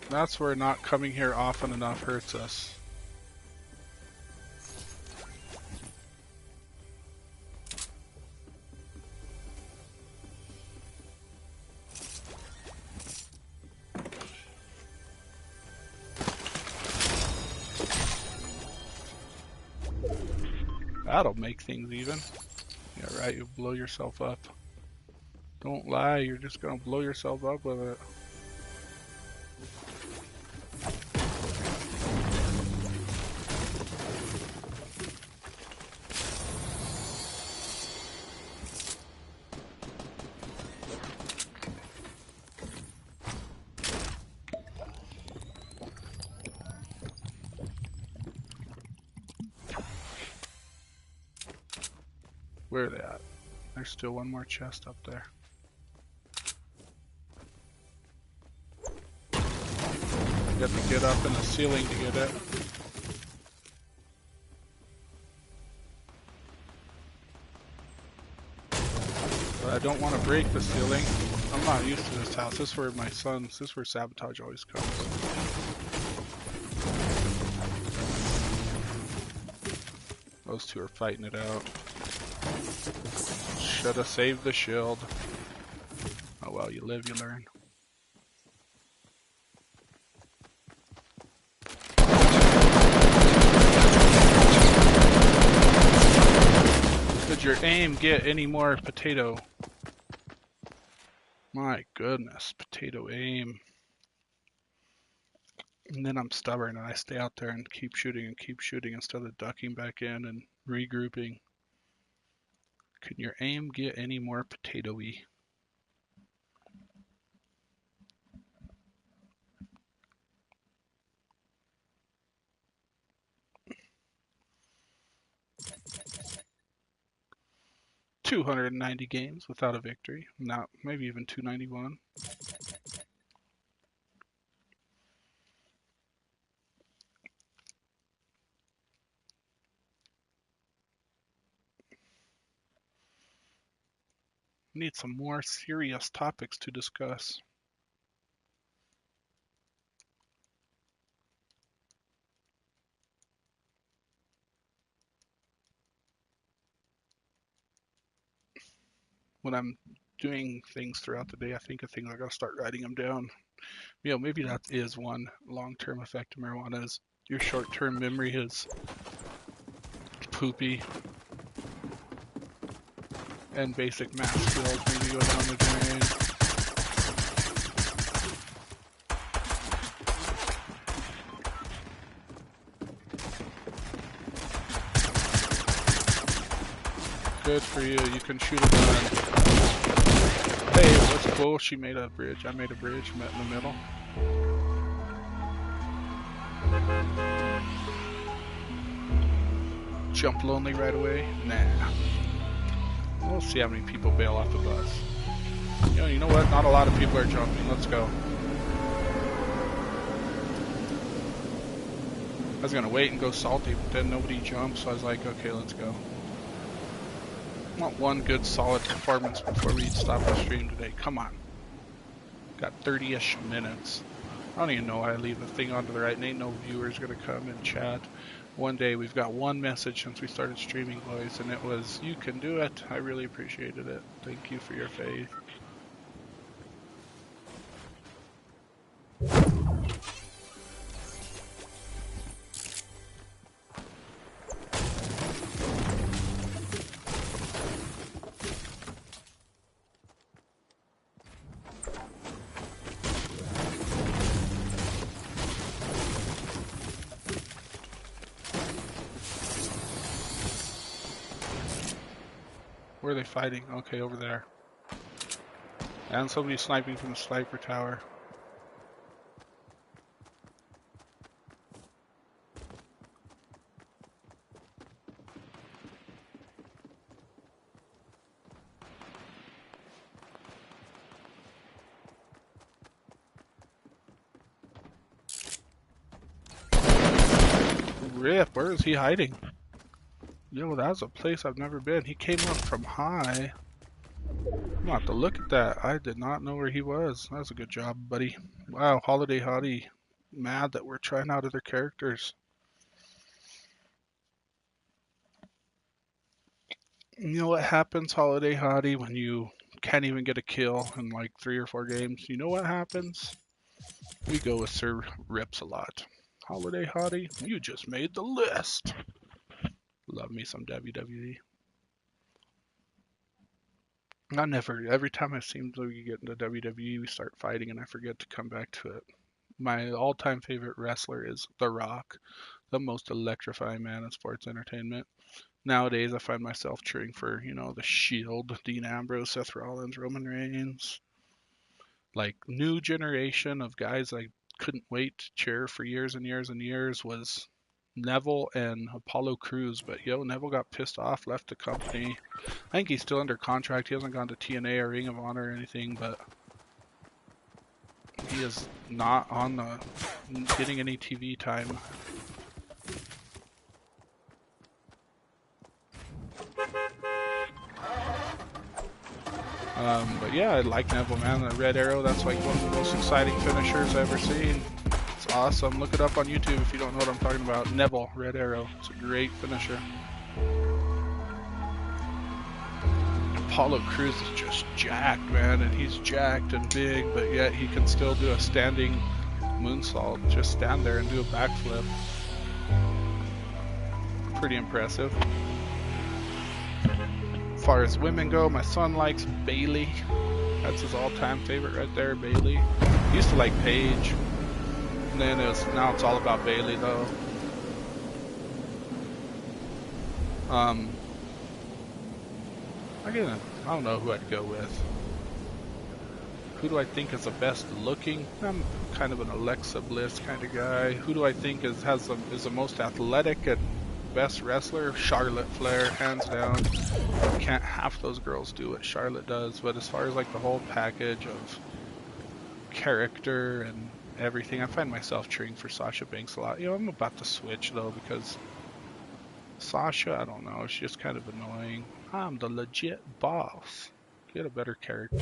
That's where not coming here often enough hurts us. That'll make things even. Yeah, right, you'll blow yourself up. Don't lie, you're just gonna blow yourself up with it. Where are they at? There's still one more chest up there. You have to get up in the ceiling to get it. But I don't want to break the ceiling. I'm not used to this house. This is where this is where Sabotage always comes. Those two are fighting it out. Should have saved the shield. Oh well, you live, you learn. Did your aim get any more potato? My goodness, potato aim. And then I'm stubborn and I stay out there and keep shooting instead of ducking back in and regrouping. Can your aim get any more potatoey? $290 games without a victory. Not maybe even 291. Need some more serious topics to discuss. When I'm doing things throughout the day, I think of things, I gotta start writing them down. You know, maybe that is one long-term effect of marijuana, is your short-term memory is poopy. And basic math skills maybe go down the drain. Good for you, you can shoot a gun. Hey, what's cool? She made a bridge, I made a bridge, met in the middle. Jump lonely right away? Nah. We'll see how many people bail off the bus. You know what? Not a lot of people are jumping. Let's go. I was gonna wait and go salty, but then nobody jumped, so I was like, okay, let's go. I want one good solid performance before we stop the stream today. Come on. Got 30-ish minutes. I don't even know why I leave the thing on to the right, and ain't no viewers gonna come and chat. One day we've got one message since we started streaming, boys, and it was, you can do it. I really appreciated it. Thank you for your faith. Where are they fighting? Okay, over there. And somebody's sniping from the sniper tower. Rip, where is he hiding? Yo, that's a place I've never been. He came up from high. I'm gonna have to look at that. I did not know where he was. That's a good job, buddy. Wow, Holiday Hottie. Mad that we're trying out other characters. You know what happens, Holiday Hottie, when you can't even get a kill in like 3 or 4 games? You know what happens? We go with Sir Rips a lot. Holiday Hottie, you just made the list. Love me some WWE. Every time it seems like we get into WWE, we start fighting and I forget to come back to it. My all-time favorite wrestler is The Rock, the most electrifying man in sports entertainment. Nowadays, I find myself cheering for, The Shield, Dean Ambrose, Seth Rollins, Roman Reigns. Like, new generation of guys I couldn't wait to cheer for years and years and years was Neville and Apollo Crews, but Neville got pissed off, left the company. I think he's still under contract. He hasn't gone to TNA or Ring of Honor or anything, but he is not on the getting any TV time. But yeah, I like Neville, man. The red arrow, that's like one of the most exciting finishers I've ever seen. It's awesome. Look it up on YouTube if you don't know what I'm talking about. Neville, red arrow. It's a great finisher. Apollo Crews is just jacked, man, and he's jacked and big, but yet he can still do a standing moonsault. Just stand there and do a backflip. Pretty impressive. As far as women go, my son likes Bailey. That's his all-time favorite right there, Bailey. He used to like Paige, and then now it's all about Bailey though. I don't know who I'd go with. Who do I think is the best looking? I'm kind of an Alexa Bliss kind of guy. Who do I think is the most athletic and best wrestler? Charlotte Flair, hands down. Can't half those girls do what Charlotte does, but as far as like the whole package of character and everything, I find myself cheering for Sasha Banks a lot. You know, I'm about to switch though because Sasha, I don't know, she's just kind of annoying. I'm the legit boss. Get a better character.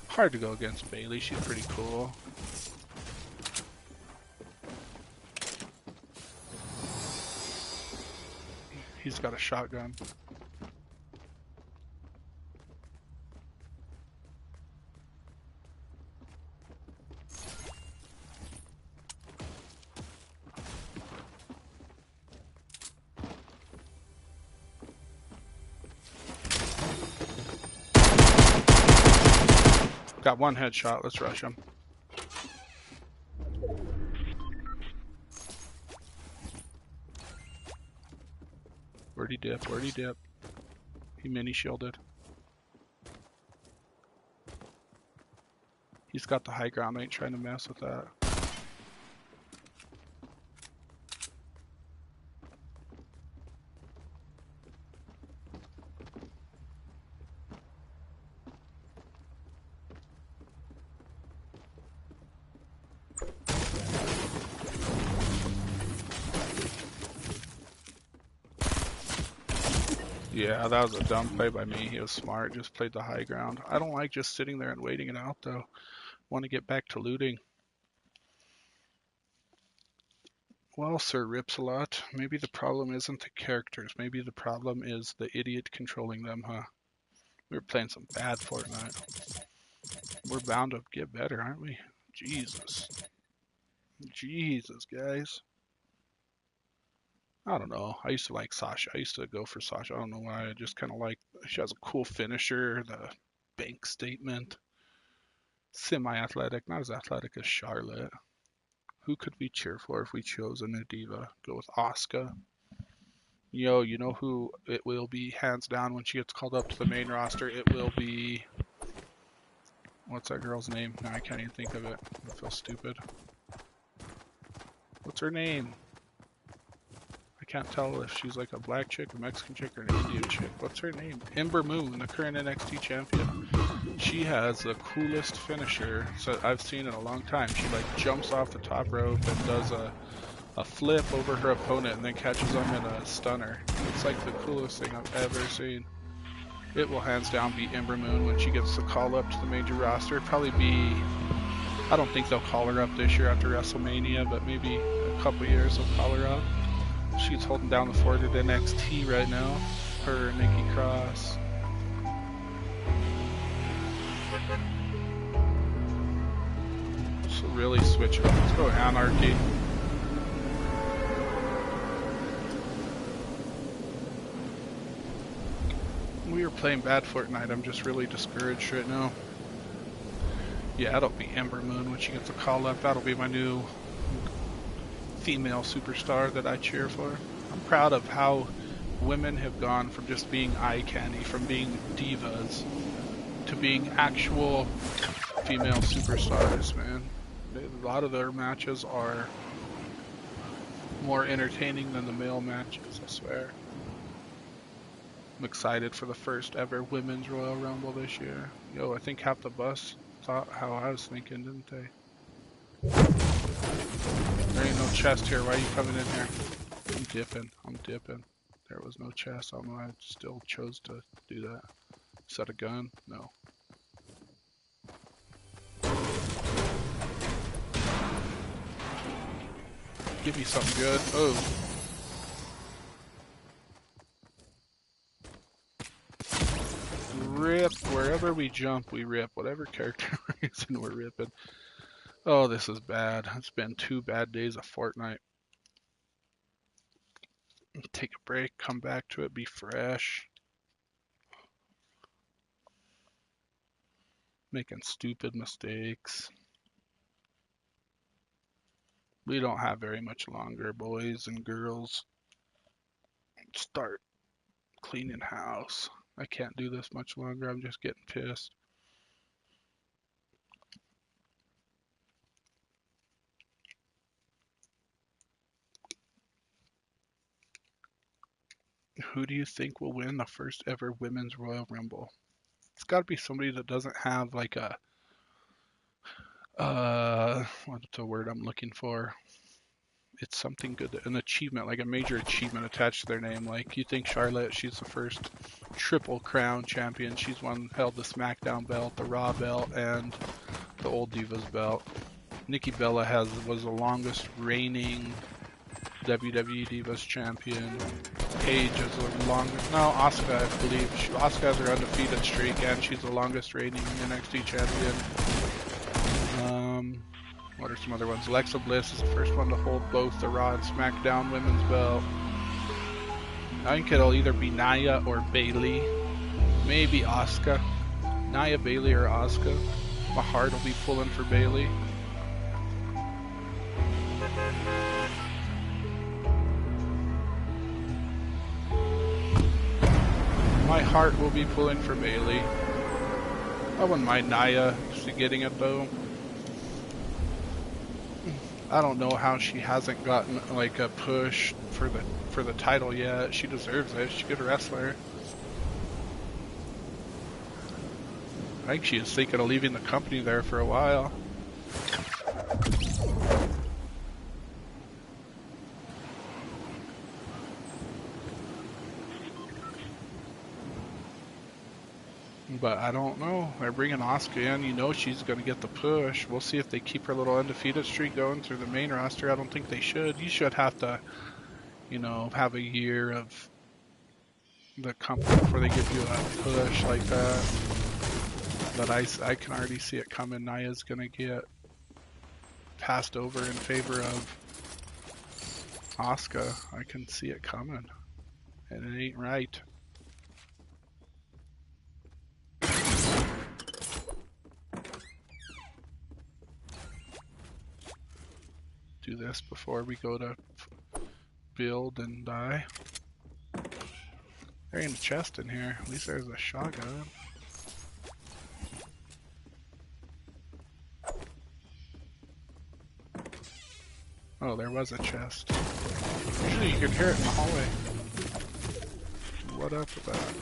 Hard to go against Bailey, she's pretty cool. He's got a shotgun. Got one headshot, let's rush him. Where'd he dip? Where'd he dip? He mini shielded. He's got the high ground, I ain't trying to mess with that. Yeah, that was a dumb play by me. He was smart, just played the high ground. I don't like just sitting there and waiting it out though. Want to get back to looting. Well, Sir Ripsalot, maybe the problem isn't the characters. Maybe the problem is the idiot controlling them, huh? We were playing some bad Fortnite. We're bound to get better, aren't we? Jesus. Jesus, guys. I don't know. I used to like Sasha. I used to go for Sasha. I don't know why. I just kind of like, she has a cool finisher, the bank statement. Semi-athletic, not as athletic as Charlotte. Who could we cheer for if we chose a new diva? Go with Asuka. Yo, you know who it will be hands down when she gets called up to the main roster? It will be... What's that girl's name? No, I can't even think of it. I feel stupid. What's her name? I can't tell if she's like a black chick, a Mexican chick, or an Indian chick. What's her name? Ember Moon, the current NXT champion. She has the coolest finisher I've seen in a long time. She like jumps off the top rope and does a flip over her opponent and then catches them in a stunner. It's like the coolest thing I've ever seen. It will hands down be Ember Moon when she gets the call up to the major roster. Probably be, I don't think they'll call her up this year after WrestleMania, but maybe a couple years they'll call her up. She's holding down the fort at NXT right now. Her, Nikki Cross. So really switch it up. Let's go Anarchy. We were playing bad Fortnite. I'm just really discouraged right now. Yeah, that'll be Ember Moon when she gets a call up. That'll be my new female superstar that I cheer for. I'm proud of how women have gone from just being eye candy, from being divas, to being actual female superstars, man. A lot of their matches are more entertaining than the male matches, I swear. I'm excited for the first ever Women's Royal Rumble this year. Yo, I think half the bus thought how I was thinking, didn't they? There ain't no chest here. Why are you coming in here? I'm dipping. I'm dipping. There was no chest. I don't know why I still chose to do that. Is that a gun? No. Give me something good. Oh. Rip. Wherever we jump, we rip. Whatever character we're using, we're ripping. Oh, this is bad. It's been 2 bad days of Fortnite. Take a break, come back to it, be fresh. Making stupid mistakes. We don't have very much longer, boys and girls. Start cleaning house. I can't do this much longer. I'm just getting pissed. Who do you think will win the first ever Women's Royal Rumble? It's got to be somebody that doesn't have like a, what's the word I'm looking for? It's something good, an achievement, like a major achievement attached to their name. Like you think Charlotte, she's the first Triple Crown champion. She's held the SmackDown belt, the Raw belt, and the Old Divas belt. Nikki Bella was the longest reigning WWE Divas champion. Paige is the longest. No, Asuka, I believe. Asuka has her undefeated streak, and she's the longest reigning NXT champion. What are some other ones? Alexa Bliss is the first one to hold both the Raw and SmackDown women's belt. I think it'll either be Nia or Bayley. Maybe Asuka. Nia, Bayley, or Asuka. My heart will be pulling for Bayley. My heart will be pulling for Bayley. I wouldn't mind Nia getting it though. I don't know how she hasn't gotten like a push for the title yet. She deserves it. She's a good wrestler. I think she is thinking of leaving the company there for a while. But I don't know. They're bringing Asuka in. You know she's going to get the push. We'll see if they keep her little undefeated streak going through the main roster. I don't think they should. You should have to, you know, have a year of the company before they give you a push like that. But I can already see it coming. Nia's going to get passed over in favor of Asuka. I can see it coming. And it ain't right. Do this before we go to build and die. There ain't a chest in here. At least there's a shotgun. Oh, there was a chest. Usually you can hear it in the hallway. What up with that?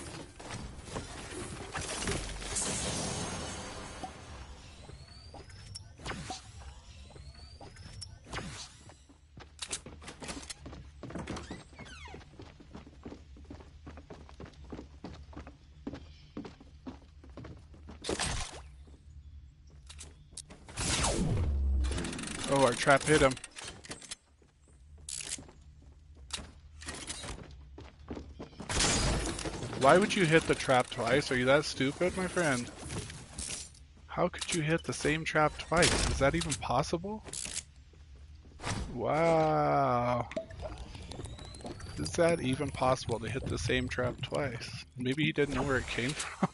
Oh, our trap hit him. Why would you hit the trap twice? Are you that stupid, my friend? How could you hit the same trap twice? Is that even possible? Wow. Is that even possible to hit the same trap twice? Maybe he didn't know where it came from.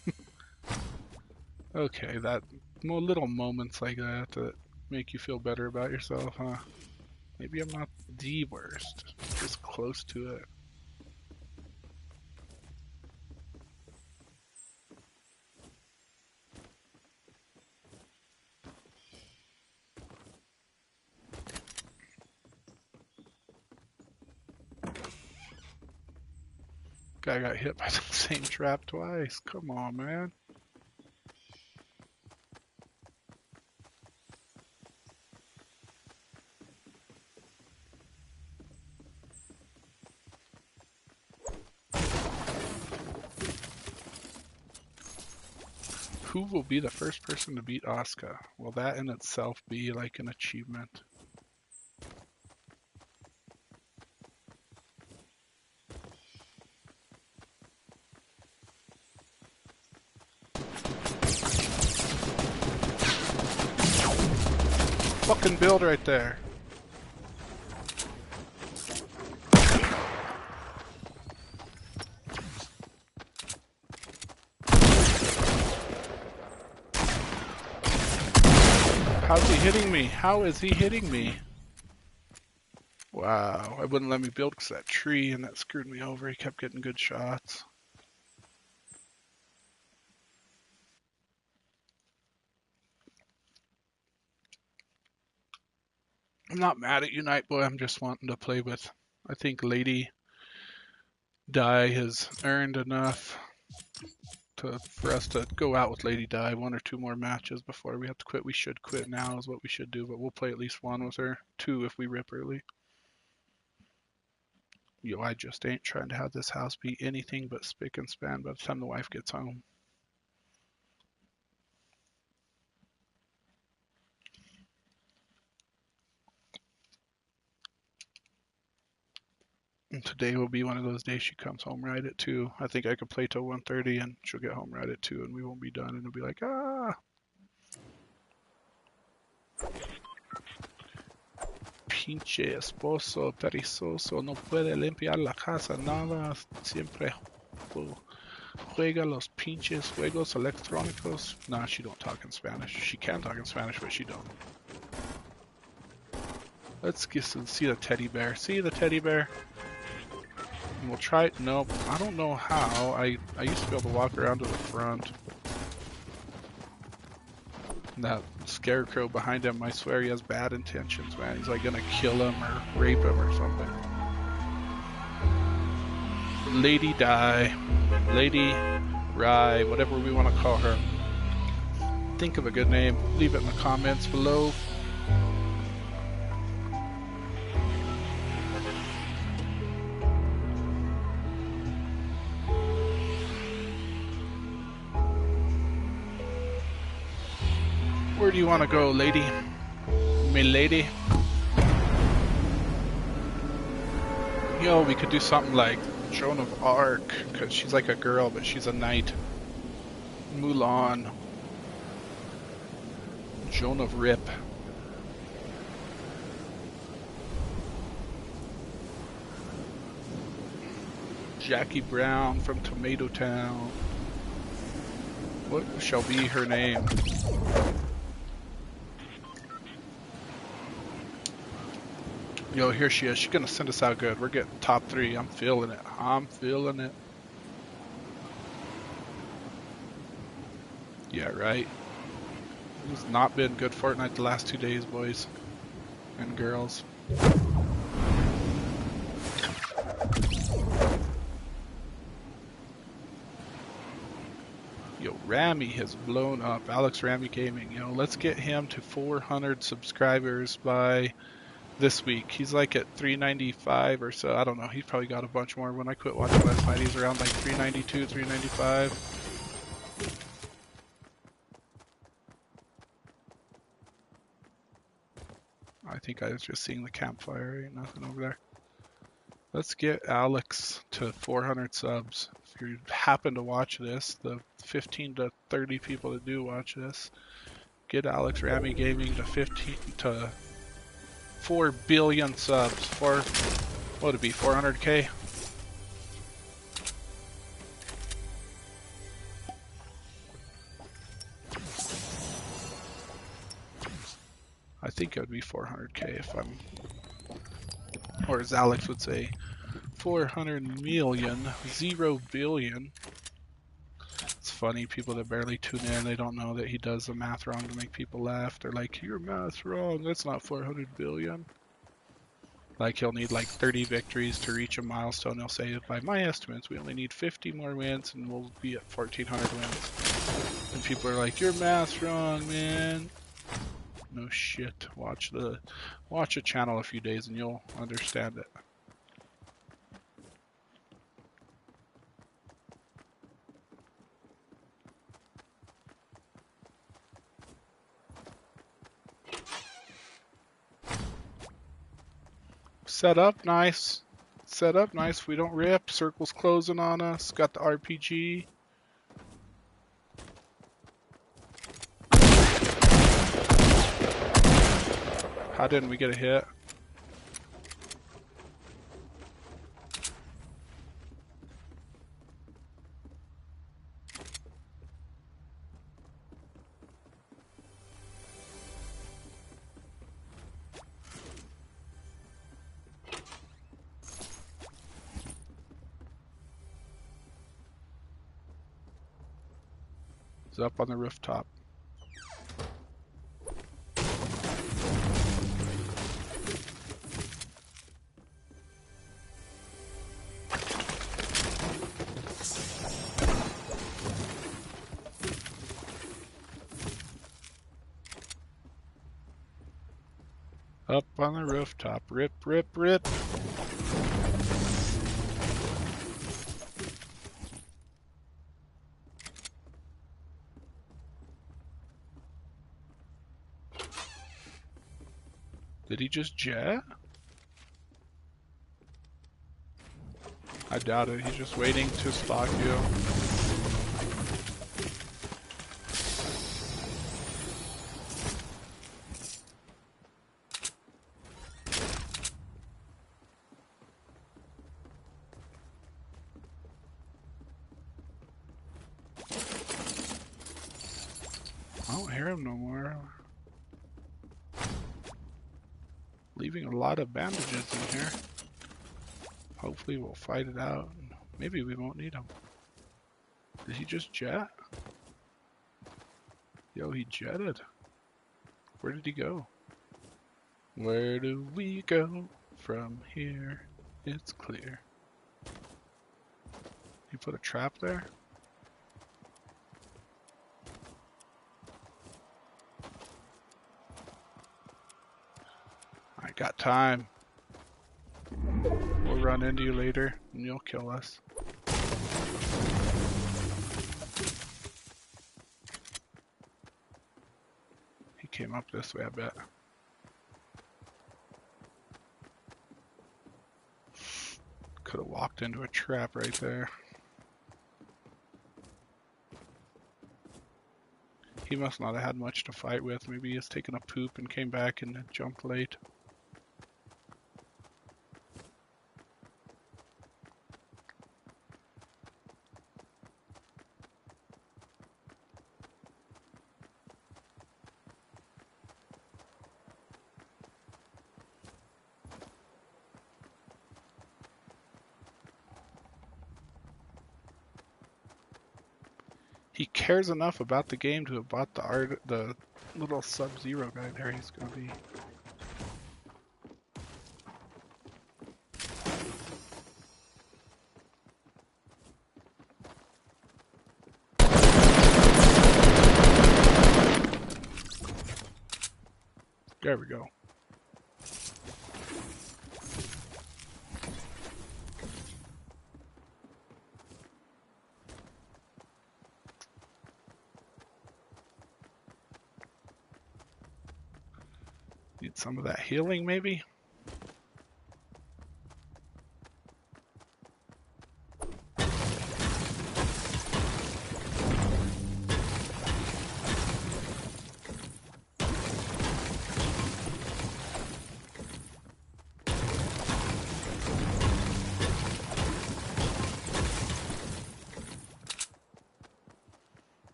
Okay, that little moments like that make you feel better about yourself, huh? Maybe I'm not the worst, just close to it. Guy got hit by the same trap twice. Come on, man. Who will be the first person to beat Asuka? Will that in itself be like an achievement? Fucking build right there. How's he hitting me? How is he hitting me? Wow, it wouldn't let me build because that tree, and that screwed me over. He kept getting good shots. I'm not mad at you, Nightboy. I'm just wanting to play with. I think Lady Di has earned enough for us to go out with Lady Di 1 or 2 more matches before we have to quit. We should quit now is what we should do, but we'll play at least 1 with her, 2 if we rip early. Yo, I just ain't trying to have this house be anything but spick and span by the time the wife gets home. And today will be one of those days she comes home right at 2. I think I could play till 1:30 and she'll get home right at 2 and we won't be done and it'll be like, ah. Pinche esposo perezoso, no puede limpiar la casa, nada, siempre juega los pinches juegos electrónicos. Nah, she don't talk in Spanish. She can talk in Spanish, but she don't. Let's see the teddy bear. See the teddy bear? And we'll try it. Nope, I don't know how. I used to be able to walk around to the front. And that scarecrow behind him, I swear he has bad intentions, man. He's like gonna kill him or rape him or something. Lady Di, Lady Rye, whatever we want to call her. Think of a good name. Leave it in the comments below. Where do you want to go, lady? Me lady? Yo, we could do something like Joan of Arc, because she's like a girl, but she's a knight. Mulan. Joan of Rip. Jackie Brown from Tomato Town. What shall be her name? Yo, here she is. She's gonna send us out good. We're getting top 3. I'm feeling it. I'm feeling it. Yeah, right. It's not been good Fortnite the last 2 days, boys and girls. Yo, Rami has blown up. Alex Rami Gaming. Yo, let's get him to 400 subscribers by this week. He's like at 395 or so. I don't know. He's probably got a bunch more. When I quit watching last night, he's around like 392, 395. I think I was just seeing the campfire. Ain't nothing over there. Let's get Alex to 400 subs. If you happen to watch this, the 15 to 30 people that do watch this, get Alex Rami Gaming to 4 billion subs. What would it be, 400k? I think it would be 400k if I'm, or as Alex would say, 400 million, 0 billion. It's funny, people that barely tune in, they don't know that he does the math wrong to make people laugh. They're like, your math's wrong, that's not 400 billion. Like, he'll need like 30 victories to reach a milestone. He'll say, by my estimates, we only need 50 more wins and we'll be at 1,400 wins. And people are like, your math's wrong, man. No shit. Watch a channel a few days and you'll understand it. Set up nice. Set up nice. We don't rip. Circle's closing on us. Got the RPG. How didn't we get a hit? It's up on the rooftop. Up on the rooftop. Rip, rip, rip. Did he just jet? I doubt it. He's just waiting to stalk you. I don't hear him no more. Leaving a lot of bandages in here. Hopefully we'll fight it out. Maybe we won't need them. Did he just jet? Yo, he jetted. Where did he go? Where do we go from here? It's clear. He put a trap there? I got time. We'll run into you later and you'll kill us. He came up this way, I bet. Could have walked into a trap right there. He must not have had much to fight with. Maybe he was taking a poop and came back and jumped late. He cares enough about the game to have bought the little Sub-Zero guy there. He's gonna be. There we go. Need some of that healing, maybe?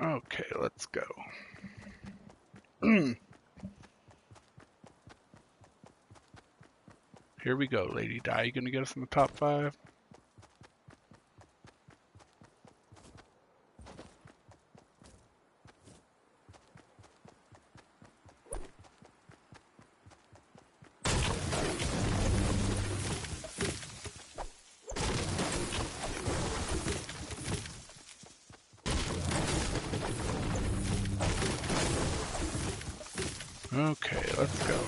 Okay, let's go. Here we go, Lady Di. You gonna get us in the top 5? Okay, let's go.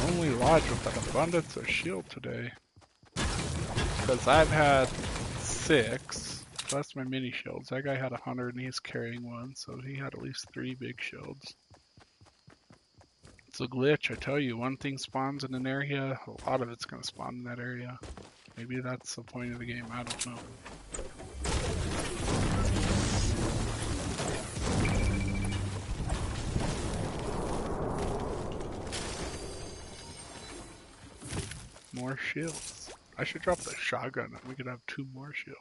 Only lodge with an abundance of shield today. Because I've had 6, plus my mini shields. That guy had 100 and he's carrying one, so he had at least 3 big shields. It's a glitch, I tell you. One thing spawns in an area, a lot of it's going to spawn in that area. Maybe that's the point of the game, I don't know. More shields. I should drop the shotgun and we could have 2 more shields.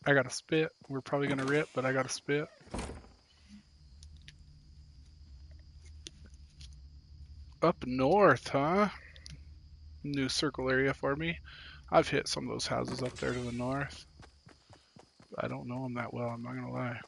I got a spit. We're probably gonna rip, but I got a spit. Up north, huh? New circle area for me. I've hit some of those houses up there to the north. I don't know them that well, I'm not gonna lie.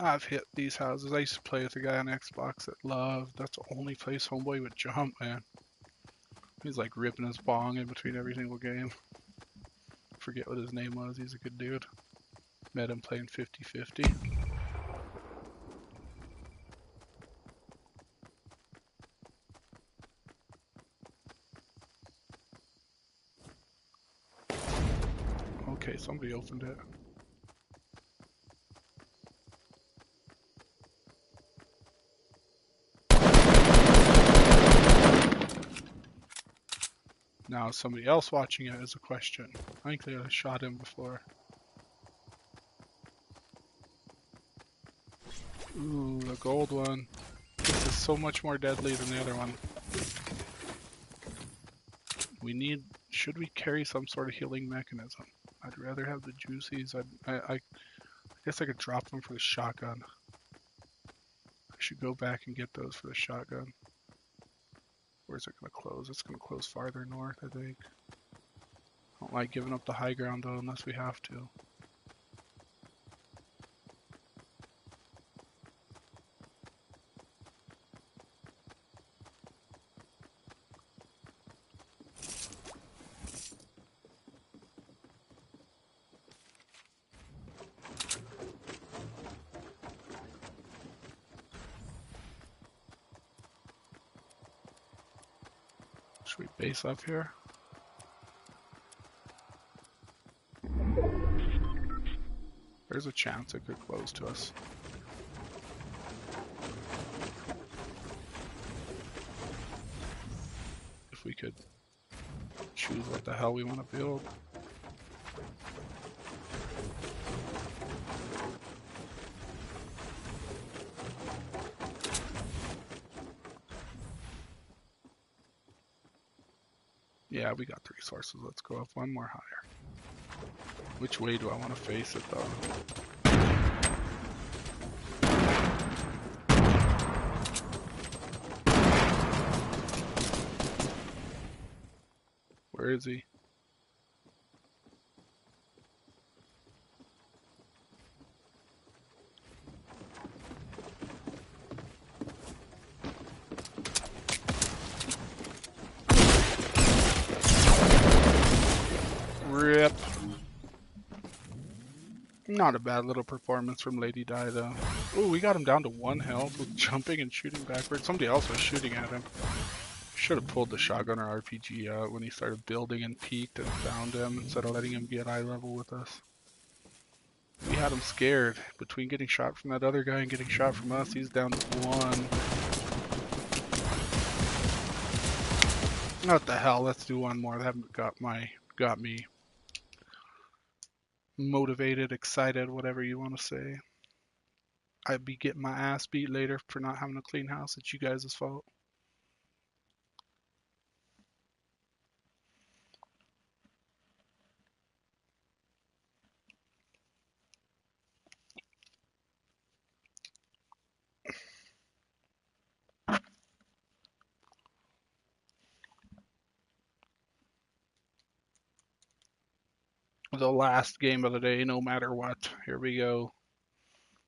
I've hit these houses. I used to play with a guy on Xbox that loved. That's the only place homeboy would jump, man. He's like ripping his bong in between every single game. Forget what his name was. He's a good dude. Met him playing 50-50. Okay, somebody opened it. Now, somebody else watching it is a question. I think they shot him before. Ooh, the gold one. This is so much more deadly than the other one. We need... Should we carry some sort of healing mechanism? I'd rather have the juicies. I guess I could drop them for the shotgun. I should go back and get those for the shotgun. Where's it going to close? It's going to close farther north, I think. I don't like giving up the high ground, though, unless we have to. Should we base up here? There's a chance it could close to us. If we could choose what the hell we want to build. Yeah, we got 3 sources. Let's go up one more higher. Which way do I want to face it, though? Where is he? Rip. Not a bad little performance from Lady Di, though. Ooh, we got him down to 1 health with jumping and shooting backwards. Somebody else was shooting at him. Should have pulled the shotgun or RPG out when he started building and peeked and found him instead of letting him get eye level with us. We had him scared. Between getting shot from that other guy and getting shot from us, he's down to 1. What the hell? Let's do one more. That got me motivated, excited, whatever you want to say. I'd be getting my ass beat later for not having a clean house. It's you guys' fault. The last game of the day, no matter what. Here we go.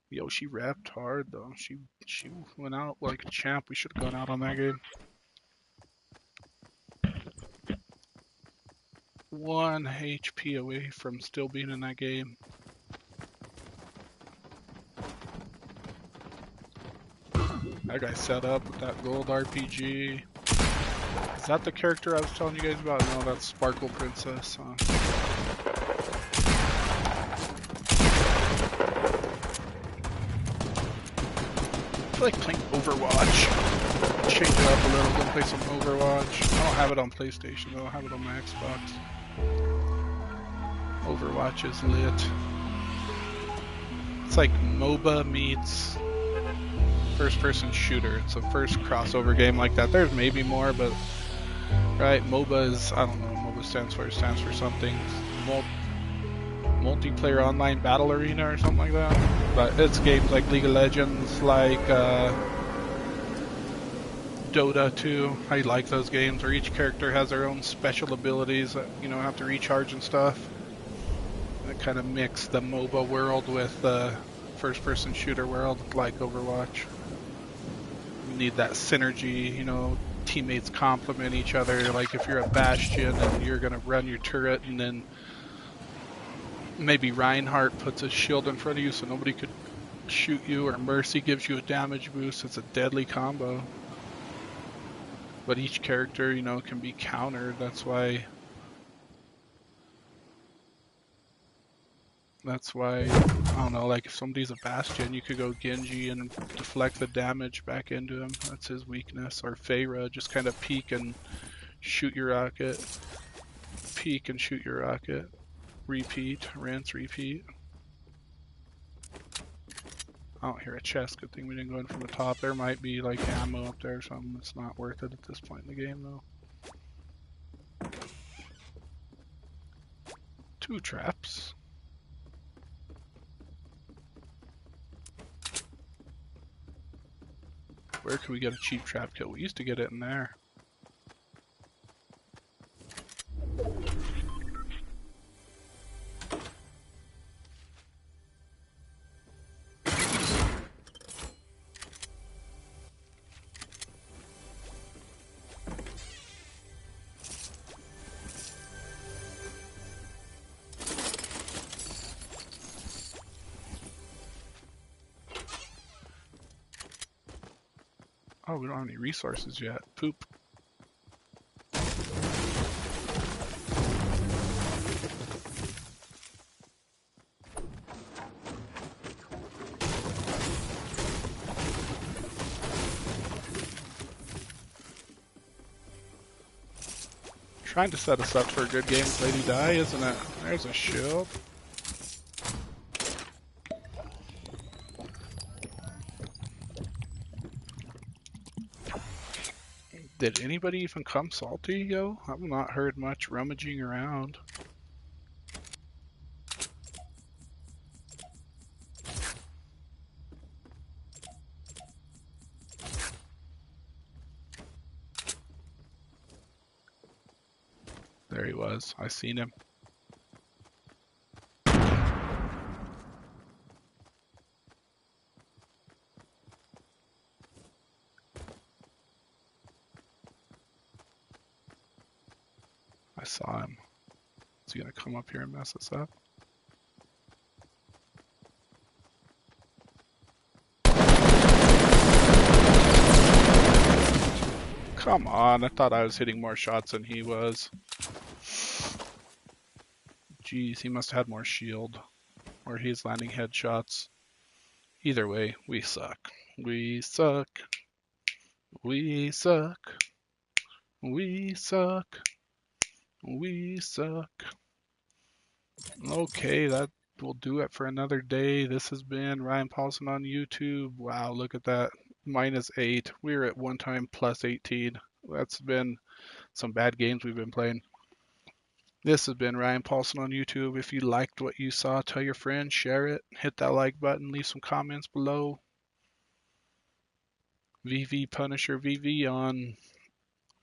Yo, she repped hard though. She went out like a champ. We should have gone out on that game. 1 HP away from still being in that game. That guy set up with that gold RPG. Is that the character I was telling you guys about? No, that's Sparkle Princess. I feel like playing Overwatch. Change it up a little, go play some Overwatch. I don't have it on PlayStation though, I have it on my Xbox. Overwatch is lit. It's like MOBA meets first-person shooter. It's the first crossover game like that. There's maybe more, but right, MOBA is, I don't know what MOBA stands for something. Multiplayer Online Battle Arena or something like that. But it's games like League of Legends, like Dota 2. I like those games where each character has their own special abilities that, you know, have to recharge and stuff. That kind of mix the MOBA world with the first-person shooter world like Overwatch. You need that synergy, you know, teammates complement each other. Like if you're a Bastion and you're gonna run your turret, and then maybe Reinhardt puts a shield in front of you so nobody could shoot you, or Mercy gives you a damage boost. It's a deadly combo. But each character, you know, can be countered. That's why I don't know, like if somebody's a Bastion, you could go Genji and deflect the damage back into him. That's his weakness. Or Pharah, just kind of peek and shoot your rocket. Peek and shoot your rocket. Repeat, rinse, repeat. I don't hear a chest. Good thing we didn't go in from the top. There might be like ammo up there or something. It's not worth it at this point in the game though. 2 traps. Where can we get a cheap trap kill? We used to get it in there. Oh, we don't have any resources yet. Poop. Trying to set us up for a good game with Lady Di, isn't it? There's a shield. Did anybody even come salty, yo? I've not heard much rummaging around. There he was. I seen him. I saw him. Is he gonna come up here and mess us up? Come on, I thought I was hitting more shots than he was. Jeez, he must have had more shield. Or he's landing headshots. Either way, we suck. We suck. We suck. We suck. We suck. Okay, that will do it for another day. This has been Ryan Paulson on YouTube. Wow, look at that. -8. We were at one time +18. That's been some bad games we've been playing. This has been Ryan Paulson on YouTube. If you liked what you saw, tell your friends, share it, hit that like button, leave some comments below. VV Punisher VV on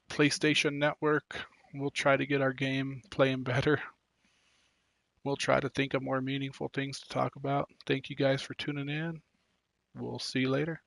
PlayStation Network. We'll try to get our game playing better. We'll try to think of more meaningful things to talk about. Thank you guys for tuning in. We'll see you later.